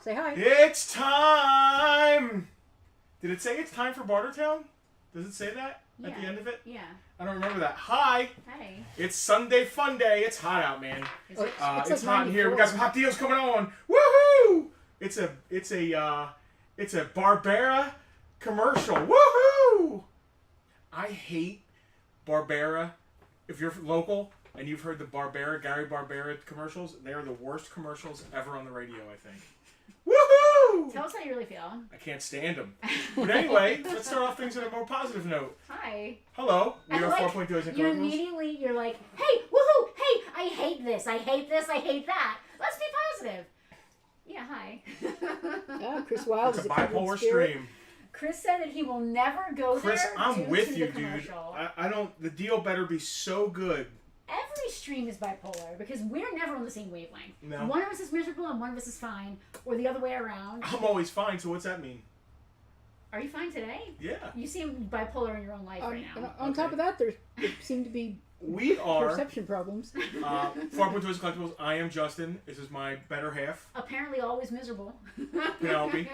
Say hi. It's time! Did it say it's time for Bartertown? Does it say that at the end of it? Yeah. I don't remember that. Hi! Hey. It's Sunday Fun Day. It's hot out, man. Is it? It's hot in here. We got some hot deals coming on. Woohoo! It's a Barbera commercial. Woohoo! I hate Barbera. If you're local and you've heard the Gary Barbera commercials, they are the worst commercials ever on the radio, I think. Woohoo! Tell us how you really feel. I can't stand them. But anyway, let's start off things on a more positive note. Hi. Hello. We are like, 4.2 and you Cardinals. immediately, you're like, hey, woohoo, hey, I hate this, I hate this, I hate that. Let's be positive. Yeah, hi. Yeah, Chris Wilde It's is a a kindred bipolar spirit. stream. Chris said that he will never go Chris, there. I'm due with to you, the dude. commercial. I don't. The deal better be so good. Every stream is bipolar because we're never on the same wavelength. No. One of us is miserable and one of us is fine, or the other way around. I'm always fine. So what's that mean? Are you fine today? Yeah. You seem bipolar in your own life right And now. on top of that, there seem to be We are perception problems. Farpoint Bartertown. I am Justin. This is my better half, Apparently always miserable. Penelope.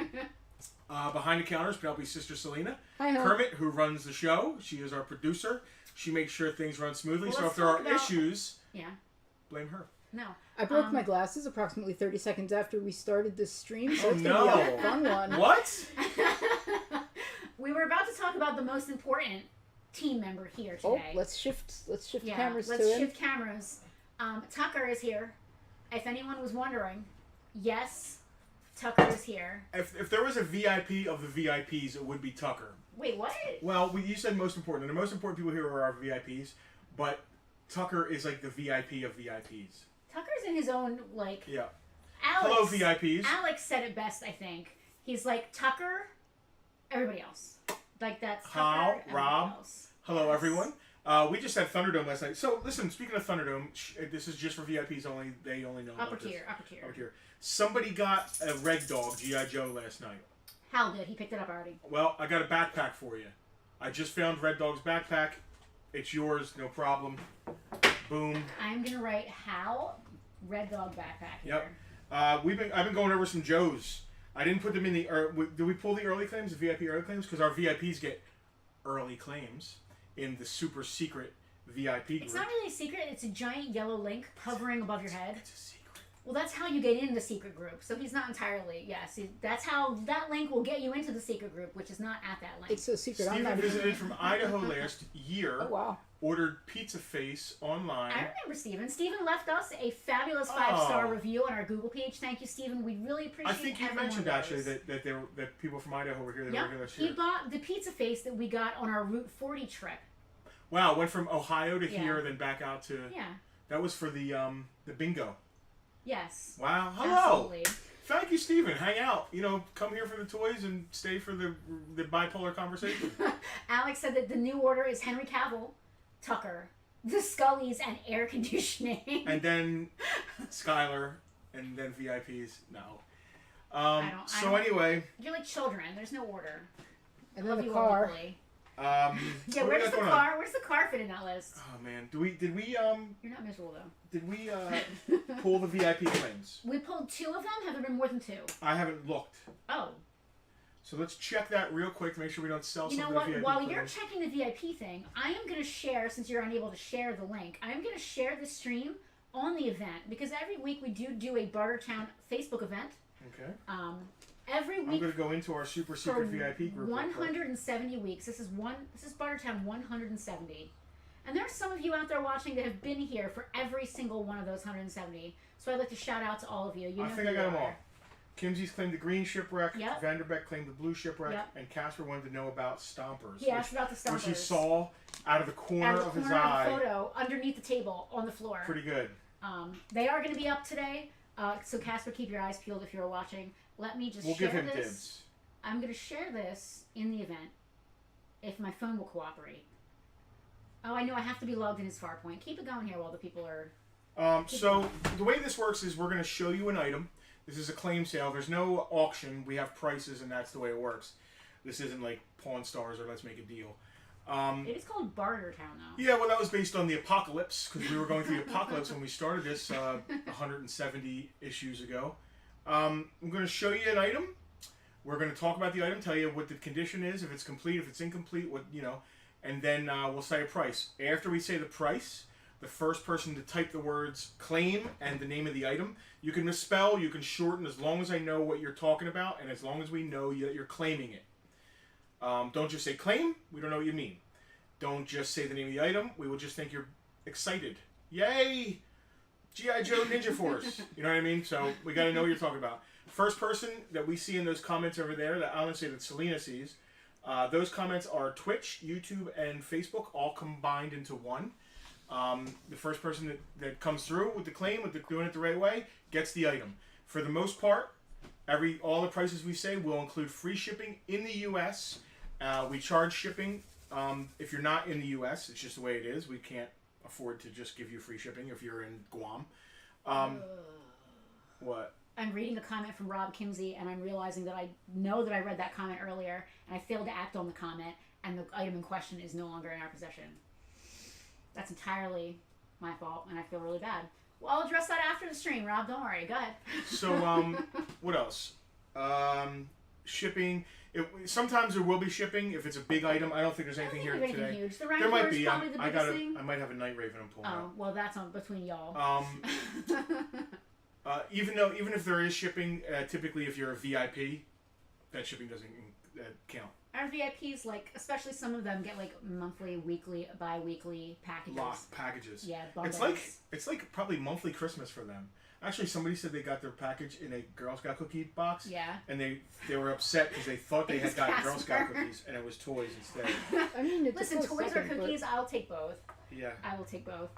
Behind the counter is Penelope's sister Selena. Hi, hon. Kermit, who runs the show. She is our producer. She makes sure things run smoothly. Well, So let's if there are talk about- issues, Yeah. blame her. No. I broke my glasses approximately 30 seconds after we started this stream, so Oh, it's going to be no. a fun one. What? We were about to talk about the most important team member here Oh, today. let's shift yeah, cameras let's to him. shift cameras. Tucker is here. If anyone was wondering, yes, Tucker is here. If there was a VIP of the VIPs, it would be Tucker. Wait, what? Well, you said most important. And the most important people here are our VIPs, but Tucker is like the VIP of VIPs. Tucker's in his own, like... Yeah. Alex, Hello, VIPs. Alex said it best, I think. He's like, Tucker, everybody else. Like, that's Tucker, How? everybody Rob? else. Hello, Yes. everyone. We just had Thunderdome last night. So, listen, speaking of Thunderdome, this is just for VIPs only. They only know Upper about this. tier. Upper tier. Somebody got a Red Dog, G.I. Joe, last night. Hal did. He picked it up already. Well, I got a backpack for you. I just found Red Dog's backpack. It's yours, no problem. Boom. I'm going to write Hal Red Dog backpack here. Yep. I've been going over some Joes. I didn't put them in the. Did we pull the early claims, the VIP early claims? Because our VIPs get early claims in the super secret VIP group. It's not really a secret. It's a giant yellow link hovering above your head. It's a secret. Well, that's how you get in the secret group. So he's not entirely. Yes, that's how that link will get you into the secret group, which is not at that link. It's so secret. I'm Steven not visited even... from Idaho last year. Oh, wow. Ordered Pizza Face online. I remember Steven. Steven left us a fabulous 5-star Oh. review on our Google page. Thank you, Steven. We really appreciate I think you everyone mentioned does. actually that people from Idaho were here. That Yep. were here last He year. bought the pizza face that we got on our Route 40 trip. Wow, went from Ohio to Yeah. here, then back out to. Yeah. That was for the bingo. Yes. Wow. Hello. Absolutely. Thank you, Steven. Hang out. Come here for the toys and stay for the bipolar conversation. Alex said that the new order is Henry Cavill, Tucker, the Scullys, and air conditioning. And then Skylar, and then VIPs. No. I don't- Anyway. You're like children. There's no order. And I then love the you all car. equally. Yeah, Yeah, where does the car? Where's the car fit in that list? Oh man, did we You're not miserable though. did we pull the VIP claims? We pulled 2 of them. Have there been more than 2? I haven't looked. Oh. So let's check that real quick to make sure we don't sell You know some what? of the VIP While claims. you're checking the VIP thing, I am going to share, since you're unable to share the link, I am going to share the stream on the event because every week we do a Bartertown Facebook event. Okay. Every I'm week going to go into our super for secret VIP group. real quick. 170 weeks. This is Bartertown 170. And there are some of you out there watching that have been here for every single one of those 170. So I'd like to shout out to all of you. You know I think who I got you them all. are. Kimsey's claimed the green shipwreck. Yep. Vanderbeck claimed the blue shipwreck. Yep. And Casper wanted to know about Stompers. He asked about the Which Stompers. he saw out of the corner Out of the his corner of eye. the photo underneath the table on the floor. Pretty good. They are going to be up today. So Casper, keep your eyes peeled if you're watching. Let me just We'll share give him this. dibs. I'm going to share this in the event if my phone will cooperate. Oh, I know I have to be logged in as Farpoint. Keep it going here while the people are... So the way this works is we're going to show you an item. This is a claim sale. There's no auction. We have prices, and that's the way it works. This isn't like Pawn Stars or Let's Make a Deal. It is called Bartertown, though. Yeah, well, that was based on the apocalypse, because we were going through the apocalypse when we started this 170 issues ago. I'm going to show you an item. We're going to talk about the item, tell you what the condition is, if it's complete, if it's incomplete, what and then we'll say a price. After we say the price, the first person to type the words claim and the name of the item. You can misspell, you can shorten, as long as I know what you're talking about, and as long as we know that you're claiming it. Don't just say claim, we don't know what you mean. Don't just say the name of the item, we will just think you're excited. Yay! G.I. Joe Ninja Force. You know what I mean? So we got to know what you're talking about. First person that we see in those comments over there, that I want to say that Selena sees, those comments are Twitch, YouTube, and Facebook all combined into one. The first person that comes through with the claim, doing it the right way, gets the item. For the most part, all the prices we say will include free shipping in the U.S. We charge shipping if you're not in the U.S. It's just the way it is. We can't afford to just give you free shipping if you're in Guam. What? I'm reading a comment from Rob Kimsey, and I'm realizing that I know that I read that comment earlier, and I failed to act on the comment, and the item in question is no longer in our possession. That's entirely my fault, and I feel really bad. Well, I'll address that after the stream, Rob. Don't worry. Go ahead. So, what else? Shipping. Sometimes there will be shipping if it's a big item. I don't think there's anything here today. Huge. The there might be. Probably the biggest thing. I might have a Night Raven I'm pulling out. Well, that's on between y'all. Even if there is shipping, typically if you're a VIP, that shipping doesn't count. Our VIPs, especially some of them, get monthly, weekly, bi-weekly packages. Locked packages. Yeah, bundles. It's like probably monthly Christmas for them. Actually, somebody said they got their package in a Girl Scout cookie box. Yeah. And they were upset because they thought they had gotten Girl Scout cookies and it was toys instead. I mean, listen, toys or cookies, I'll take both. Yeah. I will take both.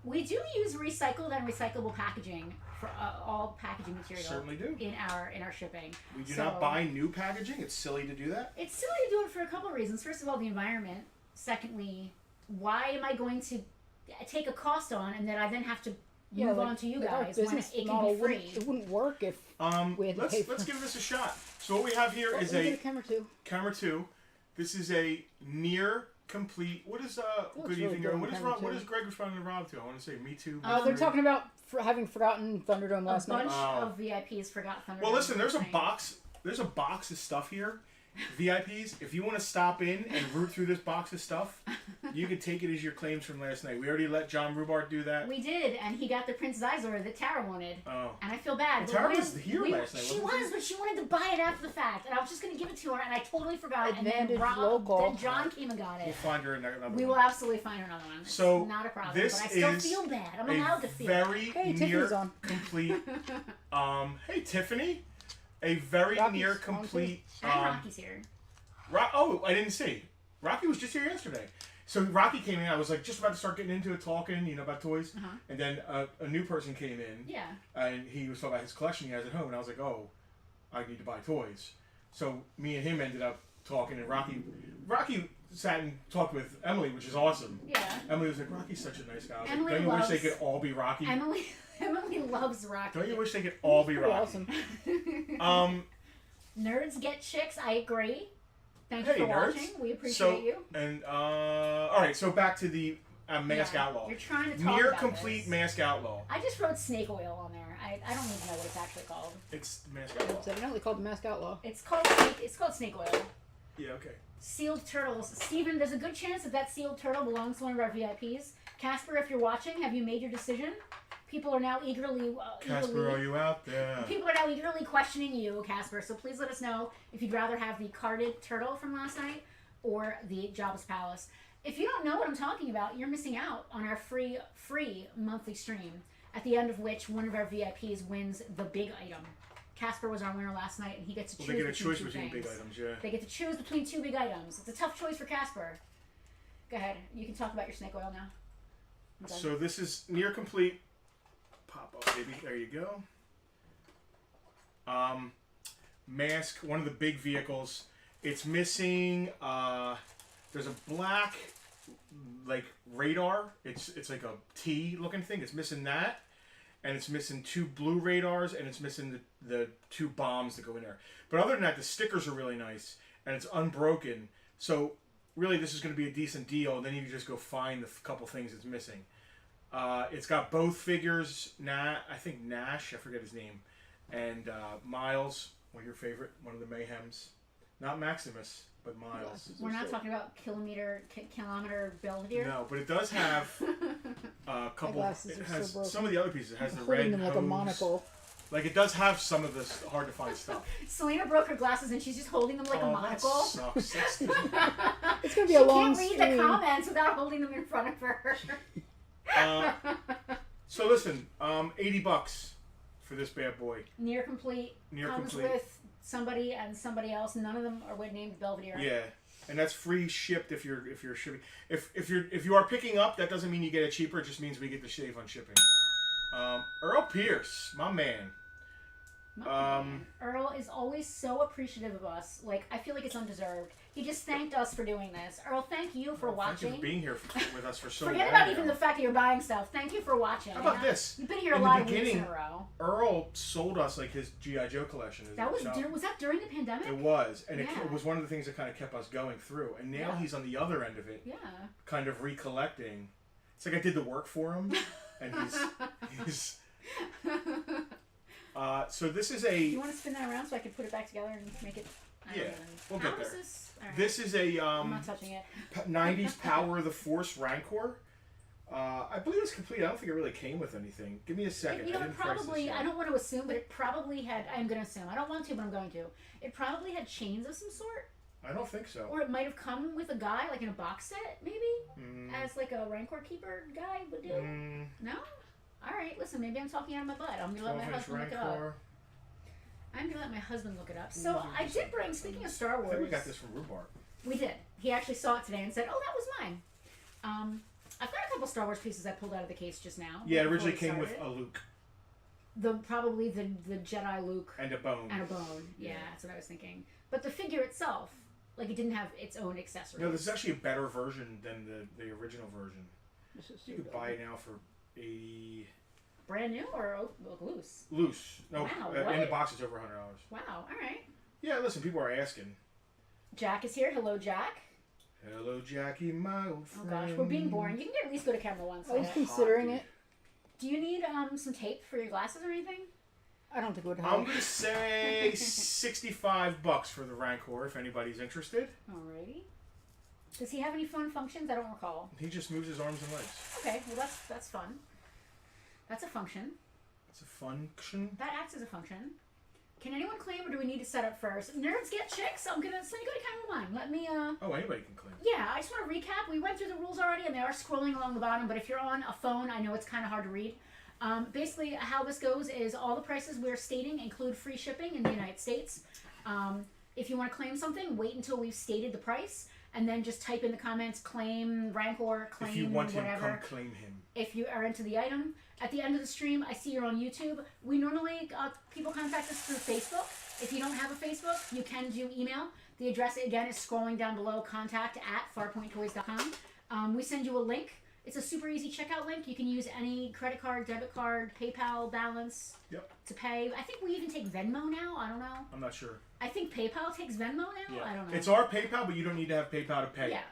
We do use recycled and recyclable packaging for all packaging material. Certainly do. In our shipping. We do not buy new packaging. It's silly to do that. It's silly to do it for a couple of reasons. First of all, the environment. Secondly, why am I going to take a cost on and then I then have to move on to you guys when it can be free? It wouldn't work if we had to pay for let's give this a shot. So what we have here is a camera 2. Camera 2. This is a near complete. What is good really evening? good What is camera Rob? What too. is Greg responding to Rob to? I want to say me too. They're talking about having forgotten Thunderdome last a bunch night. of VIPs forgot Thunderdome. Well, listen. There's a box. There's a box of stuff here. VIPs, if you want to stop in and root through this box of stuff, you can take it as your claims from last night. We already let John Rubart do that. We did, and he got the Prince Zizor that Tara wanted. Oh. And I feel bad. Well, Tara was here last night. She was, but she wanted to buy it after the fact, and I was just going to give it to her, and I totally forgot it. And Advantage then local. John came and got it. We'll find her another one. We will absolutely find her another one. It's So not a problem, this but I still is feel bad. I'm allowed to feel very Hey, near Tiffany's on. complete. Hey Tiffany, a very Rocky's near on too. complete. And Rocky's here. I didn't see. Rocky was just here yesterday. So Rocky came in. I was just about to start getting into it, talking, about toys. Uh-huh. And then a new person came in. Yeah. And he was talking about his collection he has at home. And I was like, oh, I need to buy toys. So me and him ended up talking. And Rocky sat and talked with Emily, which is awesome. Yeah. Emily was like, Rocky's such a nice guy. I was Emily like, don't you loves- wish they could all be Rocky? Emily loves Rocky. Don't you wish they could all be Pretty Rocky? awesome. Nerds get chicks. I agree. Thank you Hey, for nerds. watching. We appreciate you. And all right, so back to the Mask Outlaw. You're trying to talk Near about complete this. Mask Outlaw. I just wrote snake oil on there. I don't even know what it's actually called. It's the Mask Outlaw. It's evidently called the Mask Outlaw. It's called snake oil. Yeah, okay. Sealed turtles. Steven, there's a good chance that sealed turtle belongs to one of our VIPs. Casper, if you're watching, have you made your decision? People are now eagerly. Casper, are you out there? People are now eagerly questioning you, Casper. So please let us know if you'd rather have the carded turtle from last night or the Jabba's Palace. If you don't know what I'm talking about, you're missing out on our free monthly stream, at the end of which one of our VIPs wins the big item. Casper was our winner last night, and he gets to choose They get a between choice two between things. big items, yeah. They get to choose between two big items. It's a tough choice for Casper. Go ahead. You can talk about your snake oil now. Okay. So this is near complete. Pop up, baby. There you go. Mask, one of the big vehicles. It's missing. There's a black, radar. It's like a T looking thing. It's missing that, and it's missing 2 blue radars, and it's missing the 2 bombs that go in there. But other than that, the stickers are really nice, and it's unbroken. So really, this is going to be a decent deal. And then you can just go find the couple things it's missing. It's got both figures. I think Nash. I forget his name. And Miles, one of your favorite, one of the Mayhems. Not Maximus, but Miles. Glasses We're are not sick. talking about kilometer Belvedere. No, but it does have a couple. glasses It are so has broken. some of the other pieces. It has I'm the holding red them like a hose. monocle. Like it does have some of this hard to find stuff. Selena broke her glasses and she's just holding them like a Oh, monocle. that sucks. That's It's gonna be She a long can't read stream. the comments without holding them in front of her. So listen, $80 for this bad boy. Near complete. Near comes complete. with somebody and somebody else. None of them are named Belvedere. Yeah, and that's free shipped if you're shipping. If you are picking up, that doesn't mean you get it cheaper. It just means we get the shave on shipping. Earl Pierce, my man. Earl is always so appreciative of us. Like, I feel like it's undeserved. He just thanked us for doing this. Earl, thank you for watching. Thank you for being here with us for so long. Forget about now. even the fact that you're buying stuff. Thank you for watching. How about this? You've been here a In the lot of weeks in beginning, a row. Earl sold us like his G.I. Joe collection. That was was that during the pandemic? It was, and Yeah. it was one of the things that kind of kept us going through. And now Yeah. he's on the other end of it, Yeah. kind of recollecting. It's like I did the work for him, and he's. So this is a. You want to spin that around so I can put it back together and make it? I don't Yeah, even- we'll How get is there. This? All right. This is a I'm not touching it. 90s Power of the Force Rancor. I believe it's complete. I don't think it really came with anything. Give me a second. You know, I it didn't price this probably, yet. I don't want to assume, but it probably had, I'm going to assume. I don't want to, but I'm going to. It probably had chains of some sort. I don't think so. Or it might have come with a guy, like in a box set, maybe? Mm, As like a Rancor Keeper guy would do? mm, No? Alright, listen, maybe I'm talking out of my butt. I'm going to let my 12-inch husband look it up. Rancor. I'm going to let my husband look it up. So I did bring, speaking of Star I Wars. think we got this from Rhubarb. We did. He actually saw it today and said, oh, that was mine. I've got a couple Star Wars pieces I pulled out of the case just now. Yeah, it before originally we came with started. a Luke Probably the Jedi Luke and a bone. and a bone. Yeah, Yeah. that's what I was thinking. But the figure itself, like it didn't have its own accessories. No, this is actually a better version than the original version. This is You so could dumb. buy it now for $80 Brand new or loose? loose. No, Wow, in the what? box it's over $100. Wow, alright. Yeah, listen, people are asking. Jack is here. Hello, Jack. Hello, Jackie, my old Oh friend. gosh, we're being boring. You can at least go to camera once. I was Okay. considering it. Do you need some tape for your glasses or anything? I don't think it would I'm help. gonna say $65 for the Rancor if anybody's interested. Alrighty. Does he have any fun functions? I don't recall. He just moves his arms and legs. Okay, well that's fun. That's a function. It's a function. That acts as a function. Can anyone claim or do we need to set up first? Nerds get chicks. Let me go to camera one. Let me Oh, anybody can claim. Yeah, I just want to recap. We went through the rules already, and they are scrolling along the bottom. But if you're on a phone, I know it's kind of hard to read. Basically, how this goes is all the prices we're stating include free shipping in the United States. If you want to claim something, wait until we've stated the price, and then just type in the comments, claim Rancor, claim If you want him, whatever. come claim him. If you are into the item. At the end of the stream, I see you're on YouTube. We normally, people contact us through Facebook. If you don't have a Facebook, you can do email. The address, again, is scrolling down below, contact@farpointtoys.com. We send you a link. It's a super easy checkout link. You can use any credit card, debit card, PayPal balance to pay. I think we even take Venmo now. I don't know. I'm not sure. I think PayPal takes Venmo now. Yeah. I don't know. It's our PayPal, but you don't need to have PayPal to pay. Yeah.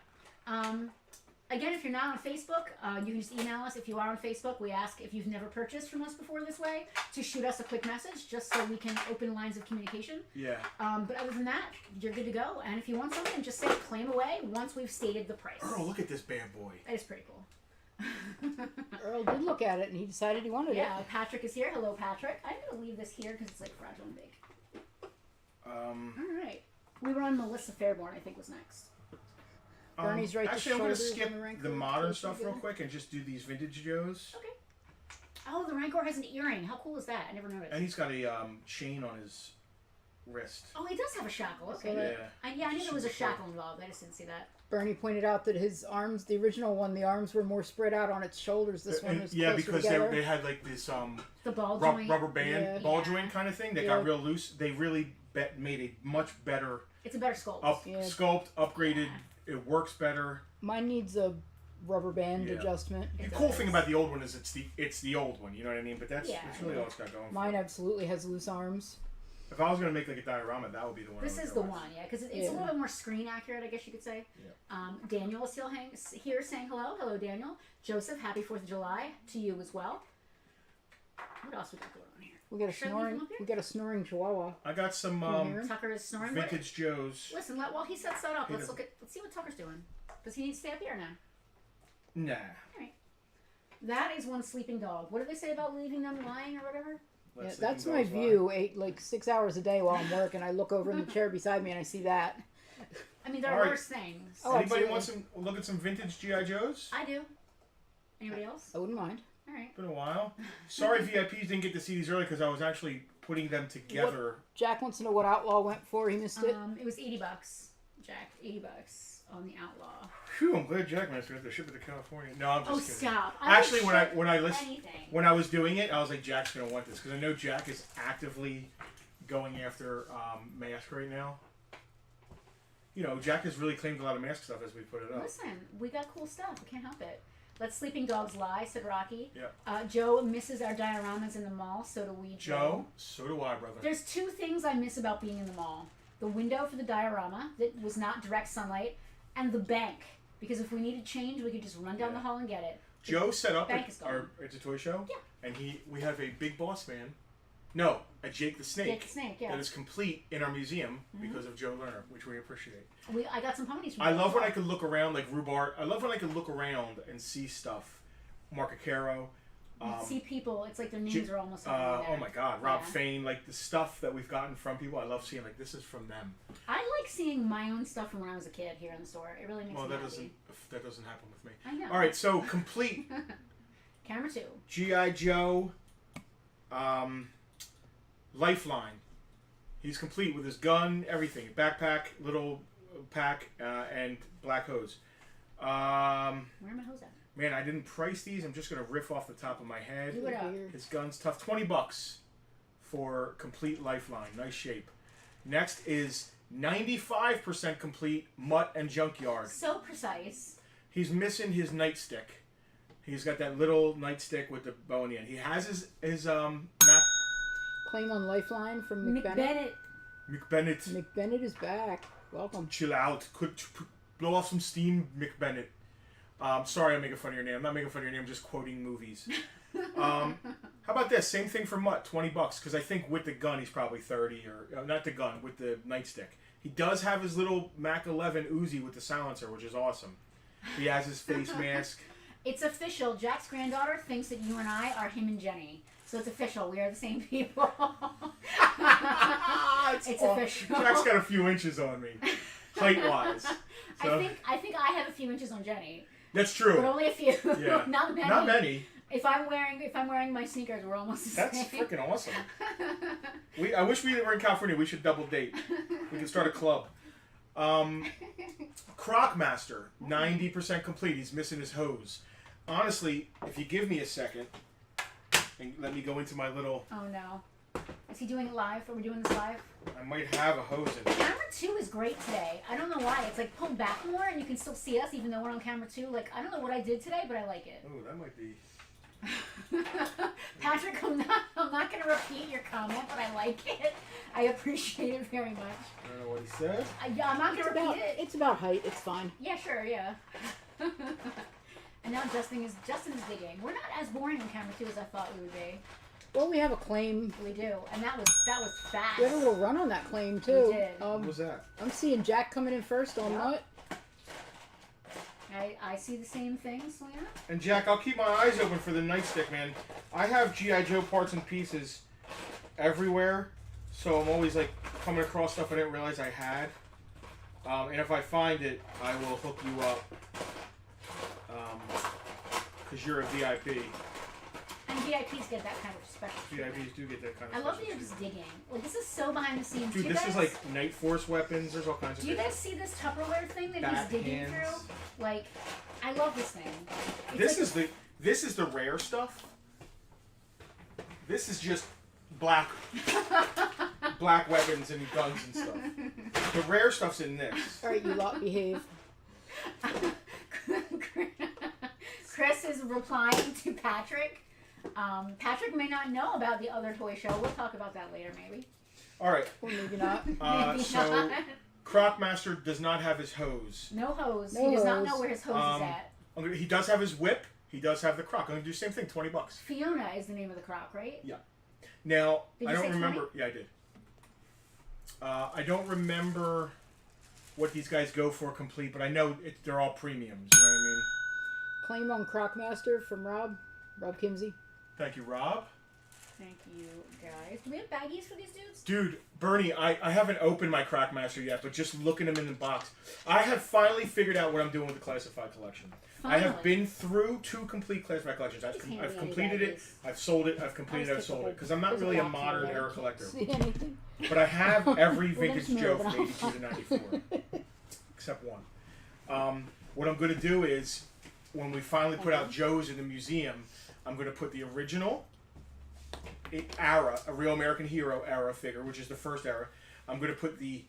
Again, if you're not on Facebook, you can just email us. If you are on Facebook, we ask if you've never purchased from us before this way to shoot us a quick message just so we can open lines of communication. Yeah. But other than that, you're good to go. And if you want something, just say claim away once we've stated the price. Earl, look at this bad boy. That is pretty cool. Earl did look at it and he decided he wanted Yeah, it. Patrick is here. Hello, Patrick. I'm going to leave this here because it's like fragile and big. All right. We were on Melissa Fairborn, I think was next. Bernie's right to Actually, I'm going to shoulders skip on the Rancor, the modern close stuff real together. quick and just do these vintage Joes. Okay. Oh, the Rancor has an earring. How cool is that? I never noticed. And he's got a chain on his wrist. Oh, he does have a shackle. Okay. Yeah. I knew there was a Super cool. shackle involved. I just didn't see that. Bernie pointed out that his arms, the original one, the arms were more spread out on its shoulders. This one was Yeah, closer because together. they had like this The ball rubber joint. band, Yeah. ball Yeah. joint kind of thing that Yeah. got real loose. They really made a much better It's a better sculpt. Yeah. sculpt, upgraded. It works better. Mine needs a rubber band Yeah. adjustment. The It cool does. thing about the old one is it's the old one. You know what I mean? But that's really all it's got going. Mine for it. absolutely has loose arms. If I was gonna make like a diorama, that would be the one. This I would is go the with. one, yeah, because it's Yeah. a little bit more screen accurate, I guess you could say. Yeah. Daniel is still here saying hello. Hello, Daniel. Joseph, happy 4th of July to you as well. What else we got going on here? We got a Should I leave snoring. him up here? We got a snoring chihuahua. I got some Can you hear him? Tucker is snoring. What- vintage Joes. Listen, while he sets that up, He let's doesn't- let's see what Tucker's doing. Does he need to stay up here now? Nah. That is one sleeping dog. What do they say about leaving them lying or whatever? Yeah, Let's that's see my who goes view. Like 6 hours a day while I'm working, I look over in the chair beside me and I see that. I mean, there are All right. worse things. Oh, Anybody absolutely. want some look at some vintage GI Joes? I do. Anybody else? I wouldn't mind. All right. Been a while. Sorry, VIPs didn't get to see these early because I was actually putting them together. Jack wants to know what Outlaw went for. He missed it. It was $80, Jack. $80 on the Outlaw. Phew, I'm glad Jack managed to have to ship it to California. No, I'm just Oh, kidding. stop! Actually, would when I ship listened, anything. when I was doing it, I was like, Jack's gonna want this because I know Jack is actively going after mask right now. You know, Jack has really claimed a lot of mask stuff as we put it up. Listen, we got cool stuff. We can't help it. Let sleeping dogs lie, said Rocky. Yeah. Joe misses our dioramas in the mall. So do we, Joe, so do I, brother. There's two things I miss about being in the mall: the window for the diorama that was not direct sunlight, and the bank. Because if we needed change, we could just run down the hall and get it. Joe set up bank is gone. our It's a Toy Show. Yeah. And we have a Big Boss Man. No, a Jake the Snake. Jake the Snake, yeah. That is complete in our museum because of Joe Lerner, which we appreciate. I got some ponies from I love when I could look around like Rhubarb. I love when I could look around and see stuff. Mark Acaro. see people. It's like their names are almost on there. Oh my God, Rob Yeah. Fain. Like the stuff that we've gotten from people. I love seeing like this is from them. I like seeing my own stuff from when I was a kid here in the store. It really makes Well, me that happy. doesn't happen with me. I know. All right, so complete Camera 2. GI Joe. Lifeline. He's complete with his gun, everything. Backpack, little pack, and black hose. Where are my hose at? Man, I didn't price these. I'm just going to riff off the top of my head. Do it up. His gun's tough. $20 for complete Lifeline. Nice shape. Next is 95% complete Mutt and Junkyard. So precise. He's missing his nightstick. He's got that little nightstick with the bow in the end. He has his Mac. Claim on Lifeline from McBennett. McBennett. McBennett. is back. Welcome. Chill out. Could blow off some steam, McBennett. Sorry, I'm making fun of your name. I'm not making fun of your name. I'm just quoting movies. How about this? Same thing for Mutt. $20 because I think with the gun he's probably 30 or not the gun with the nightstick. He does have his little Mac 11 Uzi with the silencer, which is awesome. He has his face mask. It's official. Jack's granddaughter thinks that you and I are him and Jenny. So it's official. We are the same people. It's official. Jack's got a few inches on me, height wise. So. I think I have a few inches on Jenny. That's true. But only a few. Yeah. Not many. Not many. If I'm wearing my sneakers, we're almost the That's same. freaking awesome. I wish we were in California. We should double date. We can start a club. Croc Master, 90% complete. He's missing his hose. Honestly, if you give me a second and let me go into my little... Oh no. Is he doing it live? Are we doing this live? I might have a hose in it. Camera 2 is great today. I don't know why. It's like pulled back more and you can still see us even though we're on camera 2. Like, I don't know what I did today, but I like it. Oh, that might be... Patrick, I'm not going to repeat your comment, but I like it. I appreciate it very much. I don't know what he said. Yeah, I'm not going to repeat it. It's about height. It's fine. Yeah, sure, yeah. And now Justin is digging. We're not as boring on camera 2 as I thought we would be. Well, we have a claim. We do, and that was fast. We had a little run on that claim too. We did. What was that? I'm seeing Jack coming in first on Mutt. I see the same thing, Selena. And Jack, I'll keep my eyes open for the nightstick, man. I have G.I. Joe parts and pieces everywhere, so I'm always like coming across stuff I didn't realize I had. And if I find it, I will hook you up. Because you're a VIP. And VIPs get that kind of respect. VIPs do get that kind of I love that special you're just treatment. digging. Like, this is so behind the scenes. Dude, Do you this guys, is like Night Force weapons. There's all kinds of Do you things. guys see this Tupperware thing that Bat he's digging hands. through? Like, I love this thing. It's This is the rare stuff. This is just black weapons and guns and stuff. The rare stuff's in this. All right, you lot behave. Chris is replying to Patrick. Patrick may not know about the other toy show. We'll talk about that later, maybe. All right. Or maybe not. Maybe So not. Croc Master does not have his hose. No hose. No He does not hose. know where his hose is at. He does have his whip. He does have the croc. I'm gonna do the same thing. $20. Fiona is the name of the croc, right? Yeah. Now, Did I you don't say 20? remember. Yeah, I did. I don't remember what these guys go for complete, but I know they're all premiums. You know what I mean? Claim on Crocmaster from Rob Kimsey. Thank you, Rob. Thank you, guys. Do we have baggies for these dudes? Dude, Bernie, I haven't opened my Crocmaster yet, but just looking them in the box, I have finally figured out what I'm doing with the classified collection. I have Finally. been through 2 complete classified collections. I've Just hand I've me completed any it. baggies. I've sold it. I've completed it. I've sold it. Because I'm not There's really a box in modern there. era Can't collector. See anything? But I have every Well, vintage there's Joe more, from but 82 to 94. Except one. What I'm going to do is, when we finally put out Joe's in the museum, I'm going to put the original era, a Real American Hero era figure, which is the first era. I'm going to put the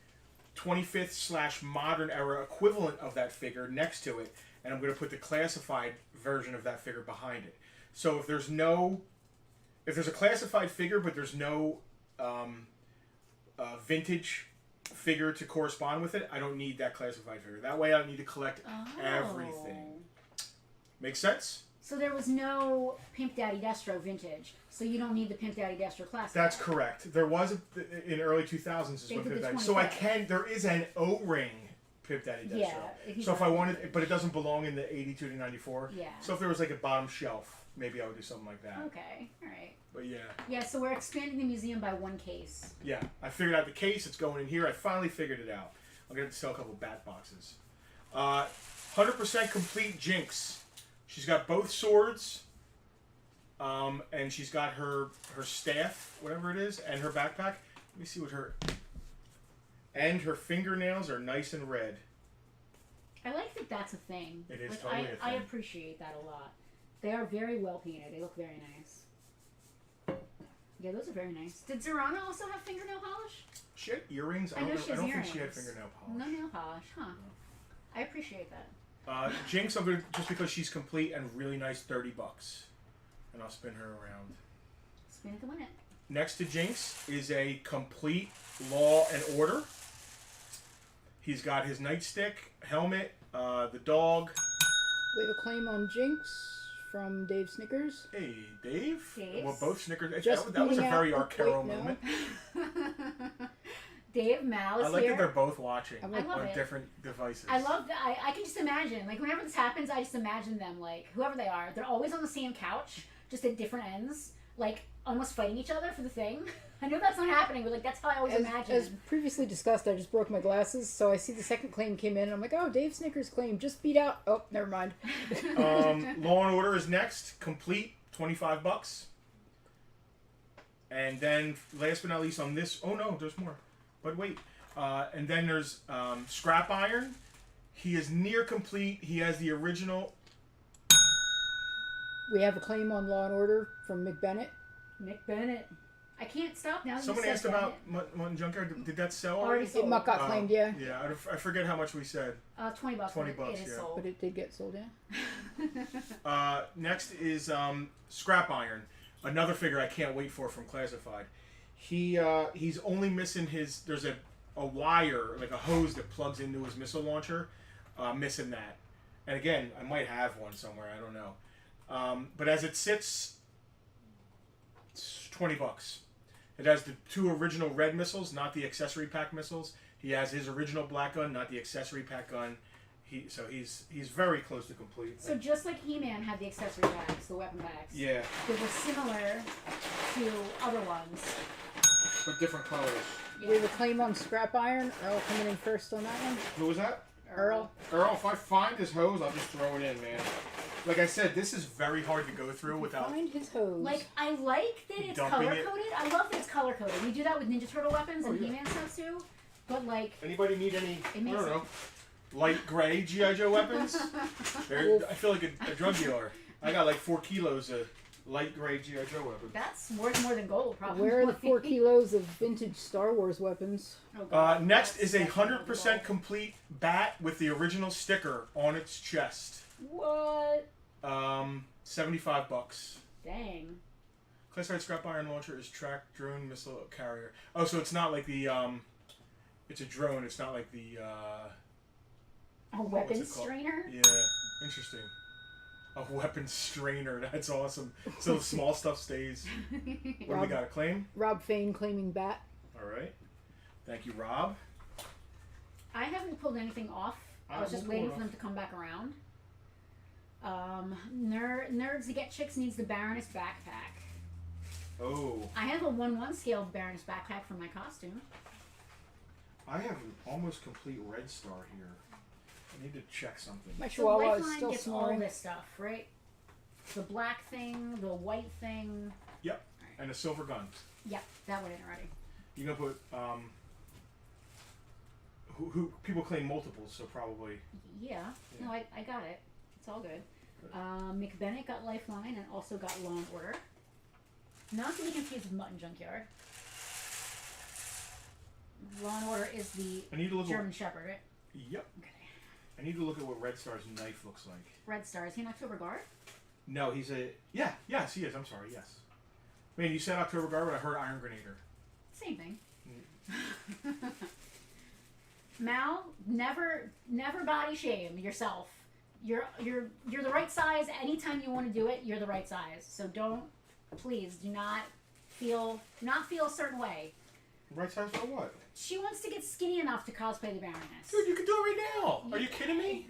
25th/modern era equivalent of that figure next to it, and I'm going to put the classified version of that figure behind it. So if there's a classified figure but there's no vintage figure to correspond with it, I don't need that classified figure. That way I don't need to collect everything. Make sense? So there was no Pimp Daddy Destro vintage, so you don't need the Pimp Daddy Destro classic. That's correct. There was in early 2000s is They when did Pimp the Daddy. So I 25th. there is an O-ring Pimp Daddy Destro. Yeah, he's So if I not wanted, vintage. but it doesn't belong in the 82 to 94. Yeah. So if there was like a bottom shelf, maybe I would do something like that. Okay, alright. But yeah. Yeah, so we're expanding the museum by 1 case. Yeah, I figured out the case. It's going in here. I finally figured it out. I'm gonna have to sell a couple bat boxes. 100% complete Jinx. She's got both swords, and she's got her staff, whatever it is, and her backpack. Let me see what her. And her fingernails are nice and red. I like that that's a thing. It is like, totally a thing. I appreciate that a lot. They are very well painted. They look very nice. Yeah, those are very nice. Did Zorana also have fingernail polish? She had earrings. I know she has I don't earrings. think she had fingernail polish. No nail polish, huh? I appreciate that. Jinx, I'm gonna just because she's complete and really nice, $30, and I'll spin her around. Spin it to win it. Next to Jinx is a complete Law and Order. He's got his nightstick, helmet, the dog. We have a claim on Jinx from Dave Snickers. Hey, Dave. Dave's? Well, both Snickers. Just That was a beating very out- Arcaro wait, no. moment. Dave Mal is I like here. that they're both watching I love on it. different devices. I love that. I can just imagine, like, whenever this happens, I just imagine them, like, whoever they are, they're always on the same couch, just at different ends, like, almost fighting each other for the thing. I know that's not happening, but, like, that's how I always imagine. As previously discussed, I just broke my glasses, so I see the second claim came in, and I'm like, oh, Dave Snickers claim just beat out. Oh, never mind. Law and Order is next, complete, $25. And then, last but not least, on this. Oh no, there's more. But wait. And then there's Scrap Iron. He is near complete. He has the original. We have a claim on Law and Order from Mick Bennett. Nick Bennett. I can't stop now. that you Someone said asked about Mutton Junkyard. Did that sell Already already? sold. It got Oh, claimed, yeah. Yeah, I forget how much we said. $20. $20, It is yeah. sold. But it did get sold, yeah. Next is Scrap Iron, another figure I can't wait for from Classified. He's only missing his. There's a wire, like a hose that plugs into his missile launcher. Missing that, and again, I might have one somewhere. I don't know. But as it sits, it's $20. It has the 2 original red missiles, not the accessory pack missiles. He has his original black gun, not the accessory pack gun. He's very close to complete. So just like He-Man had the accessory packs, the weapon packs, Yeah, they were similar to other ones. but different colors. We have a claim on Scrap Iron. Earl coming in first on that one. Who was that? Earl. Earl, if I find his hose, I'll just throw it in, man. Like I said, this is very hard to go through without. Find his hose. Like, I like that it's Dumping color it. coded. I love that it's color coded. We do that with Ninja Turtle weapons and yeah. He-Man stuff too. But like, Anybody need any? I makes don't know. Light gray GI Joe weapons? I feel like a drug dealer. I got like 4 kilos of light gray GI Joe weapons. that's worth more than gold, probably. Where are the 4 kilos of vintage Star Wars weapons? Oh, God. Next That's is a definitely 100% gold. complete bat with the original sticker on its chest. What? $75. Dang. Classified Scrap Iron Launcher is tracked drone missile carrier. Oh, so it's not like the it's a drone. It's not like the A weapons it called? strainer? Yeah, interesting. a weapon strainer. That's awesome. So the small stuff stays. What do we got? A claim? Rob Fain claiming bat. All right. Thank you, Rob. I haven't pulled anything off. I was just waiting for them to come back around. Nerds to get chicks needs the Baroness backpack. Oh. I have a 1/1 scale Baroness backpack for my costume. I have an almost complete red star here. I need to check something. My So chihuahua is Lifeline still gets all snoring. this stuff, right? The black thing, the white thing. Yep. And a silver gun. Yep, that one in already. You gonna put who people claim multiples, so probably. Yeah. No, I got it. It's all good. McBennett got Lifeline and also got Law and Order. Not to be confused with Mutton Junkyard. Law and Order is the I need to look German Shepherd, right? Yep. Okay. I need to look at what Red Star's knife looks like. Red Star. Is he an October Guard? No, he's a yes, he is. I'm sorry, yes. I mean, you said October Guard, but I heard Iron Grenader. Same thing. Mal, never body shame yourself. You're the right size. Anytime you want to do it, you're the right size. So please do not feel a certain way. Right size for what? She wants to get skinny enough to cosplay the Baroness. Dude, you can do it right now. Are you kidding me?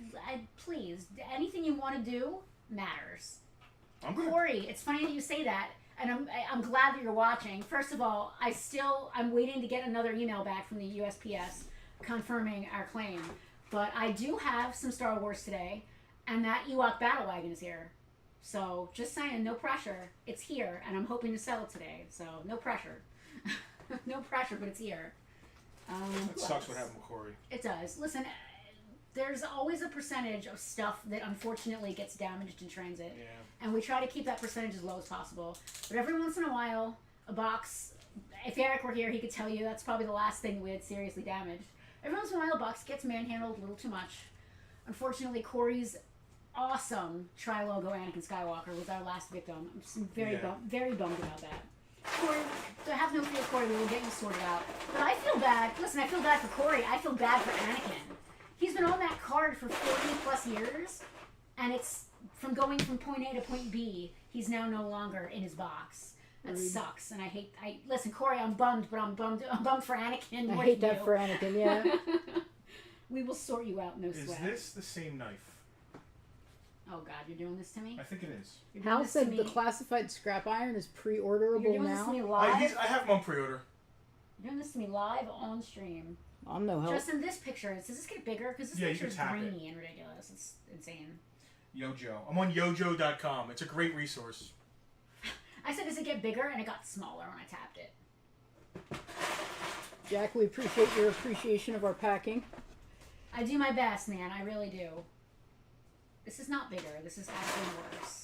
Please, anything you want to do matters. I'm good. Corey, it's funny that you say that, and I'm glad that you're watching. First of all, I'm waiting to get another email back from the USPS confirming our claim, but I do have some Star Wars today, and that Ewok battle wagon is here. So just saying, no pressure. It's here, and I'm hoping to sell it today. So no pressure, no pressure, but it's here. That sucks what happened with Corey. It does. Listen, there's always a percentage of stuff that unfortunately gets damaged in transit. Yeah. And we try to keep that percentage as low as possible. But every once in a while, a box, if Eric were here, he could tell you that's probably the last thing we had seriously damaged. Every once in a while, a box gets manhandled a little too much. Unfortunately, Corey's awesome tri-logo Anakin Skywalker was our last victim. I'm just very bummed about that. Corey, have no fear, Corey. We will get you sorted out. But I feel bad. Listen, I feel bad for Corey. I feel bad for Anakin. He's been on that card for 40 plus years, and it's from going from point A to point B. He's now no longer in his box. That sucks, and listen, Corey. I'm bummed, but I'm bummed for Anakin. I hate that for Anakin. Yeah. We will sort you out, no sweat. Is this the same knife? Oh God, you're doing this to me. I think it is. Hal said the classified scrap iron is pre-orderable You're doing this to now. me live. I have them on pre-order. You're doing this to me live on stream. I'm no help. Just in this picture, does this get bigger? Because this picture is grainy and ridiculous. It's insane. Yojo. I'm on yojo.com. It's a great resource. I said, does it get bigger? And it got smaller when I tapped it. Jack, we appreciate your appreciation of our packing. I do my best, man. I really do. This is not bigger. This is actually worse.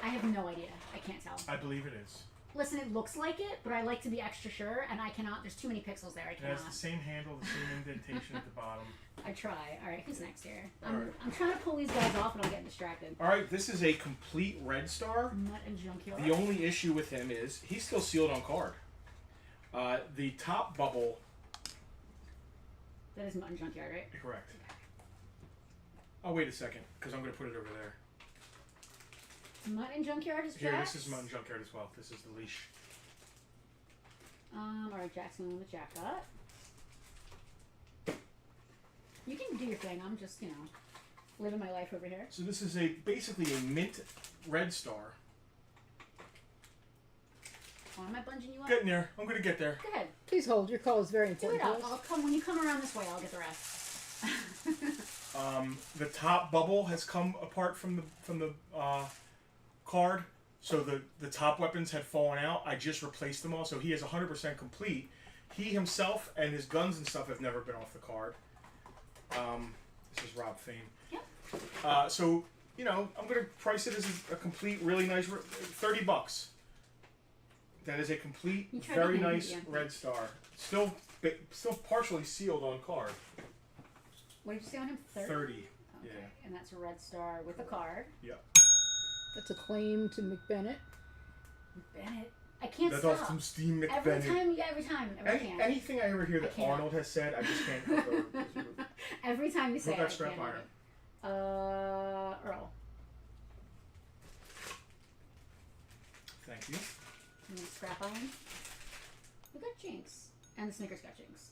I have no idea. I can't tell. I believe it is. Listen, it looks like it, but I like to be extra sure, and I cannot. There's too many pixels there. I It cannot. has the same handle, the same indentation at the bottom. I try. All right, who's next here? All right. I'm trying to pull these guys off, and I'm getting distracted. All right, this is a complete Red Star. Mutt and Junkyard. The only issue with him is he's still sealed on card. The top bubble. That is Mutt and Junkyard, right? Correct. Oh, wait a second, because I'm going to put it over there. Mutt and Junkyard is Here, Jack's. this is Mountain Junkyard as well. This is the leash. Alright, Jack's going with Jack got. You can do your thing. I'm just, living my life over here. So this is basically a mint Red Star. Oh, am I bunging you up? Getting there. I'm going to get there. Go ahead. Please hold. Your call is very Do important it up. to us. When you come around this way, I'll get the rest. The top bubble has come apart from the card, so the top weapons had fallen out. I just replaced them all, so he is 100% complete. He himself and his guns and stuff have never been off the card. This is Rob Fain. Yep. So I'm gonna price it as a complete, really nice, $30. That is a complete, very nice Red Star. Still partially sealed on card. What did you say on him? 30? 30. Okay. Yeah. And that's a Red Star with a card. Yep. That's a claim to McBennett. Bennett. I can't That's stop. awesome, Steve McBennett. Every time. Anything I ever hear that can't. Arnold has said, I just can't help it. Every time you say Look it, at I strap can't iron. help it. Earl. Thank you. And then scrap iron. We got Jinx. And the Snickers got Jinx.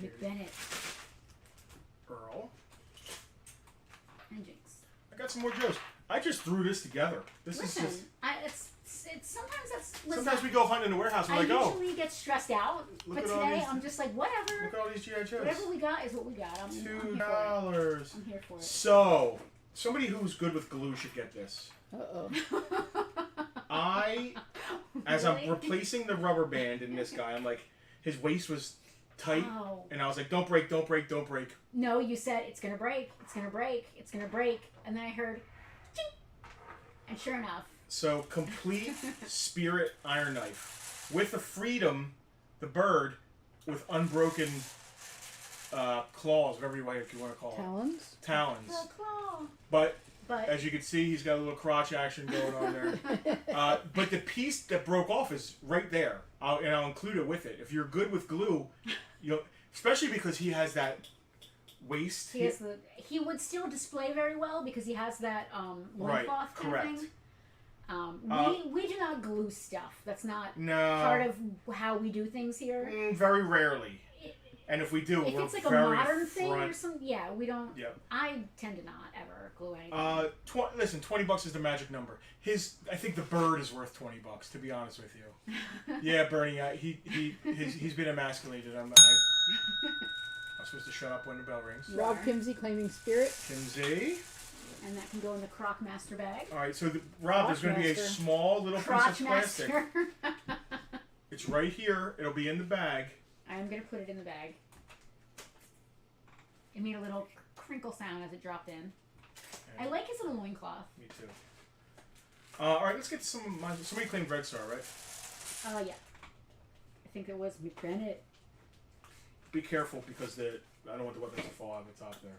McBennett Earl. and Jinx. I got some more Joes. I just threw this together. This Listen, is just. it's sometimes that's. Listen, Sometimes we go hunt in the warehouse and I we're like, oh, usually get stressed out, Look but at all today these- I'm just like, whatever. look at all these G.I. Joes. Whatever we got is what we got. I'm here for it. $2. I'm here for it. So, somebody who's good with glue should get this. Uh-oh. As Really? I'm replacing the rubber band in this guy, I'm like, his waist was tight, Oh. and I was like, don't break, don't break, don't break. No, you said it's gonna break, it's gonna break, it's gonna break, and then I heard, ching! And sure enough, So, complete spirit iron knife. With the Freedom, the bird, with unbroken claws, whatever you want to call it. Talons? Talons. the claw. But, But as you can see, he's got a little crotch action going on there. But the piece that broke off is right there. I'll include it with it. If you're good with glue, especially because he has that waist. he would still display very well because he has that Right, loincloth kind correct. of thing. We do not glue stuff. That's not No. part of how we do things here. Very rarely. And if we do, If we're it's like a very modern thing or front. something, yeah, we don't. Yep. I tend to not ever glue anything. Listen, $20 is the magic number. I think the bird is worth $20. To be honest with you. Yeah, Bernie. He's been emasculated. I'm supposed to shut up when the bell rings. Rob Kimsey claiming spirit. Kimsey. And that can go in the crock master bag. All right, so Rob, there's going to be a Crotch master. small little piece Crotch of plastic. master. It's right here. It'll be in the bag. I'm going to put it in the bag. It made a little crinkle sound as it dropped in. I like his little loincloth. Me too. All right, let's get somebody claimed Red Star, right? Yeah. I think it was McBennett. Be careful because I don't want the weapons to fall out of the top there.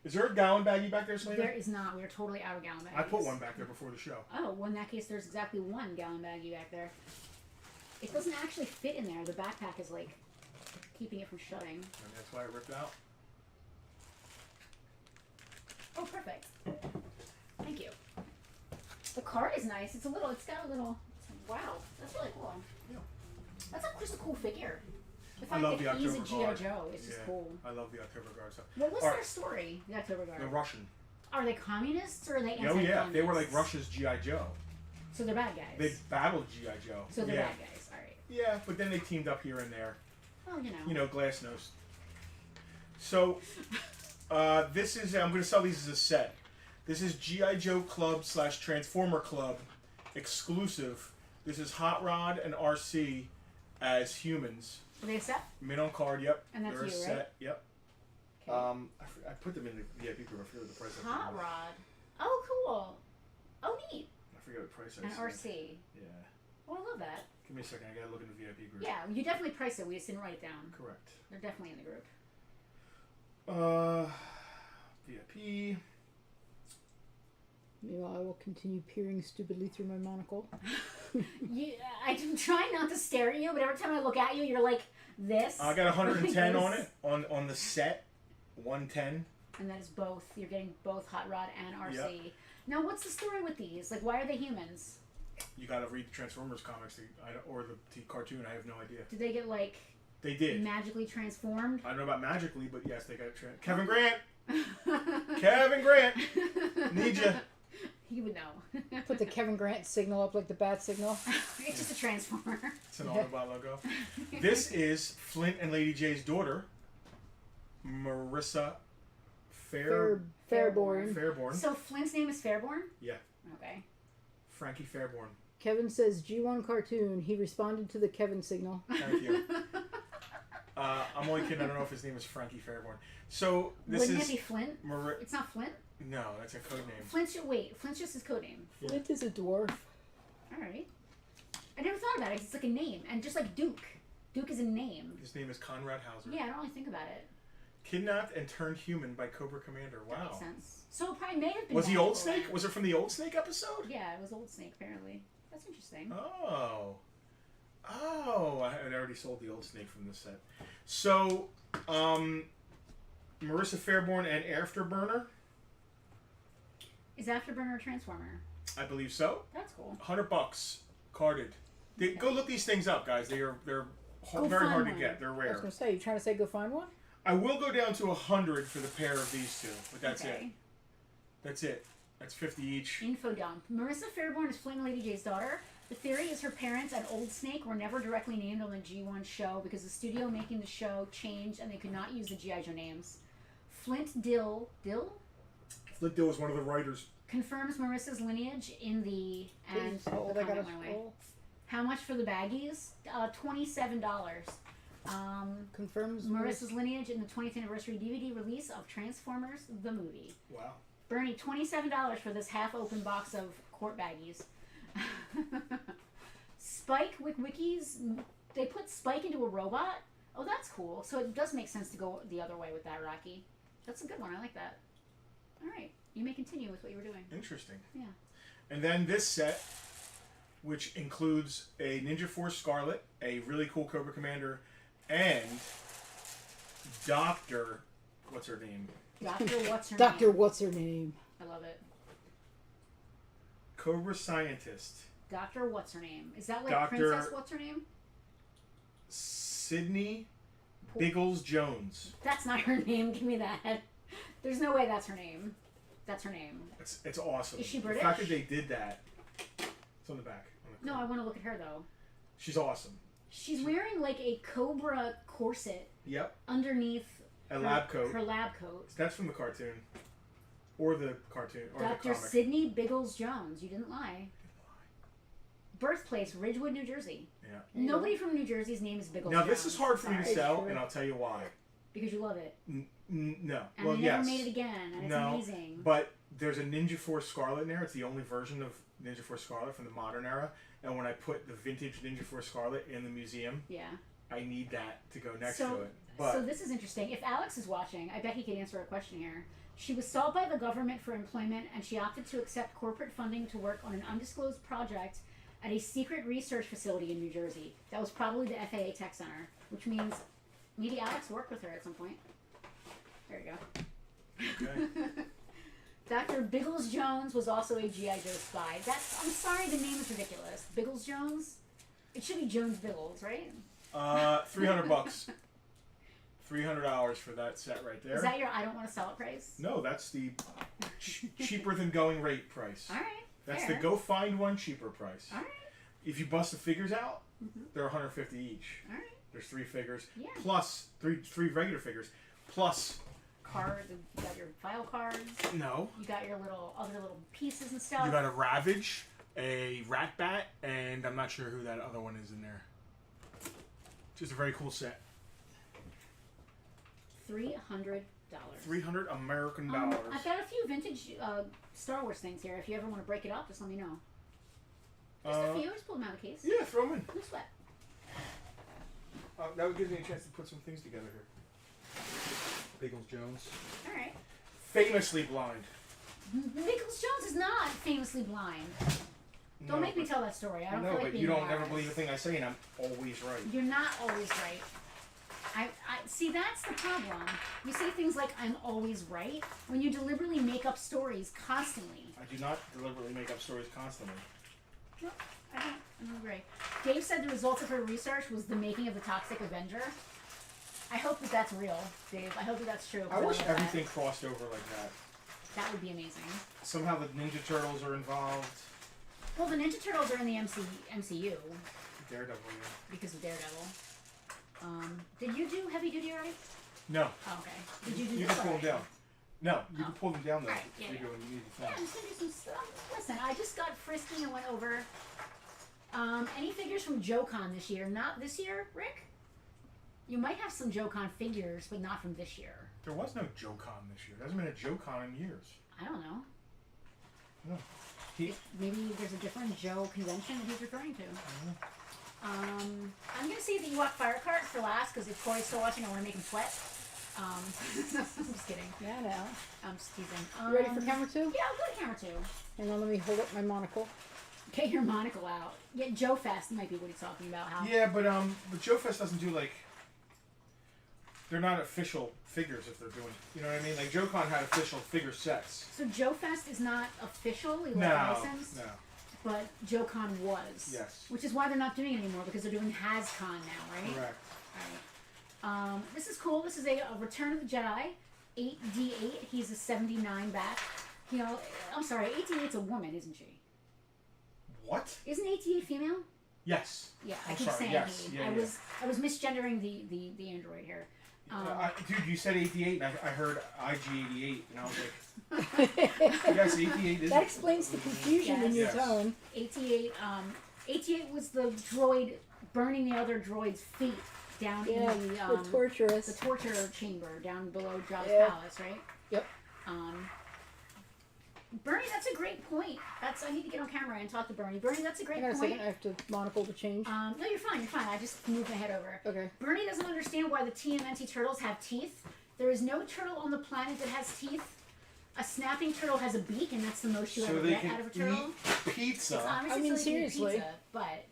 Is there a gallon baggie back there, Selena? There is not. We're totally out of gallon bags. I put one back there before the show. Oh, well, in that case, there's exactly 1 gallon baggie back there. It doesn't actually fit in there. The backpack is like keeping it from shutting. And that's why it ripped out. Oh, perfect. Thank you. The card is nice. It's got a little, wow, that's really cool. Yeah. That's just a cool figure. The I fact love the that he's a October G.I. Guard. Joe is just cool. I love the October Guard stuff. What was All their right. story, the October Guard? They're Russian. Are they communists or are they Oh anti-communists? yeah, they were like Russia's G.I. Joe. So they're bad guys. They battled G.I. Joe. So they're yeah. bad guys, alright. Yeah, but then they teamed up here and there. Well, You know, Glassnose. So, this is, I'm going to sell these as a set. This is G.I. Joe Club / Transformer Club exclusive. This is Hot Rod and RC as humans. Are they a set? Mint on card, yep. And that's They're a you, right? set, yep. Okay. I put them in the VIP group. I forget what the price I Hot said. Rod. Oh, cool. Oh, neat. I forget what price I And said. RC. Yeah. Oh, I love that. Give me a second. I gotta look in the VIP group. Yeah, you definitely priced it. We just didn't write it down. Correct. They're definitely in the group. VIP. Meanwhile, I will continue peering stupidly through my monocle. I'm trying not to stare at you, but every time I look at you, you're like this. I got 110 Like on this. it on the set. 110. And that is both. You're getting both Hot Rod and RC. Yep. Now, what's the story with these? Like, why are they humans? You gotta read the Transformers comics or the cartoon. I have no idea. Did they get, like, They did. magically transformed? I don't know about magically, but yes, they got Kevin Grant. Kevin Grant. Need ya. He would know. Put the Kevin Grant signal up like the bat signal. It's just a transformer. It's an Autobot logo. This is Flint and Lady J's daughter, Marissa Fairborn. Fairborn. So Flint's name is Fairborn? Yeah. Okay. Frankie Fairborn. Kevin says G1 cartoon. He responded to the Kevin signal. Thank you. I'm only kidding. I don't know if his name is Frankie Fairborn. So this Wouldn't is it be Flint? It's not Flint? No, that's a code name. Flint's just his code name. Yeah. Flint is a dwarf. Alright. I never thought about it. It's like a name. And just like Duke. Duke is a name. His name is Conrad Hauser. Yeah, I don't really think about it. Kidnapped and turned human by Cobra Commander. That Wow. makes sense. So it probably may have been Was he magical Old Snake? then. Was it from the Old Snake episode? Yeah, it was Old Snake apparently. That's interesting. Oh. Oh, I had already sold the Old Snake from this set. So, Marissa Fairborn and Afterburner. Is Afterburner a Transformer? I believe so. That's cool. $100 carded. Go look these things up, guys. They're very find hard to one. get. They're I was rare. gonna say, you trying to say go find one? I will go down to 100 for the pair of these two, but that's it. Okay. That's it. That's 50 each. Info dump. Marissa Fairborn is Flame Lady J's daughter. The theory is her parents and Old Snake were never directly named on the G1 show because the studio making the show changed and they could not use the G.I. Joe names. Flint Dill Flint Dill was one of the writers. confirms Marissa's lineage in the and Please, hold, the I gotta comment went away. scroll. How much for the baggies? $27. Confirms Marissa's lineage in the 20th anniversary DVD release of Transformers the movie. Wow. Bernie, $27 for this half-open box of quart baggies. Spike Wickies, they put Spike into a robot. Oh, that's cool. So it does make sense to go the other way with that, Rocky. That's a good one. I like that. All right. You may continue with what you were doing. Interesting. Yeah. And then this set, which includes a Ninja Force Scarlet, a really cool Cobra Commander, and Dr. What's her name? Doctor, what's her Doctor, name? what's her name? I love it. Cobra Scientist. Doctor, what's her name? Is that like Dr. Princess, what's her name? Sydney Biggles Jones. That's not her name. Give me that. There's no way that's her name. That's her name. It's awesome. Is she The British? fact that they did that. It's on the back. No, I want to look at her though. She's awesome. She's wearing like a Cobra corset Yep. underneath A lab coat. her lab coat. That's from the cartoon. Or the cartoon. Or the Dr. comic. Sidney Biggles Jones. You didn't lie. Birthplace, Ridgewood, New Jersey. Yeah. Nobody from New Jersey's name is Biggles Now Jones. this is hard for me to Sorry, sell, sure. and I'll tell you why. Because you love it. No. And Well, they yes. never made it again, and it's No, amazing. But there's a Ninja Force Scarlet in there. It's the only version of Ninja Force Scarlet from the modern era. And when I put the vintage Ninja Force Scarlet in the museum, Yeah. I need that to go next So- to it. But So this is interesting. If Alex is watching, I bet he could answer a question here. She was sought by the government for employment, and she opted to accept corporate funding to work on an undisclosed project at a secret research facility in New Jersey. That was probably the FAA Tech Center, which means maybe Alex worked with her at some point. There you go. okay. Dr. Biggles Jones was also a G.I. Joe spy. I'm sorry, the name is ridiculous. Biggles Jones? It should be Jones Biggles, right? $300. $300 for that set right there. Is that your I don't want to sell it price? No, that's the cheaper than going rate price. All right. That's fair. the go find one cheaper price. All right. If you bust the figures out, Mhm. they're $150 each. All right. There's 3 figures Yeah. plus three regular figures plus Card, you got your file cards. no. You got your other little pieces and stuff. You got a Ravage, a Rat Bat, and I'm not sure who that other one is in there. Just a very cool set. $300. $300 American dollars. I've got a few vintage Star Wars things here. If you ever want to break it up, just let me know. Just a few. Just pull them out of the case. Yeah, throw them in. No sweat. That would give me a chance to put some things together here. Biggles Jones. All right. Famously blind. Biggles Jones is not famously blind. Don't make me tell that story. I don't No, feel like but being you don't embarrassed. never believe a thing I say, and I'm always right. You're not always right. I see. That's the problem. You say things like "I'm always right" when you deliberately make up stories constantly. I do not deliberately make up stories constantly. No, I don't agree. Dave said the results of her research was the making of the Toxic Avenger. I hope that that's real, Dave. I hope that that's true. I wish love everything crossed over like that. That would be amazing. Somehow the Ninja Turtles are involved. Well, the Ninja Turtles are in the MCU Daredevil, yeah. because of Daredevil. Did you do Heavy Duty already? No. Oh, okay. Did you do You this can pull them already? down. No, you Oh. can pull them down though. Alright, yeah, You yeah. go when you need the Yeah, phone. I'm just gonna do some stuff. Listen, I just got frisky and went over. Any figures from JoeCon this year? Not this year, Rick? You might have some JoeCon figures, but not from this year. There was no JoeCon this year. There hasn't been a JoeCon in years. I don't know. No. He, Maybe there's a different Joe convention that he's referring to. Uh-huh. I'm gonna save the Ewok Fire Cart for last because if Corey's still watching, I want to make him sweat. I'm just kidding. Yeah, I know. I'm just teasing. You ready for camera 2? Yeah, I'll go to camera 2. Hang on, let me hold up my monocle. Get your monocle out. Get Joe Fest might be what he's talking about. How? yeah, but Joe Fest doesn't do like they're not official figures if they're doing. You know what I mean? Like JoeCon had official figure sets. So Joe Fest is not officially No, licensed, no. but JoeCon was. Yes. Which is why they're not doing it anymore, because they're doing HasCon now, right? Correct. Alright. This is cool. This is a Return of the Jedi 8D8. He's a 79 back. You know, I'm sorry, 8D8's a woman, isn't she? What? Isn't 8D8 female? Yes. Yeah, I I'm keep sorry, saying yes. he. Yeah, I was misgendering the android here. Dude, you said 88, and I heard IG88, and I was like, yes, 88 is. That explains the confusion in your Yes. tone. 88. 88 was the droid burning the other droid's feet down Yeah, in the torturous. the torture chamber down below Jabba's Yeah. palace, right? Yep. Bernie, that's a great point. I need to get on camera and talk to Bernie. Bernie, that's a great Hang on a point. second, I have to monocle to change. No, you're fine. You're fine. I just moved my head over. Okay. Bernie doesn't understand why the TMNT turtles have teeth. There is no turtle on the planet that has teeth. A snapping turtle has a beak, and that's the most you So ever they get can out of a turtle. eat pizza. It's obviously I mean, so they can eat seriously. pizza, but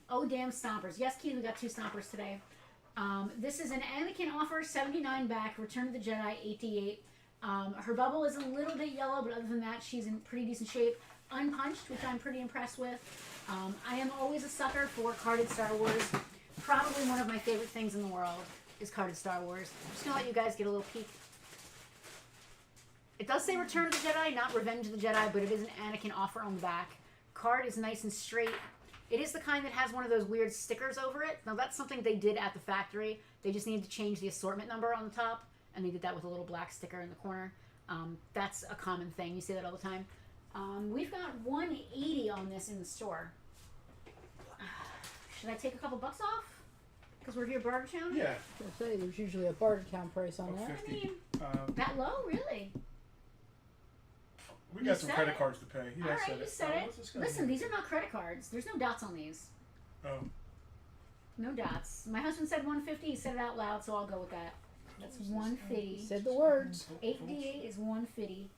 oh damn stompers. Yes, Keith, we got 2 stompers today. This is an Anakin offer, 79 back, Return of the Jedi 8D8. Her bubble is a little bit yellow, but other than that, she's in pretty decent shape. Unpunched, which I'm pretty impressed with. I am always a sucker for carded Star Wars. Probably one of my favorite things in the world is carded Star Wars. I'm just going to let you guys get a little peek. It does say Return of the Jedi, not Revenge of the Jedi, but it is an Anakin offer on the back. Card is nice and straight. It is the kind that has one of those weird stickers over it. Now, that's something they did at the factory. They just needed to change the assortment number on the top, and they did that with a little black sticker in the corner. That's a common thing. You see that all the time. We've got 180 on this in the store. Should I take a couple bucks off? Because we're here Bartertown? Yeah. I was gonna say, there's usually a Bartertown price on that. 50. I mean, Um, that low? Really? we You got some said credit it. cards to pay. Yeah, I Alright, said you it. said Oh, it. what's this guy Listen, doing? these are not credit cards. There's no dots on these. Oh. No dots. My husband said 150. He said it out loud, so I'll go with that. That's 150. Said the words. 8D8 is 150.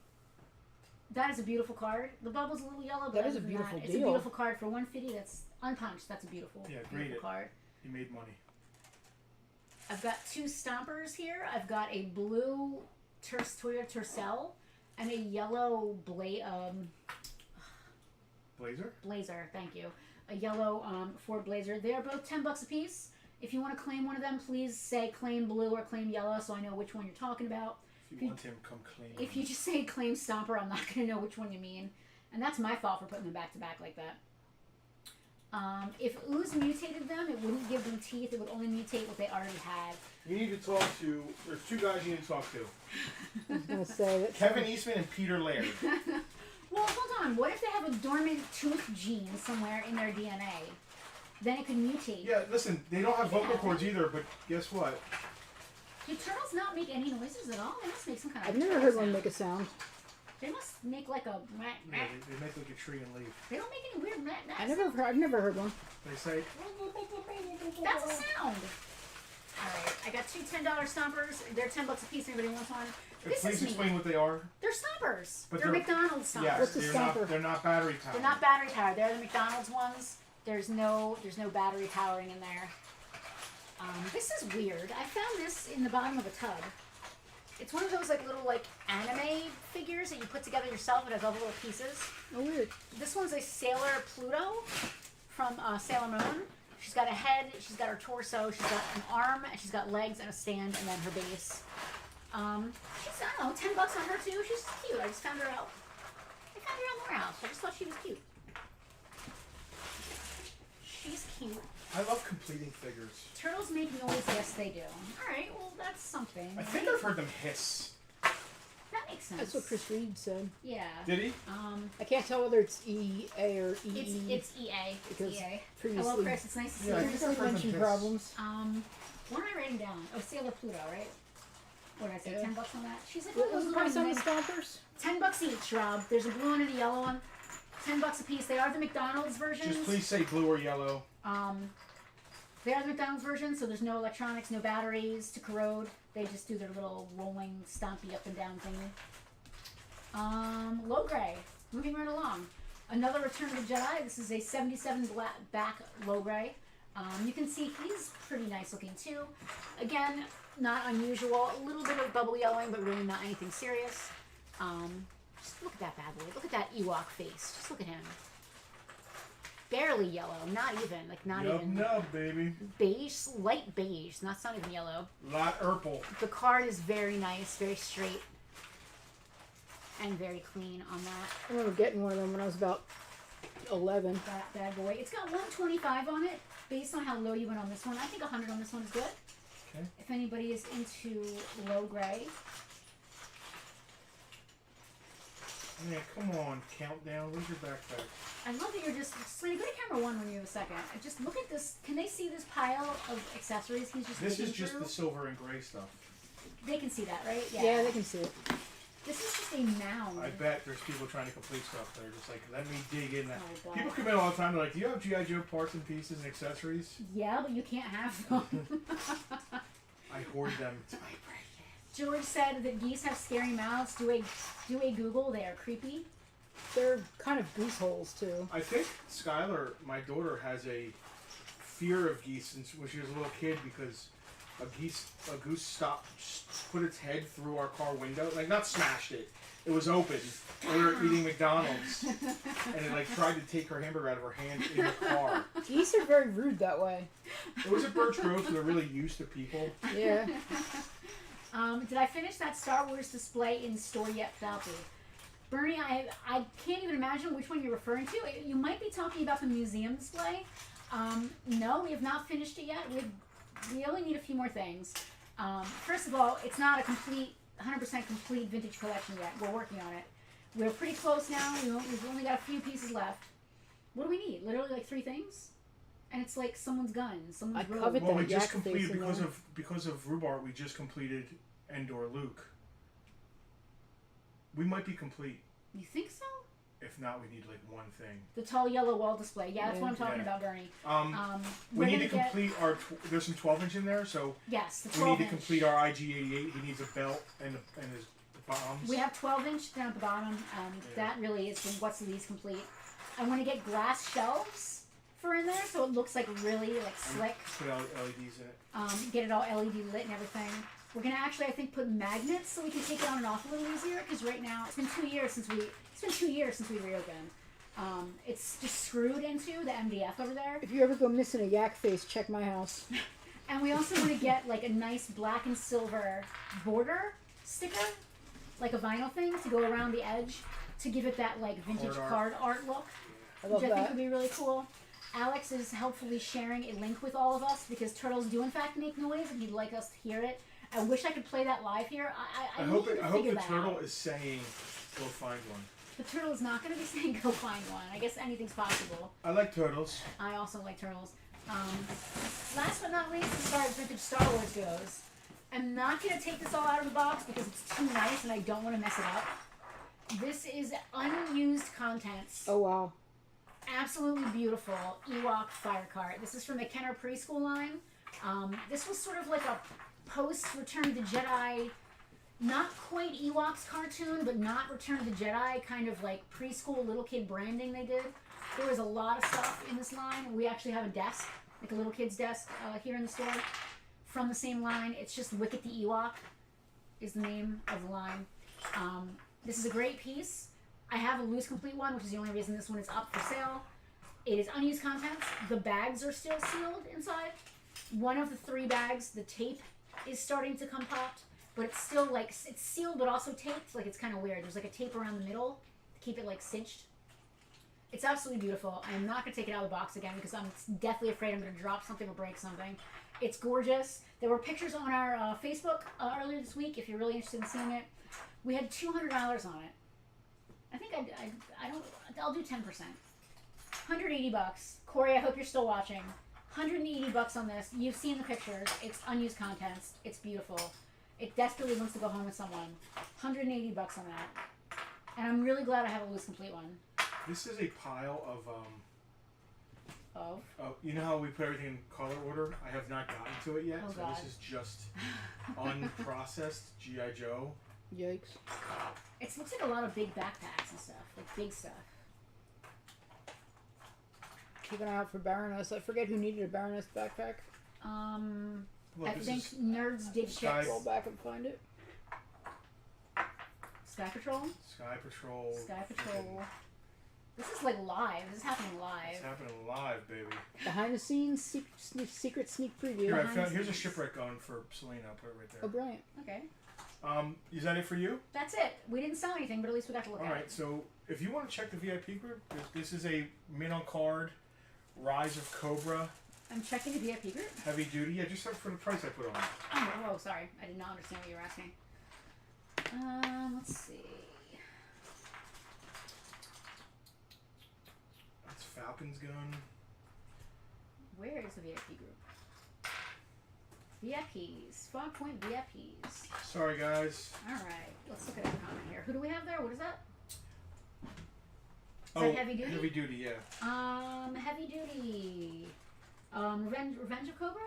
That is a beautiful card. The bubble's a little yellow, but That is other a than beautiful It's a deal. beautiful card for 150. That's unpunched. That's a beautiful, Yeah, beautiful grade it. card. You made money. I've got 2 stompers here. I've got a blue Toyota Tercel and a yellow Blazer. Thank you. A yellow Ford Blazer. They are both $10 a piece. If you want to claim one of them, please say claim blue or claim yellow so I know which one you're talking about. If you want him, come clean. If you just say claim stomper, I'm not going to know which one you mean. And that's my fault for putting them back to back like that. If Ooze mutated them, it wouldn't give them teeth. It would only mutate what they already had. You need to talk to. There's 2 guys you need to talk to. I was gonna say that. Kevin Eastman and Peter Laird. Well, hold on. What if they have a dormant tooth gene somewhere in their DNA? Then it could mutate. Yeah, listen, they don't have vocal cords either, but guess what? Do turtles not make any noises at all? They must make some kind of I've never turtle heard one sound. make a sound. They must make like a... Yeah, they make like a tree and leaf. They don't make any weird... I've never heard one. They say. That's a sound. Alright, I got 2 $10 stompers. They're $10 a piece. Anybody wants one? This Please is me. explain what they are. They're stompers. But they're they're- McDonald's stompers. Yes, What's a stomper? they're not battery powered. They're not battery powered. They're the McDonald's ones. There's no battery powering in there. This is weird. I found this in the bottom of a tub. It's one of those little anime figures that you put together yourself. It has all the little pieces. Oh, weird. This one's a Sailor Pluto from Sailor Moon. She's got a head, she's got her torso, she's got an arm, and she's got legs and a stand, and then her base. She's, I don't know, $10 on her too. She's cute. I just found her out. I found her out in the warehouse. I just thought she was cute. She's cute. I love completing figures. Turtles make noise. Yes, they do. All right. Well, that's something. I think I've heard them hiss. That makes sense. That's what Chris Reed said. Yeah. Did he? I can't tell whether it's EA or EE. It's EA. It's Because EA. previously- Hello, Chris. It's nice to see Yeah, I you. think I I've heard them mentioned hiss. problems. What am I writing down? Oh, Sailor Pluto, right? What did I say? Yeah. $10 on that? She's like What one was of the those price on the little stompers? $10 each, Rob. There's a blue one and a yellow one. $10 a piece. They are the McDonald's versions. Just please say blue or yellow. They are the McDonald's version, so there's no electronics, no batteries to corrode. They just do their little rolling, stompy up and down thingy. Low gray. Moving right along. Another Return of the Jedi. This is a 77 back low gray. You can see he's pretty nice looking too. Again, not unusual. A little bit of bubble yellowing, but really not anything serious. Just look at that bad boy. Look at that Ewok face. Just look at him. Barely yellow. Not even. Like, not even. Nub, baby. Beige. Light beige. Not even yellow. Lot purple. The card is very nice. Very straight. And very clean on that. I remember getting one of them when I was about 11. That bad boy. It's got 125 on it. Based on how low you went on this one, I think 100 on this one is good. Okay. If anybody is into low gray. Yeah, come on, countdown. Where's your backpack? I love that you're just... Slee, go to camera 1 when you have a second. Just look at this. Can they see this pile of accessories he's just This is digging just through? the silver and gray stuff. They can see that, right? Yeah, they can see it. This is just a mound. I bet there's people trying to complete stuff that are just like, let me dig in that. Oh, God. People come in all the time, they're like, do you have G.I. Joe parts and pieces and accessories? Yeah, but you can't have them. I hoard them. George said that geese have scary mouths. Do a Google. They are creepy. They're kind of goose holes, too. I think Skylar, my daughter, has a fear of geese since when she was a little kid because a goose stopped, put its head through our car window, like not smashed it. It was open. We were eating McDonald's, and it like tried to take her hamburger out of her hand in the car. Geese are very rude that way. It was at Birch Grove, so they're really used to people. Yeah. Did I finish that Star Wars display in store yet, Falky? Bernie, I can't even imagine which one you're referring to. You might be talking about the museum display. No, we have not finished it yet. We only need a few more things. First of all, it's not a 100% complete vintage collection yet. We're working on it. We're pretty close now. We've only got a few pieces left. What do we need? Literally like 3 things? And it's like someone's gun, someone's robe. covet Well, we that just yak completed face in there. because of Rhubarb. We just completed Endor Luke. We might be complete. You think so? If not, we need like one thing. The tall yellow wall display. Yeah, that's what I'm talking Yeah. about, Bernie. We we're need to gonna get- complete our. There's some 12-inch in there, so Yes, the we 12 need to inch. complete our IG-88. He needs a belt and his bombs. We have 12 inch down at the bottom. That really is what's least complete. I want to get glass shelves for in there so it looks like really like slick. Put LEDs in it. Get it all LED lit and everything. We're gonna actually, I think, put magnets so we can take it on and off a little easier. Because right now it's been 2 years since we reopened. It's just screwed into the MDF over there. If you ever go missing a yak face, check my house. And we also want to get like a nice black and silver border sticker, like a vinyl thing to go around the edge to give it that like vintage card art look, I love which I think that. would be really cool. Alex is helpfully sharing a link with all of us because turtles do in fact make noise and he'd like us to hear it. I wish I could play that live here. I hope need to I hope figure the that turtle out. is saying, "Go find one." The turtle is not going to be saying go find one. I guess anything's possible. I like turtles. I also like turtles. Last but not least, as far as vintage Star Wars goes, I'm not going to take this all out of the box because it's too nice and I don't want to mess it up. This is unused contents. Oh, wow. Absolutely beautiful Ewok fire cart. This is from the Kenner preschool line. This was sort of like a post-Return of the Jedi, not quite Ewoks cartoon, but not Return of the Jedi, kind of like preschool little kid branding they did. There was a lot of stuff in this line. We actually have a desk, like a little kid's desk here in the store from the same line. It's just Wicket the Ewok is the name of the line. This is a great piece. I have a loose complete one, which is the only reason this one is up for sale. It is unused contents. The bags are still sealed inside. One of the 3 bags, the tape is starting to come popped, but it's still like, it's sealed but also taped. Like it's kind of weird. There's like a tape around the middle to keep it like cinched. It's absolutely beautiful. I'm not going to take it out of the box again because I'm deathly afraid I'm going to drop something or break something. It's gorgeous. There were pictures on our Facebook earlier this week if you're really interested in seeing it. We had $200 on it. I think I'll do 10%. $180. Corey, I hope you're still watching. $180 on this. You've seen the pictures. It's unused contents. It's beautiful. It desperately wants to go home with someone. $180 on that. And I'm really glad I have a loose complete one. This is a pile Of? you know how we put everything in color order? I have not gotten to it yet, Oh, so God. this is just unprocessed G.I. Joe. Yikes. It looks like a lot of big backpacks and stuff. Like big stuff. Keep an eye out for Baroness. I forget who needed a Baroness backpack. Look, I this think is Nerds did Sky- ship. Roll back and find it. Sky Patrol? Sky Patrol. Sky Patrol. This is like live. This is happening live. It's happening live, baby. Behind the scenes, secret sneak preview. Here, Behind the here's a scenes. shipwreck going for Selena. I'll put it right Oh, there. brilliant. Okay. Is that it for you? That's it. We didn't sell anything, but at least we got to look All at right. it. So if you want to check the VIP group, this is a mint on card, Rise of Cobra, I'm checking the VIP group. heavy duty. Yeah, just for the price I put on it. Oh, sorry. I did not understand what you were asking. Let's see. That's Falcon's gun. Where is the VIP group? VIPs. Farpoint VIPs. Sorry, guys. Alright. Let's look at every comment here. Who do we have there? What is that? Is Oh, that heavy duty? Heavy duty, yeah. Heavy duty. Revenge of Cobra?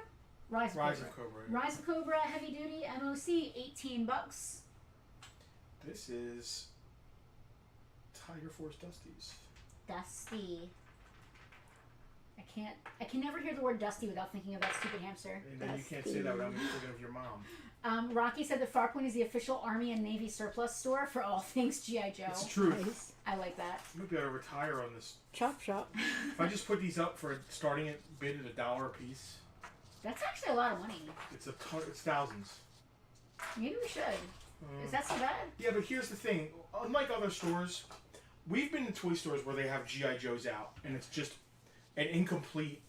Rise of Rise Cobra. of Cobra. Yeah. Rise of Cobra, heavy duty, MOC, $18. This is Tiger Force Dusties. Dusty. I can never hear the word Dusty without thinking of that stupid hamster. And then you can't say that without me thinking of your mom. Rocky said that Farpoint is the official Army and Navy surplus store for all things G.I. Joe. It's true. Nice. I like that. I might be able to retire on this. Chop shop. If I just put these up for starting at bid at $1 a piece, That's actually a lot of money. it's it's thousands. Maybe we should. Is that so bad? Yeah, but here's the thing. Unlike other stores, we've been in toy stores where they have G.I. Joes out, and it's just an incomplete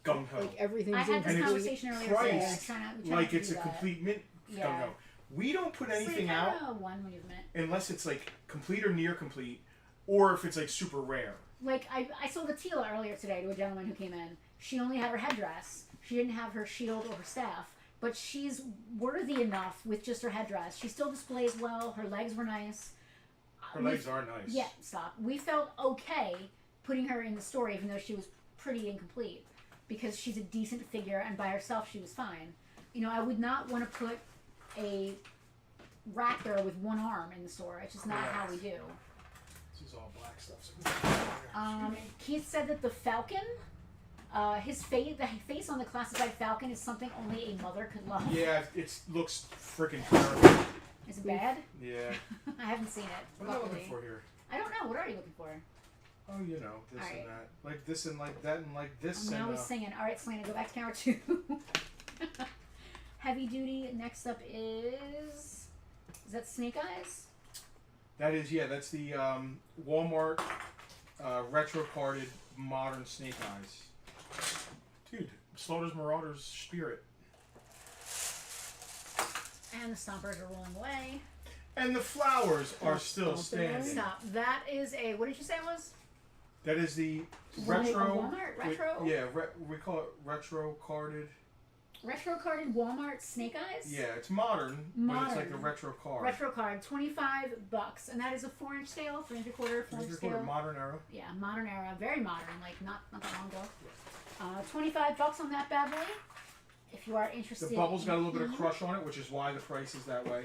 gung ho. Like everything's I had this it's conversation earlier today. priced We try not Like to it's do a that. complete mint Yeah. gung ho. We don't put anything It's like, out one movement. unless it's like complete or near complete, or if it's like super rare. Like, I sold a Tila earlier today to a gentleman who came in. She only had her headdress. She didn't have her shield or her staff. But she's worthy enough with just her headdress. She still displays well. Her legs were nice. Her legs are nice. Yeah, stop. We felt okay putting her in the store even though she was pretty incomplete. Because she's a decent figure and by herself she was fine. You know, I would not want to put a raptor with one arm in the store. It's just not how we do. This is all black stuff. Keith said that the Falcon, the face on the classified Falcon is something only a mother could love. Yeah, it looks freaking terrible. Is it bad? Yeah. I haven't seen it. What am I Luckily. looking for here? I don't know. What are you looking for? Oh, you know, this All right. and that. Like this and like that and like this Now and he's singing. All right, Selena, go back to camera 2. Heavy duty. Next up is that Snake Eyes? that is, yeah, that's the Walmart retro carded modern Snake Eyes. Dude, Slaughter's Marauders Spirit. And the Stompers are rolling away. And the flowers are still standing. Stop. That is a. What did you say it was? That is the Walmart? retro. Retro? Yeah, we call it retro carded. Retro carded Walmart Snake Eyes? Yeah, it's modern, but it's like a Modern. retro card. Retro card, $25, and that is a 4-inch scale, 3 3/4, 4-inch scale. Modern era. Yeah, modern era, very modern, like not that long ago. $25 on that bad boy. If you are interested, The bubble's got a little bit of in- crush on it, which is why the price is that way.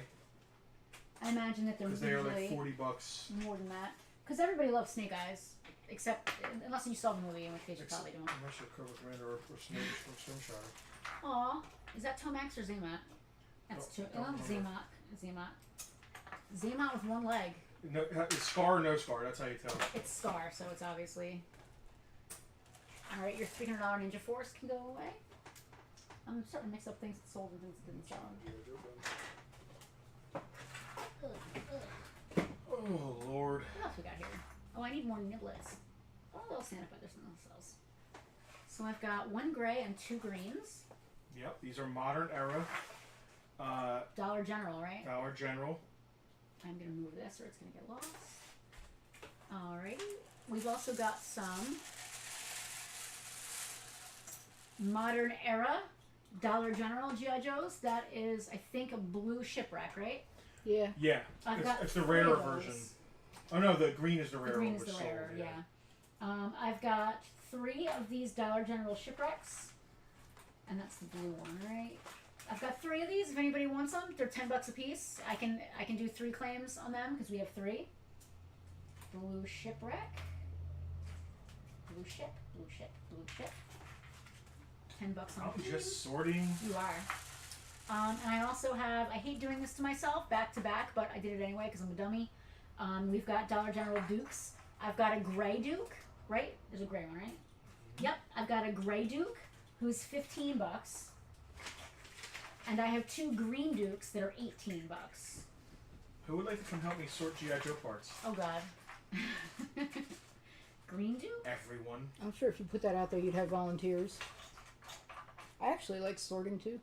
I imagine that they're Because they are usually like $40. more than that, because everybody loves Snake Eyes, except unless you saw the movie, in which case you probably don't. Unless you're Cobra Commander or Stormshadow. Aw, is that Tomax or Zamat? That's Zamat. Zamat with one leg. No, it's Scar or no Scar, that's how you tell. It's Scar, so it's obviously. Alright, your $300 Ninja Force can go away. I'm starting to mix up things that sold and things that didn't sell. Oh, Lord. What else we got here? Oh, I need more niblets. Oh, they'll stand up by there's nothing else. So I've got 1 gray and 2 greens. Yep, these are modern era. Dollar General, right? Dollar General. I'm going to move this or it's going to get lost. Alrighty. We've also got some modern era Dollar General G.I. Joes. That is, I think, a blue shipwreck, right? Yeah. Yeah, I've got it's the 3 rarer of those. version. Oh no, the green is the The rare green one. is the which sold, rarer, yeah. I've got 3 of these Dollar General shipwrecks. And that's the blue one, right? I've got 3 of these. If anybody wants them, they're $10 a piece. I can do 3 claims on them because we have 3. Blue shipwreck. Blue ship. Blue chip. Blue chip. $10 on I'm fees. just sorting. You are. And I also have, I hate doing this to myself back to back, but I did it anyway because I'm a dummy. We've got Dollar General Dukes. I've got a gray Duke, right? There's a gray one, right? Yep. I've got a gray Duke who's $15. And I have 2 green Dukes that are $18. Who would like to come help me sort G.I. Joe parts? Oh, God. Green Duke? Everyone. I'm sure if you put that out there, you'd have volunteers. I actually like sorting too,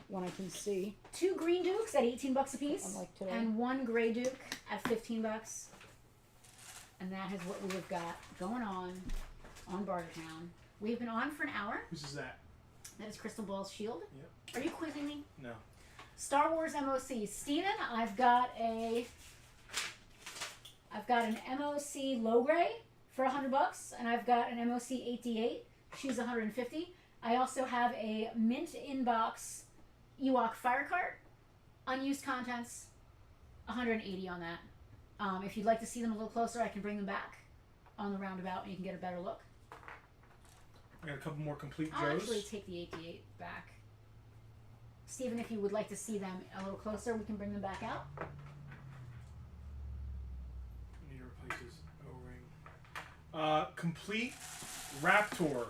when I can see. 2 green Dukes at $18 a piece. Unlike today. And 1 gray Duke at $15. And that is what we have got going on Bartertown. We've been on for an hour. Whose is that? That is Crystal Ball's shield. Yep. Are you quizzing me? No. Star Wars MOC. Steven, I've got an MOC low gray for $100, and I've got an MOC 8D8. She's $150. I also have a mint inbox Ewok fire cart, unused contents, $180 on that. If you'd like to see them a little closer, I can bring them back on the roundabout, and you can get a better look. I got a couple more complete I'll Joes. actually take the 8D8 back. Steven, if you would like to see them a little closer, we can bring them back out. I need to replace his O-ring. Complete Raptor.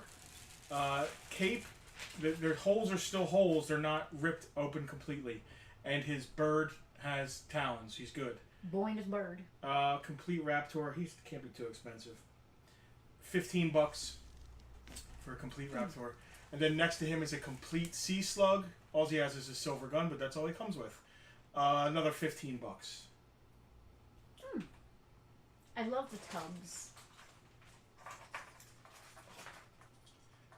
Cape. Their holes are still holes. They're not ripped open completely. And his bird has talons. He's good. Boing his bird. Complete Raptor. He can't be too expensive. $15 for a complete Raptor. And then next to him is a complete Sea Slug. All he has is a silver gun, but that's all he comes with. Another $15. I love the tubs.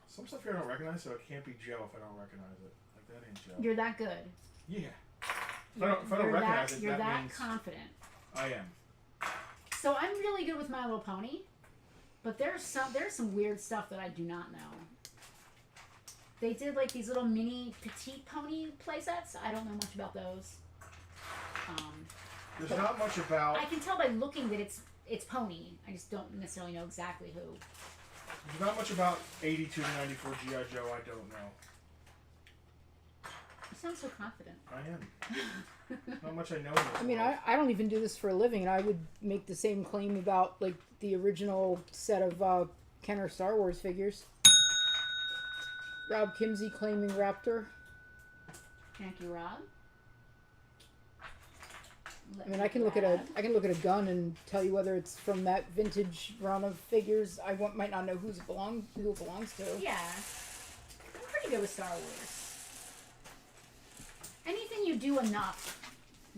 Some stuff here I don't recognize, so it can't be Joe if I don't recognize it. Like, that ain't Joe. You're that good. Yeah. If I don't recognize it, you're that that means confident. I am. So I'm really good with My Little Pony, but there's some weird stuff that I do not know. They did like these little mini petite pony playsets. I don't know much about those. There's not much about. I can tell by looking that it's pony. I just don't necessarily know exactly who. There's not much about 82 to 94 G.I. Joe I don't know. You sound so confident. I am. Not much I know in this I mean, world. I don't even do this for a living, and I would make the same claim about like the original set of Kenner Star Wars figures. Rob Kimsey claiming Raptor. Thank you, Rob. I mean, I can look at a gun and tell you whether it's from that vintage run of figures. Might not know who it belongs to. Yeah, I'm pretty good with Star Wars. Anything you do enough,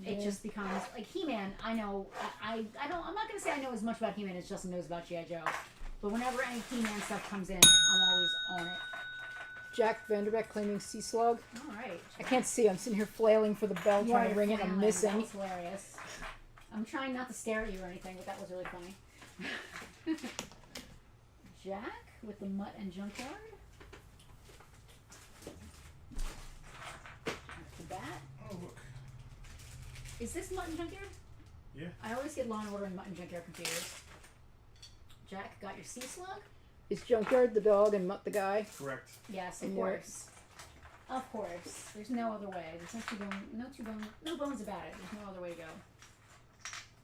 it just becomes like He-Man. I know. I don't. I'm not gonna say I know as much about He-Man as Justin knows about G.I. Joe. But whenever any He-Man stuff comes in, I'm always on it. Jack Vanderbeck claiming Sea Slug. All right. I can't see. I'm sitting here flailing for the bell, trying to ring it. I'm missing. That was hilarious. I'm trying not to stare at you or anything, but that was really funny. Jack with the Mutt and Junkyard. That's the bat. Oh, look. Is this Mutt and Junkyard? Yeah. I always get Law and Order and Mutt and Junkyard confused. Jack, got your Sea Slug? Is Junkyard the dog and Mutt the guy? Correct. Yes, of And course. Of course. There's no other way. There's no bones about it. There's no other way to go.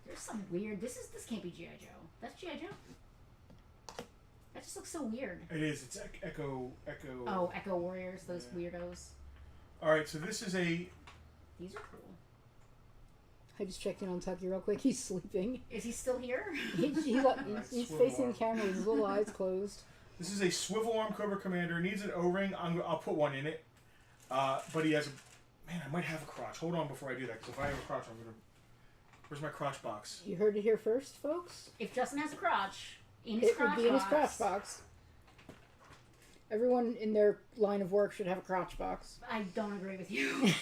There's some weird. This can't be G.I. Joe. That's G.I. Joe. That just looks so weird. It is. It's Echo. Oh, Echo Warriors. Those weirdos. All right. So this is a. These are cool. I just checked in on Tucky real quick. He's sleeping. Is he still here? He's facing the camera with his little eyes closed. This is a swivel arm Cobra Commander. Needs an O-ring. I'll put one in it. But he has a. Man, I might have a crotch. Hold on before I do that, because if I have a crotch, I'm gonna. Where's my crotch box? You heard it here first, folks. If Justin has a crotch, in his It crotch would be in his box. crotch box. Everyone in their line of work should have a crotch box. I don't agree with you.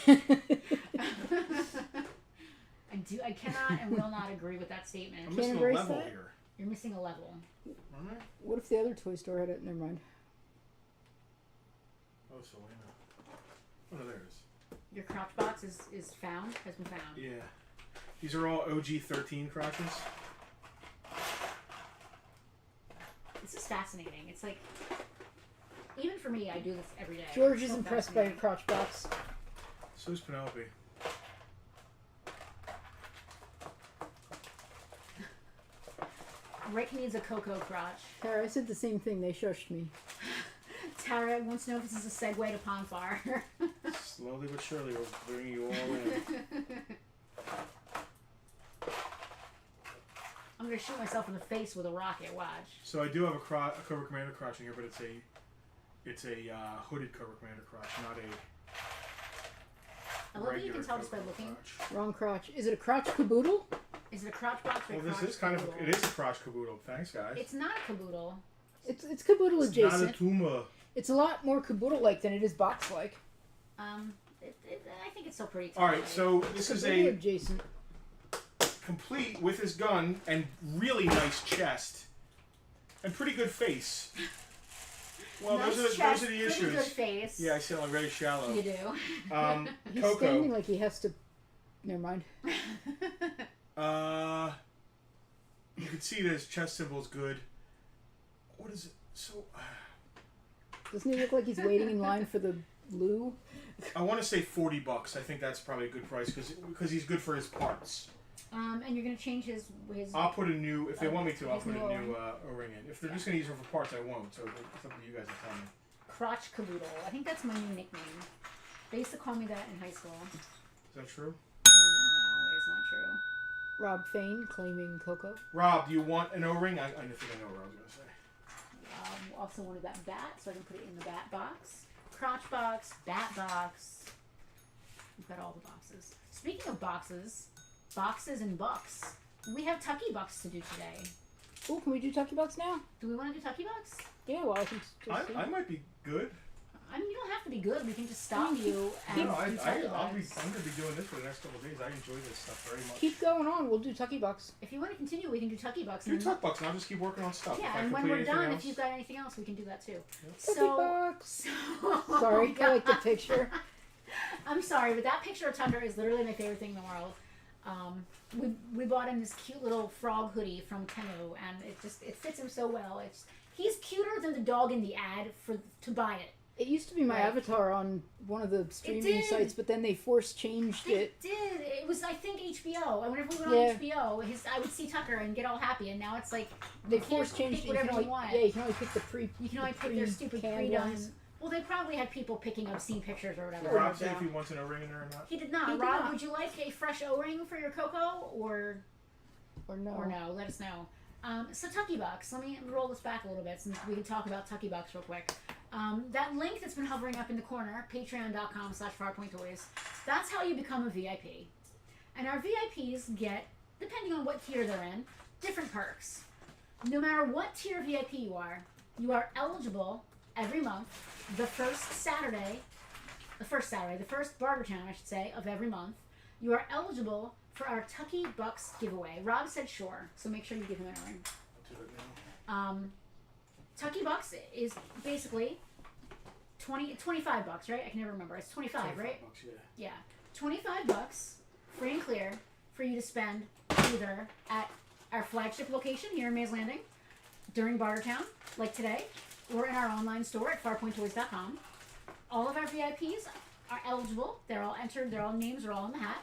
I cannot and will not agree with that statement. I'm missing a embrace level that? here. You're missing a level. Alright. What if the other toy store had it? Never mind. Oh, Selena. Oh, no, there it is. Your crotch box is found, has been found. Yeah. These are all OG-13 crotches. This is fascinating. It's like Even for me, I do this every day. George is So impressed by your fascinating. crotch box. So is Penelope. Rick needs a cocoa crotch. Tara, I said the same thing. They shushed me. Tara wants to know if this is a segue to Ponfar. Slowly but surely, we'll bring you all in. I'm gonna shoot myself in the face with a rocket. Watch. So I do have a Cobra Commander crotch in here, but it's a hooded Cobra Commander crotch, not a I love that you regular can tell just by Cobra looking. crotch. Wrong crotch. Is it a crotch caboodle? Is it a crotch box or a Well, crotch this is kind of caboodle? it is a crotch caboodle. Thanks, guys. It's not a caboodle. It's caboodle It's not a adjacent. tumor. It's a lot more caboodle-like than it is box-like. I think it's still pretty. All right, tight. so this is Caboodle a adjacent. complete with his gun and really nice chest and pretty good face. Well, nice those chest, are the pretty issues. Good face. Yeah, I sound like very shallow. You do. He's Coco. standing like he has to. Never mind. You can see that his chest symbol is good. What is it? So, Doesn't he look like he's waiting in line for the loo? I want to say $40. I think that's probably a good price because he's good for his parts. And you're gonna change his. I'll put a new, if they want me to, I'll his put a new new O-ring in. If they're just going to use it for parts, I won't. So it's up to you guys to tell me. Crotch caboodle. I think that's my new nickname. They used to call me that in high school. Is that true? No, it's not true. Rob Fain claiming Coco. Rob, do you want an O-ring? I think I know what I was going to say. Also wanted that bat, so I can put it in the bat box. Crotch box, bat box. We've got all the boxes. Speaking of boxes and bucks, we have Tucky Bucks to do today. Oh, can we do Tucky Bucks now? Do we want to do Tucky Bucks? Yeah, well, I can just. I might be good. I mean, you don't have to be good. We can just stop you and No, do Tucky I'm Bucks. going to be doing this for the next couple of days. I enjoy this stuff very much. Keep going on. We'll do Tucky Bucks. If you want to continue, we can do Tucky Bucks. Do and- Tuck Bucks, and I'll just keep working on stuff. Yeah, If I and when complete we're anything done, else, if you've got anything else, we can do that too. Tucky So, Bucks. so Sorry, oh I like the God. picture. I'm sorry, but that picture of Tucker is literally my favorite thing in the world. We bought him this cute little frog hoodie from Temu, and it fits him so well. He's cuter than the dog in the ad to buy it. It used to be my Right. avatar on one of the streaming did. sites, but then they force changed They it. did. It was, I think, HBO. And whenever we went Yeah. on HBO, I would see Tucker and get all happy. And now it's like They you can't force changed pick it. You can whatever only, you want. yeah, you can only pick the pre. You can only the pick their stupid pre-canned pre-done. ones. Well, they probably had people picking obscene pictures or did whatever. Rob say if he wants an O-ring in there or not? He did not. He did Rob, not. would you like a fresh O-ring for your Coco or Or or no? Let us know. So Tucky Bucks. Let me roll this back a little bit so we can talk about Tucky Bucks real quick. That link that's been hovering up in the corner, patreon.com/farpointtoys, that's how you become a VIP. And our VIPs get, depending on what tier they're in, different perks. No matter what tier VIP you are eligible every month, the first Bartertown, I should say, of every month, you are eligible for our Tucky Bucks giveaway. Rob said sure, so make sure you give him an ring. I'll do it now. Tucky Bucks is basically 25 bucks, right? I can never remember. It's 25, right? $25, yeah. Yeah. 25 bucks, free and clear, for you to spend either at our flagship location here in Mays Landing during Bartertown, like today, or in our online store at farpointtoys.com. All of our VIPs are eligible. They're all entered. Their own names are all in the hat.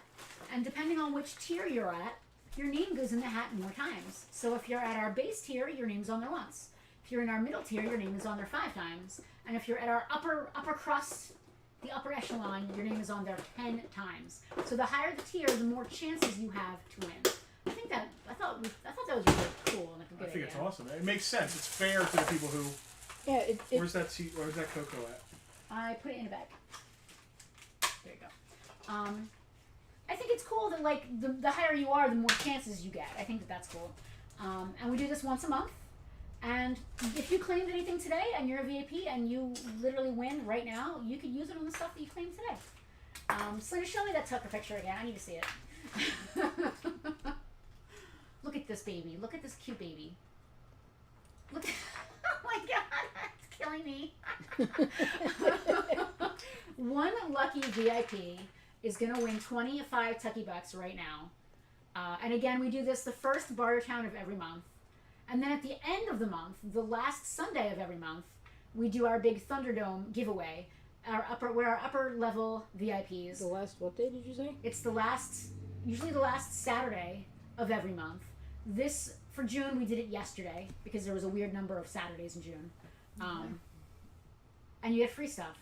And depending on which tier you're at, your name goes in the hat more times. So if you're at our base tier, your name's on there once. If you're in our middle tier, your name is on there 5 times. And if you're at our upper crust, the upper echelon, your name is on there 10 times. So the higher the tier, the more chances you have to win. I thought that was really cool and a good I think idea. it's awesome. It makes sense. It's fair to the people who. Yeah, Where's that Coco at? I put it in a bag. There you go. I think it's cool that like the higher you are, the more chances you get. I think that's cool. And we do this once a month. And if you claimed anything today and you're a VIP and you literally win right now, you could use it on the stuff that you claimed today. Selena, show me that Tucker picture again. I need to see it. Look at this baby. Look at this cute baby. Look. Oh my God, that's killing me. One lucky VIP is going to win 25 Tucky Bucks right now. And again, we do this the first Bartertown of every month. And then at the end of the month, the last Sunday of every month, we do our big Thunderdome giveaway. We're our upper level VIPs. The last, what day did you say? It's usually the last Saturday of every month. For June, we did it yesterday because there was a weird number of Saturdays in June. And you get free stuff.